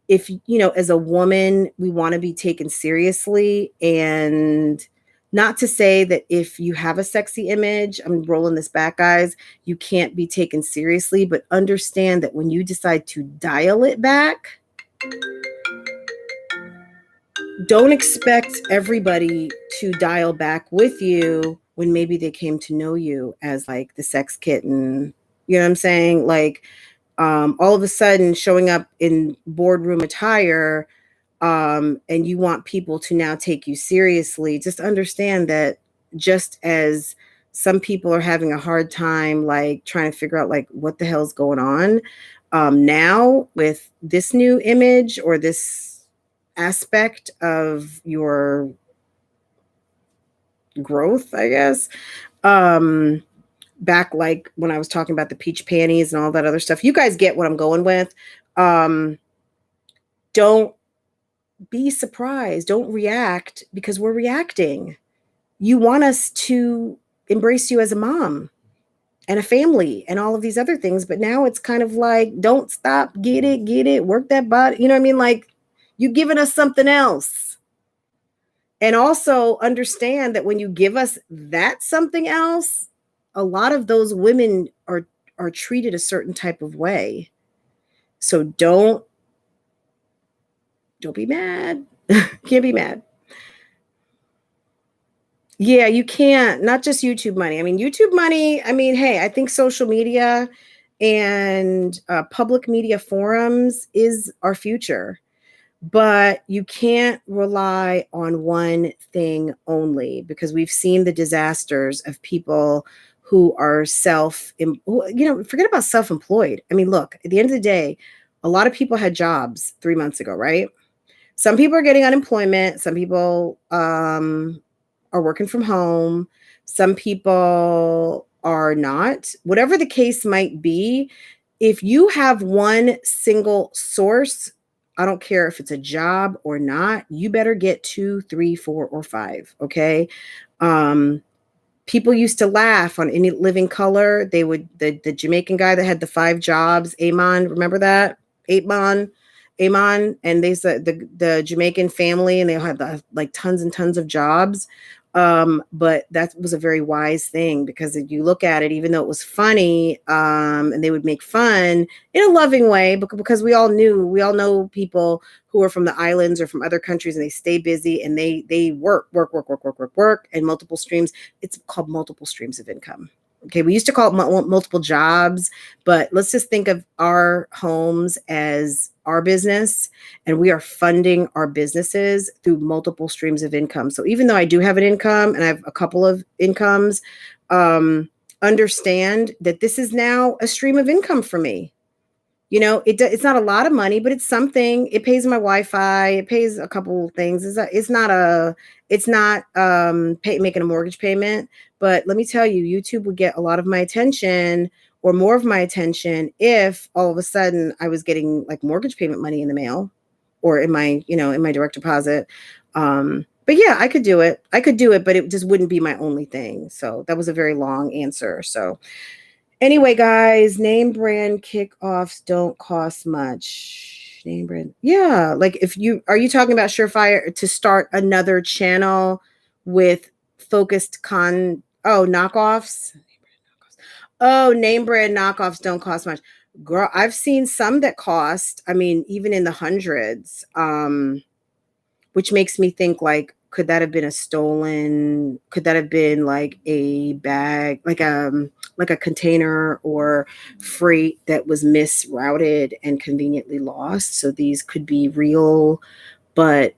if, as a woman, we want to be taken seriously, and not to say that if you have a sexy image, I'm rolling this back, guys, you can't be taken seriously, but understand that when you decide to dial it back, don't expect everybody to dial back with you when maybe they came to know you as like the sex kitten. You know what I'm saying? Like, all of a sudden showing up in boardroom attire, and you want people to now take you seriously. Just understand that just as some people are having a hard time, like trying to figure out like what the hell's going on, now with this new image or this aspect of your growth, I guess, back like when I was talking about the peach panties and all that other stuff, you guys get what I'm going with. Don't be surprised. Don't react because we're reacting. You want us to embrace you as a mom and a family and all of these other things. But now it's kind of like, don't stop, get it, work that body. You know what I mean? Like, you're giving us something else. And also understand that when you give us that something else, a lot of those women are treated a certain type of way. So don't Don't be mad. Can't be mad. Yeah, you can't. Not just YouTube money. I mean, YouTube money, I mean, hey, I think social media and public media forums is our future, but you can't rely on one thing only, because we've seen the disasters of people who are forget about self-employed. I mean, look, at the end of the day, a lot of people had jobs 3 months ago, right? Some people are getting unemployment. Some people are working from home. Some people are not. Whatever the case might be, if you have one single source, I don't care if it's a job or not, you better get 2, 3, 4, or 5. Okay. Um, People used to laugh on Any Living Color. They would, the Jamaican guy that had the 5 jobs, Amon, remember that? Amon, Amon, and they said the Jamaican family, and they had like tons and tons of jobs. But that was a very wise thing, because if you look at it, even though it was funny, and they would make fun in a loving way, because we all know people who are from the islands or from other countries, and they stay busy, and they work, and multiple streams. It's called multiple streams of income. Okay, we used to call it multiple jobs, but let's just think of our homes as our business, and we are funding our businesses through multiple streams of income. So even though I do have an income and I have a couple of incomes, understand that this is now a stream of income for me. It's not a lot of money, but it's something. It pays my Wi-Fi. It pays a couple of things. It's not making a mortgage payment. But let me tell you, YouTube would get a lot of my attention, or more of my attention, if all of a sudden I was getting like mortgage payment money in the mail, or in my direct deposit. But yeah, I could do it. But it just wouldn't be my only thing. So that was a very long answer. So anyway, guys, name brand kickoffs don't cost much. Name brand. Yeah. Like, are you talking about Surefire to start another channel with focused knockoffs? Oh, name brand knockoffs don't cost much. Girl, I've seen some that cost, I mean, even in the hundreds, which makes me think, like, could that have been could that have been like a bag, like a container or freight that was misrouted and conveniently lost? So these could be real, but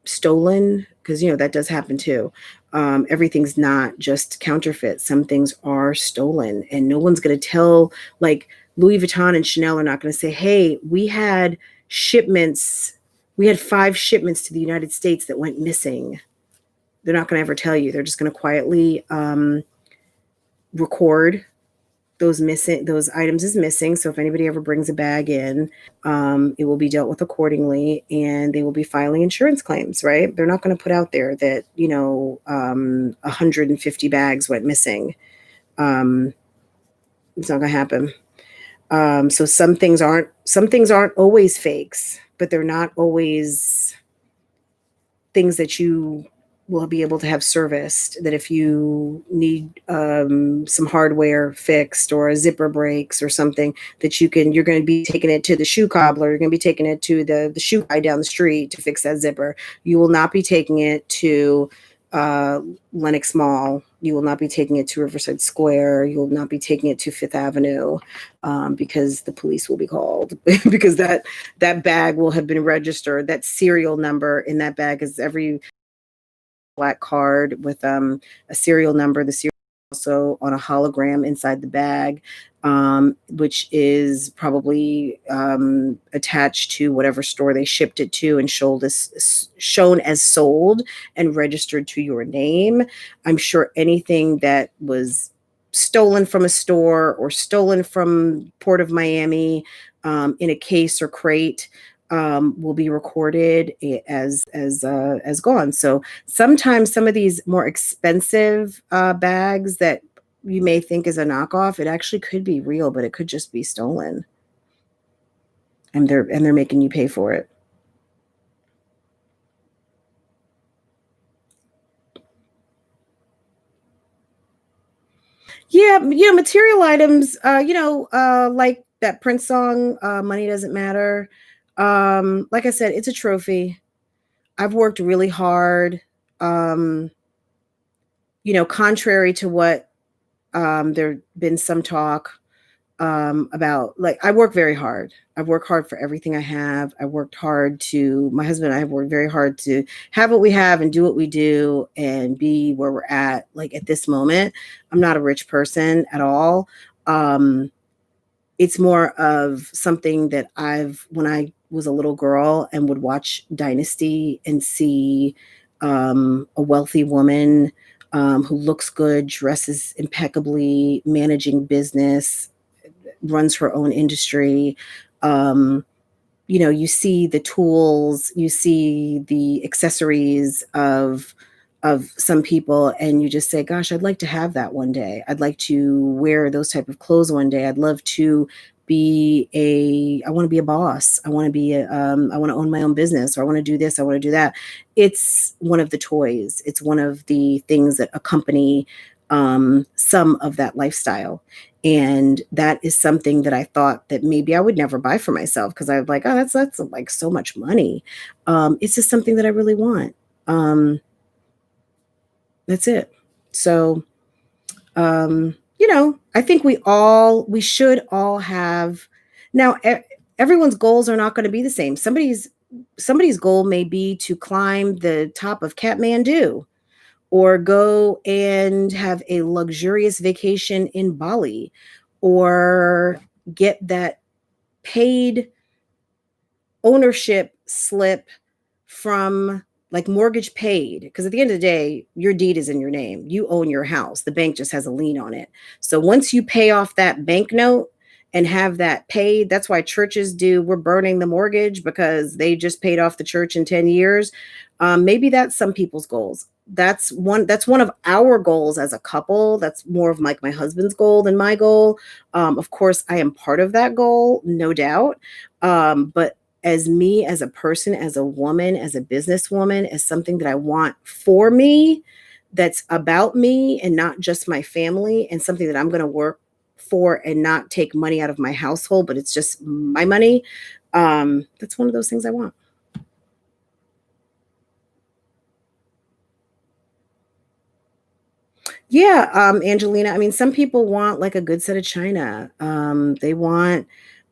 stolen, because that does happen too. Everything's not just counterfeit. Some things are stolen, and no one's going to tell. Like, Louis Vuitton and Chanel are not going to say, hey, we had 5 shipments to the United States that went missing. They're not going to ever tell you. They're just going to quietly record those items as missing. So if anybody ever brings a bag in, it will be dealt with accordingly, and they will be filing insurance claims, right? They're not going to put out there that 150 bags went missing. It's not going to happen. So some things aren't always fakes, but they're not always things that you will be able to have serviced. That if you need some hardware fixed, or a zipper breaks or something, that you're going to be taking it to the shoe cobbler. You're going to be taking it to the shoe guy down the street to fix that zipper. You will not be taking it to Lenox Mall. You will not be taking it to Riverside Square. You will not be taking it to Fifth Avenue, because the police will be called because that bag will have been registered. That serial number in that bag is every black card with a serial number. The serial also on a hologram inside the bag, which is probably attached to whatever store they shipped it to, and shown as sold and registered to your name. I'm sure anything that was stolen from a store or stolen from Port of Miami, in a case or crate, will be recorded as gone. So sometimes some of these more expensive bags that you may think is a knockoff, it actually could be real, but it could just be stolen, and they're making you pay for it. Yeah, material items, like that Prince song, Money Doesn't Matter. Like I said, it's a trophy. I've worked really hard. Um, Contrary to what there been some talk about, like, I work very hard. I've worked hard for everything I have. I worked hard to, my husband and I have worked very hard to have what we have and do what we do and be where we're at. Like at this moment, I'm not a rich person at all. Um, it's more of something that when I was a little girl and would watch Dynasty and see a wealthy woman who looks good, dresses impeccably, managing business, runs her own industry. Um, you see the tools, you see the accessories of some people, and you just say, gosh, I'd like to have that one day. I'd like to wear those type of clothes one day. I'd love to I want to be a boss. I want to I want to own my own business, or I want to do this, I want to do that. It's one of the toys. It's one of the things that accompany some of that lifestyle. And that is something that I thought that maybe I would never buy for myself, because I was like, oh, that's like so much money. It's just something that I really want. That's it. So, I think we should all have now. Everyone's goals are not going to be the same. Somebody's goal may be to climb the top of Kathmandu, or go and have a luxurious vacation in Bali, or get that paid ownership slip from, like, mortgage paid, because at the end of the day, your deed is in your name. You own your house. The bank just has a lien on it. So once you pay off that bank note and have that paid, that's why churches we're burning the mortgage, because they just paid off the church in 10 years. Maybe that's some people's goals. That's one of our goals as a couple. That's more of like my husband's goal than my goal. Of course, I am part of that goal, no doubt. But as me, as a person, as a woman, as a businesswoman, as something that I want for me, that's about me and not just my family, and something that I'm going to work for and not take money out of my household, but it's just my money. That's one of those things I want. Yeah, Angelina. I mean, some people want like a good set of china. They want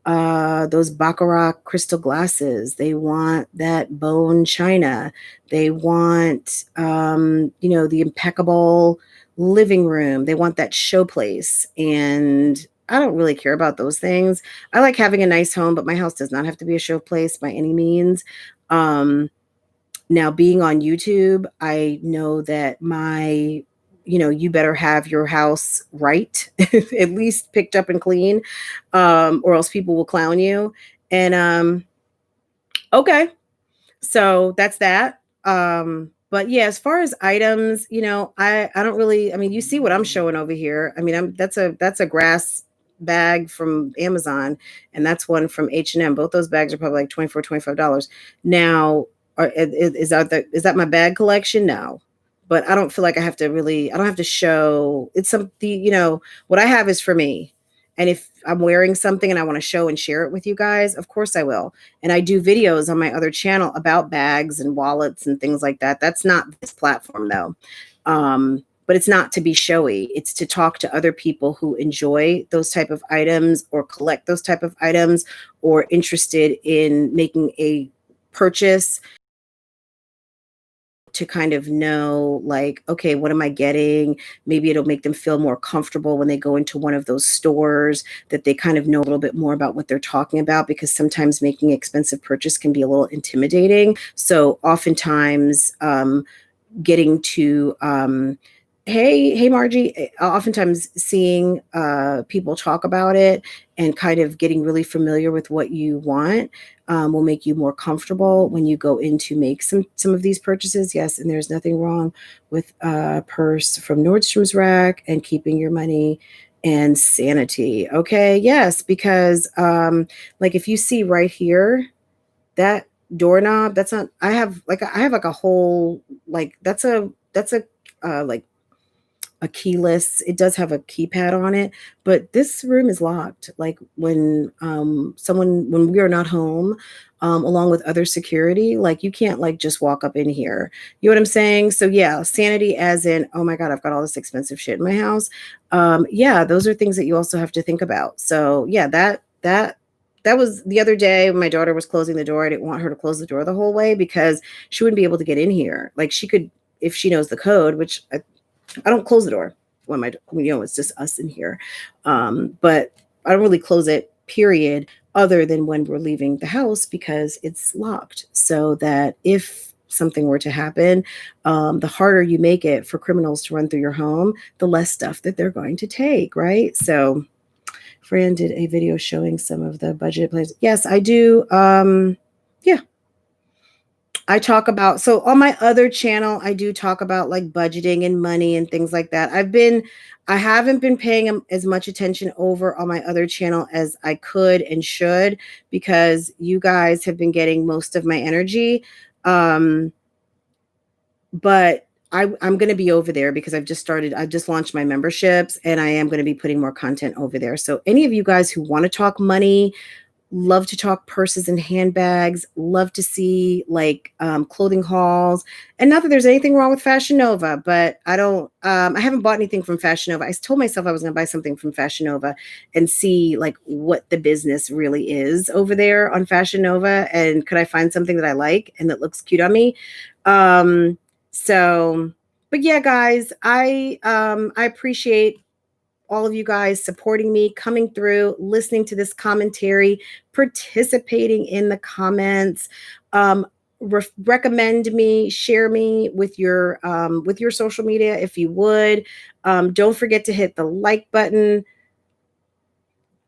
those baccarat crystal glasses. They want that bone china. They want, the impeccable living room. They want that showplace. And I don't really care about those things. I like having a nice home, but my house does not have to be a showplace by any means. Um, Now, being on YouTube, I know that you better have your house right, at least picked up and clean, or else people will clown you. And okay, so that's that. But yeah, as far as items, I don't really. I mean, you see what I'm showing over here. I mean, that's a grass bag from Amazon, and that's one from H&M. Both those bags are probably like $25. Now, is that my bag collection? No. But I don't feel like I don't have to show. It's something, what I have is for me. And if I'm wearing something and I want to show and share it with you guys, of course I will. And I do videos on my other channel about bags and wallets and things like that. That's not this platform though. But it's not to be showy. It's to talk to other people who enjoy those type of items, or collect those type of items, or interested in making a purchase, to kind of know, like, okay, what am I getting? Maybe it'll make them feel more comfortable when they go into one of those stores, that they kind of know a little bit more about what they're talking about, because sometimes making expensive purchase can be a little intimidating. So oftentimes, getting to hey Margie, oftentimes seeing people talk about it and kind of getting really familiar with what you want, will make you more comfortable when you go in to make some of these purchases. Yes, and there's nothing wrong with a purse from Nordstrom's rack and keeping your money and sanity. Okay, yes, because like, if you see right here, that doorknob, that's not, I have like a whole, like, that's a like a keyless, it does have a keypad on it, but this room is locked. Like, when we are not home, along with other security. Like you can't like just walk up in here. You know what I'm saying? So yeah, sanity as in, oh my God, I've got all this expensive shit in my house. Yeah, those are things that you also have to think about. So yeah, that was the other day when my daughter was closing the door. I didn't want her to close the door the whole way because she wouldn't be able to get in here. Like she could, if she knows the code, which I don't close the door when it's just us in here. But I don't really close it, period, other than when we're leaving the house because it's locked. So that if something were to happen, the harder you make it for criminals to run through your home, the less stuff that they're going to take, right? So Fran did a video showing some of the budget plans. Yes, I do. Yeah, I talk about, so on my other channel, I do talk about like budgeting and money and things like that. I haven't been paying as much attention over on my other channel as I could and should because you guys have been getting most of my energy. But I'm going to be over there because I just launched my memberships and I am going to be putting more content over there. So any of you guys who want to talk money, love to talk purses and handbags, love to see like clothing hauls. And not that there's anything wrong with Fashion Nova, but I haven't bought anything from Fashion Nova. I told myself I was going to buy something from Fashion Nova and see like what the business really is over there on Fashion Nova. And could I find something that I like and that looks cute on me? So, but yeah, guys, I appreciate all of you guys supporting me, coming through, listening to this commentary, participating in the comments. Recommend me, share me with your social media if you would. Don't forget to hit the like button.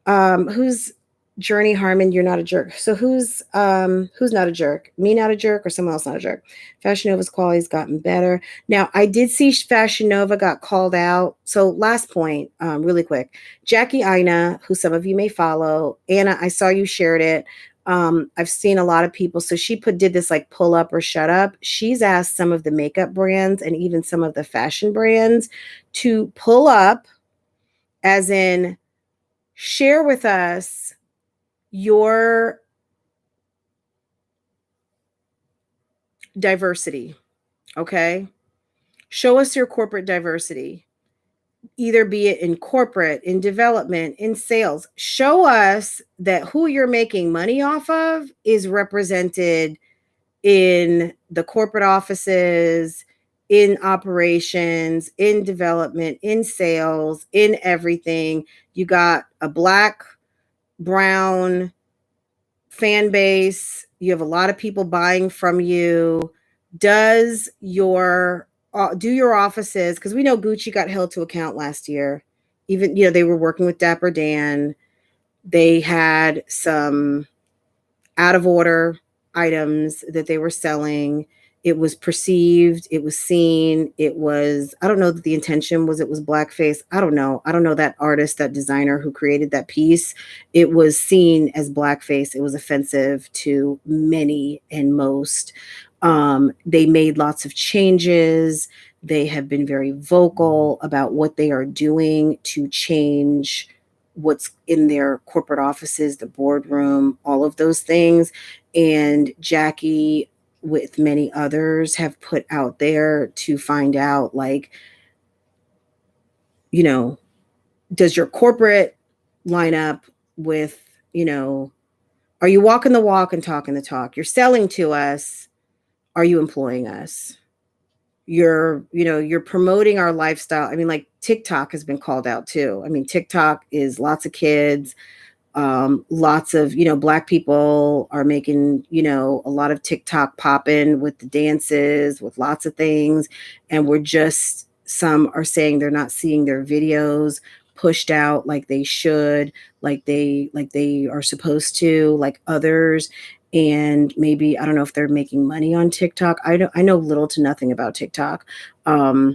Who's Journey Harmon? You're not a jerk. So who's not a jerk? Me not a jerk or someone else not a jerk? Fashion Nova's quality's gotten better. Now I did see Fashion Nova got called out. So last point, really quick. Jackie Ina, who some of you may follow, Anna, I saw you shared it. I've seen a lot of people. So she did this like pull up or shut up. She's asked some of the makeup brands and even some of the fashion brands to pull up, as in share with us your diversity. Okay. Show us your corporate diversity, either be it in corporate, in development, in sales. Show us that who you're making money off of is represented in the corporate offices, in operations, in development, in sales, in everything. You got a Black, brown fan base. You have a lot of people buying from you. Do your offices, because we know Gucci got held to account last year. Even, they were working with Dapper Dan. They had some out of order items that they were selling. It was perceived, it was seen, I don't know that the intention was it was blackface. I don't know that artist, that designer who created that piece. It was seen as blackface. It was offensive to many and most. They made lots of changes. They have been very vocal about what they are doing to change what's in their corporate offices, the boardroom, all of those things. And Jackie, with many others, have put out there to find out, like, does your corporate line up with, are you walking the walk and talking the talk? You're selling to us. Are you employing us? You're promoting our lifestyle. I mean, like TikTok has been called out too. I mean, TikTok is lots of kids. Lots of, Black people are making, a lot of TikTok popping with the dances, with lots of things. And some are saying they're not seeing their videos pushed out like they should, like they are supposed to, like others. And maybe, I don't know if they're making money on TikTok. I know little to nothing about TikTok. Why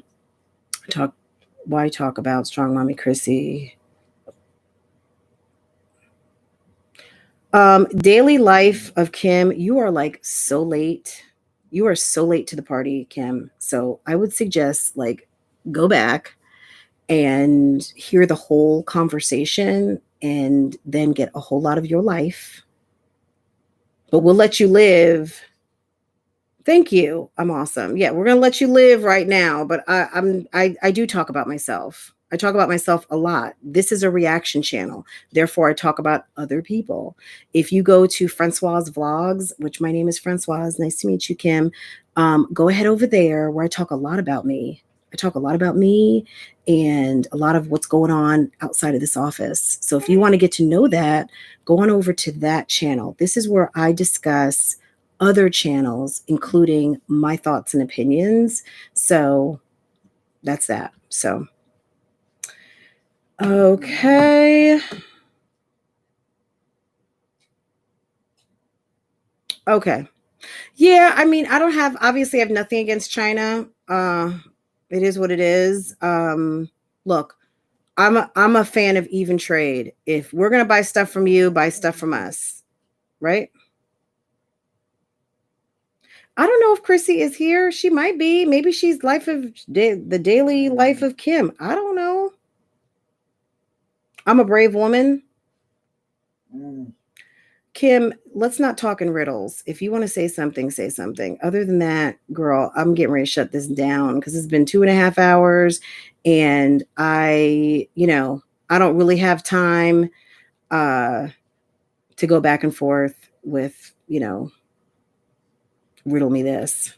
talk about Strong Mommy Chrissy? Daily life of Kim, you are like so late. You are so late to the party, Kim. So I would suggest like go back and hear the whole conversation and then get a whole lot of your life but we'll let you live. Thank you. I'm awesome. Yeah, we're gonna let you live right now. But I do talk about myself. I talk about myself a lot. This is a reaction channel. Therefore, I talk about other people. If you go to Francois Vlogs, which my name is Francois, nice to meet you, Kim. Go ahead over there where I talk a lot about me. I talk a lot about me and a lot of what's going on outside of this office. So if you want to get to know that, go on over to that channel. This is where I discuss other channels, including my thoughts and opinions. So that's that. So, okay. Okay. Yeah, I mean, obviously I have nothing against China. It is what it is. Look, I'm a fan of even trade. If we're going to buy stuff from you, buy stuff from us, right? I don't know if Chrissy is here. She might be. Maybe she's the daily life of Kim. I don't know. I'm a brave woman. Kim, let's not talk in riddles. If you want to say something, say something. Other than that, girl, I'm getting ready to shut this down because it's been 2.5 hours and I don't really have time to go back and forth with, riddle me this.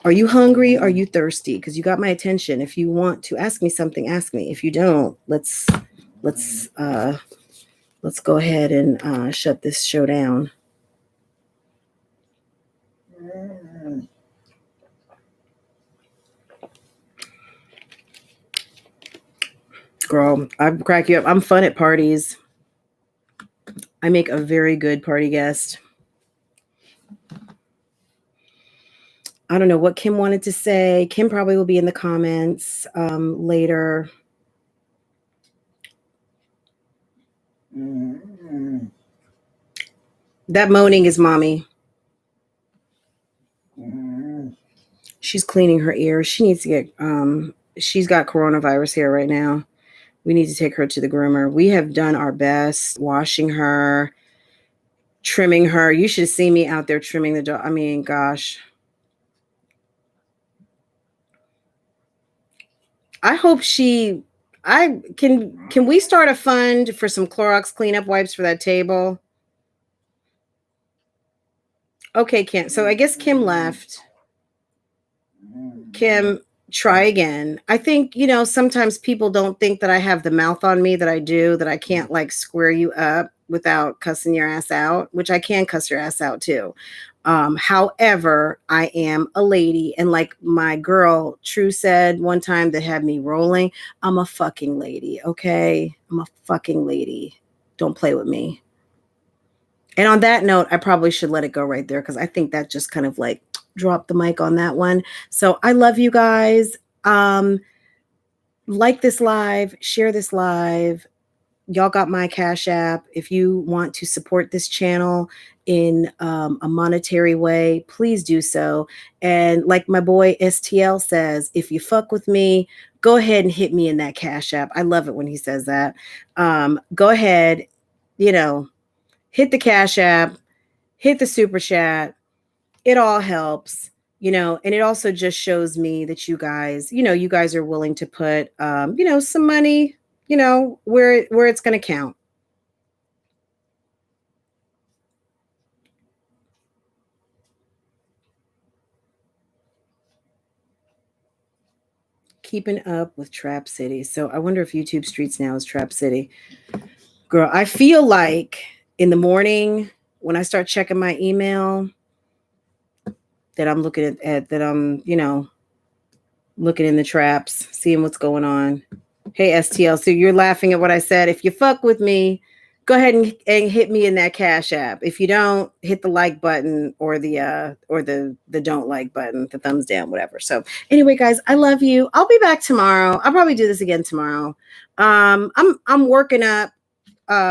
Are you hungry? Are you thirsty? Because you got my attention. If you want to ask me something, ask me. If you don't, let's go ahead and shut this show down. Girl, I crack you up. I'm fun at parties. I make a very good party guest. I don't know what Kim wanted to say. Kim probably will be in the comments later. That moaning is mommy. She's cleaning her ears. She needs to get, she's got coronavirus here right now. We need to take her to the groomer. We have done our best washing her, trimming her. You should see me out there trimming the dog. I mean, gosh. I hope can we start a fund for some Clorox cleanup wipes for that table? Okay, Kim. So I guess Kim left. Kim, try again. I think, sometimes people don't think that I have the mouth on me that I do, that I can't like square you up without cussing your ass out, which I can cuss your ass out too. However, I am a lady. And like my girl True said one time that had me rolling, I'm a fucking lady. Okay. I'm a fucking lady. Don't play with me. And on that note, I probably should let it go right there because I think that just kind of like dropped the mic on that one. So I love you guys. Like this live, share this live. Y'all got my Cash App. If you want to support this channel in a monetary way, please do so. And like my boy STL says, if you fuck with me, go ahead and hit me in that Cash App. I love it when he says that. Go ahead, hit the Cash App, hit the Super Chat. It all helps, and it also just shows me that you guys are willing to put, some money, where it's going to count. Keeping up with Trap City. So I wonder if YouTube Streets now is Trap City. Girl, I feel like in the morning when I start checking my email that I'm looking at that I'm, looking in the traps, seeing what's going on. Hey, STL. So you're laughing at what I said. If you fuck with me, go ahead and hit me in that Cash App. If you don't, hit the like button or the don't like button, the thumbs down, whatever. So anyway, guys, I love you. I'll be back tomorrow. I'll probably do this again tomorrow. I'm working up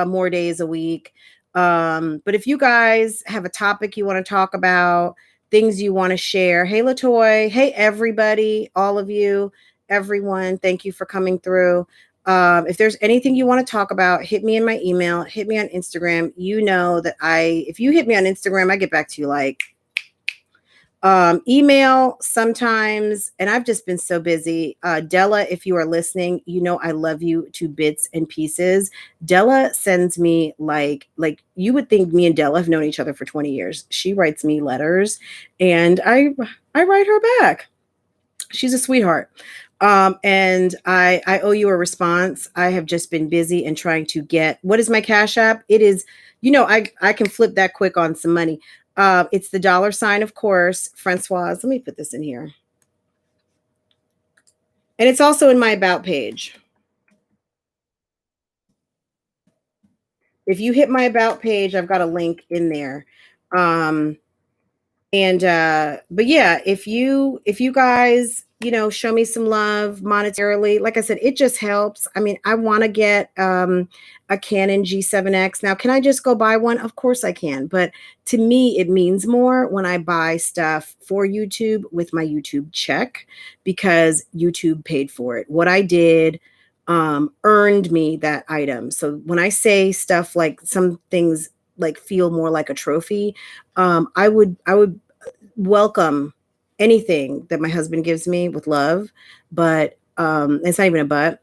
more days a week. But if you guys have a topic you want to talk about, things you want to share, hey Latoy, hey everybody, all of you, everyone, thank you for coming through. If there's anything you want to talk about, hit me in my email, hit me on Instagram. You know that if you hit me on Instagram, I get back to you like email sometimes, and I've just been so busy. Della, if you are listening, you know I love you to bits and pieces. Della sends me like you would think me and Della have known each other for 20 years. She writes me letters, and I write her back. She's a sweetheart. And I owe you a response. I have just been busy and trying to get, what is my Cash App? It is, I can flip that quick on some money. It's the $, of course, Francoise. Let me put this in here. And it's also in my About page. If you hit my About page, I've got a link in there. But yeah, if you guys, show me some love monetarily, like I said, it just helps. I mean, I want to get a Canon G7X. Now, can I just go buy one? Of course I can. But to me, it means more when I buy stuff for YouTube with my YouTube check, because YouTube paid for it. What I did earned me that item. So when I say stuff like some things like feel more like a trophy, I would welcome anything that my husband gives me with love, but it's not even a but.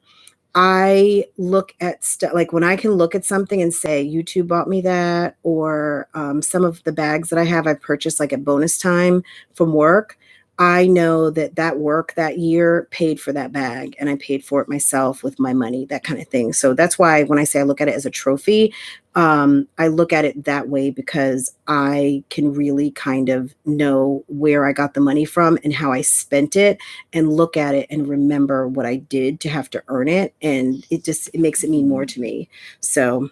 I look at stuff like when I can look at something and say YouTube bought me that, or some of the bags that I have, I purchased like at bonus time from work. I know that work that year paid for that bag, and I paid for it myself with my money, that kind of thing. So that's why when I say I look at it as a trophy, I look at it that way, because I can really kind of know where I got the money from and how I spent it, and look at it and remember what I did to have to earn it. And it makes it mean more to me. So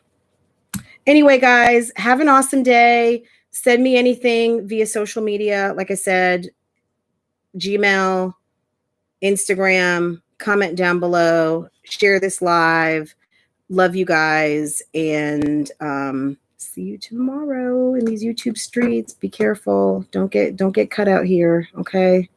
anyway, guys, have an awesome day. Send me anything via social media. Like I said, Gmail, Instagram, comment down below, share this live. Love you guys, and see you tomorrow in these YouTube streets. Be careful. Don't get cut out here, okay?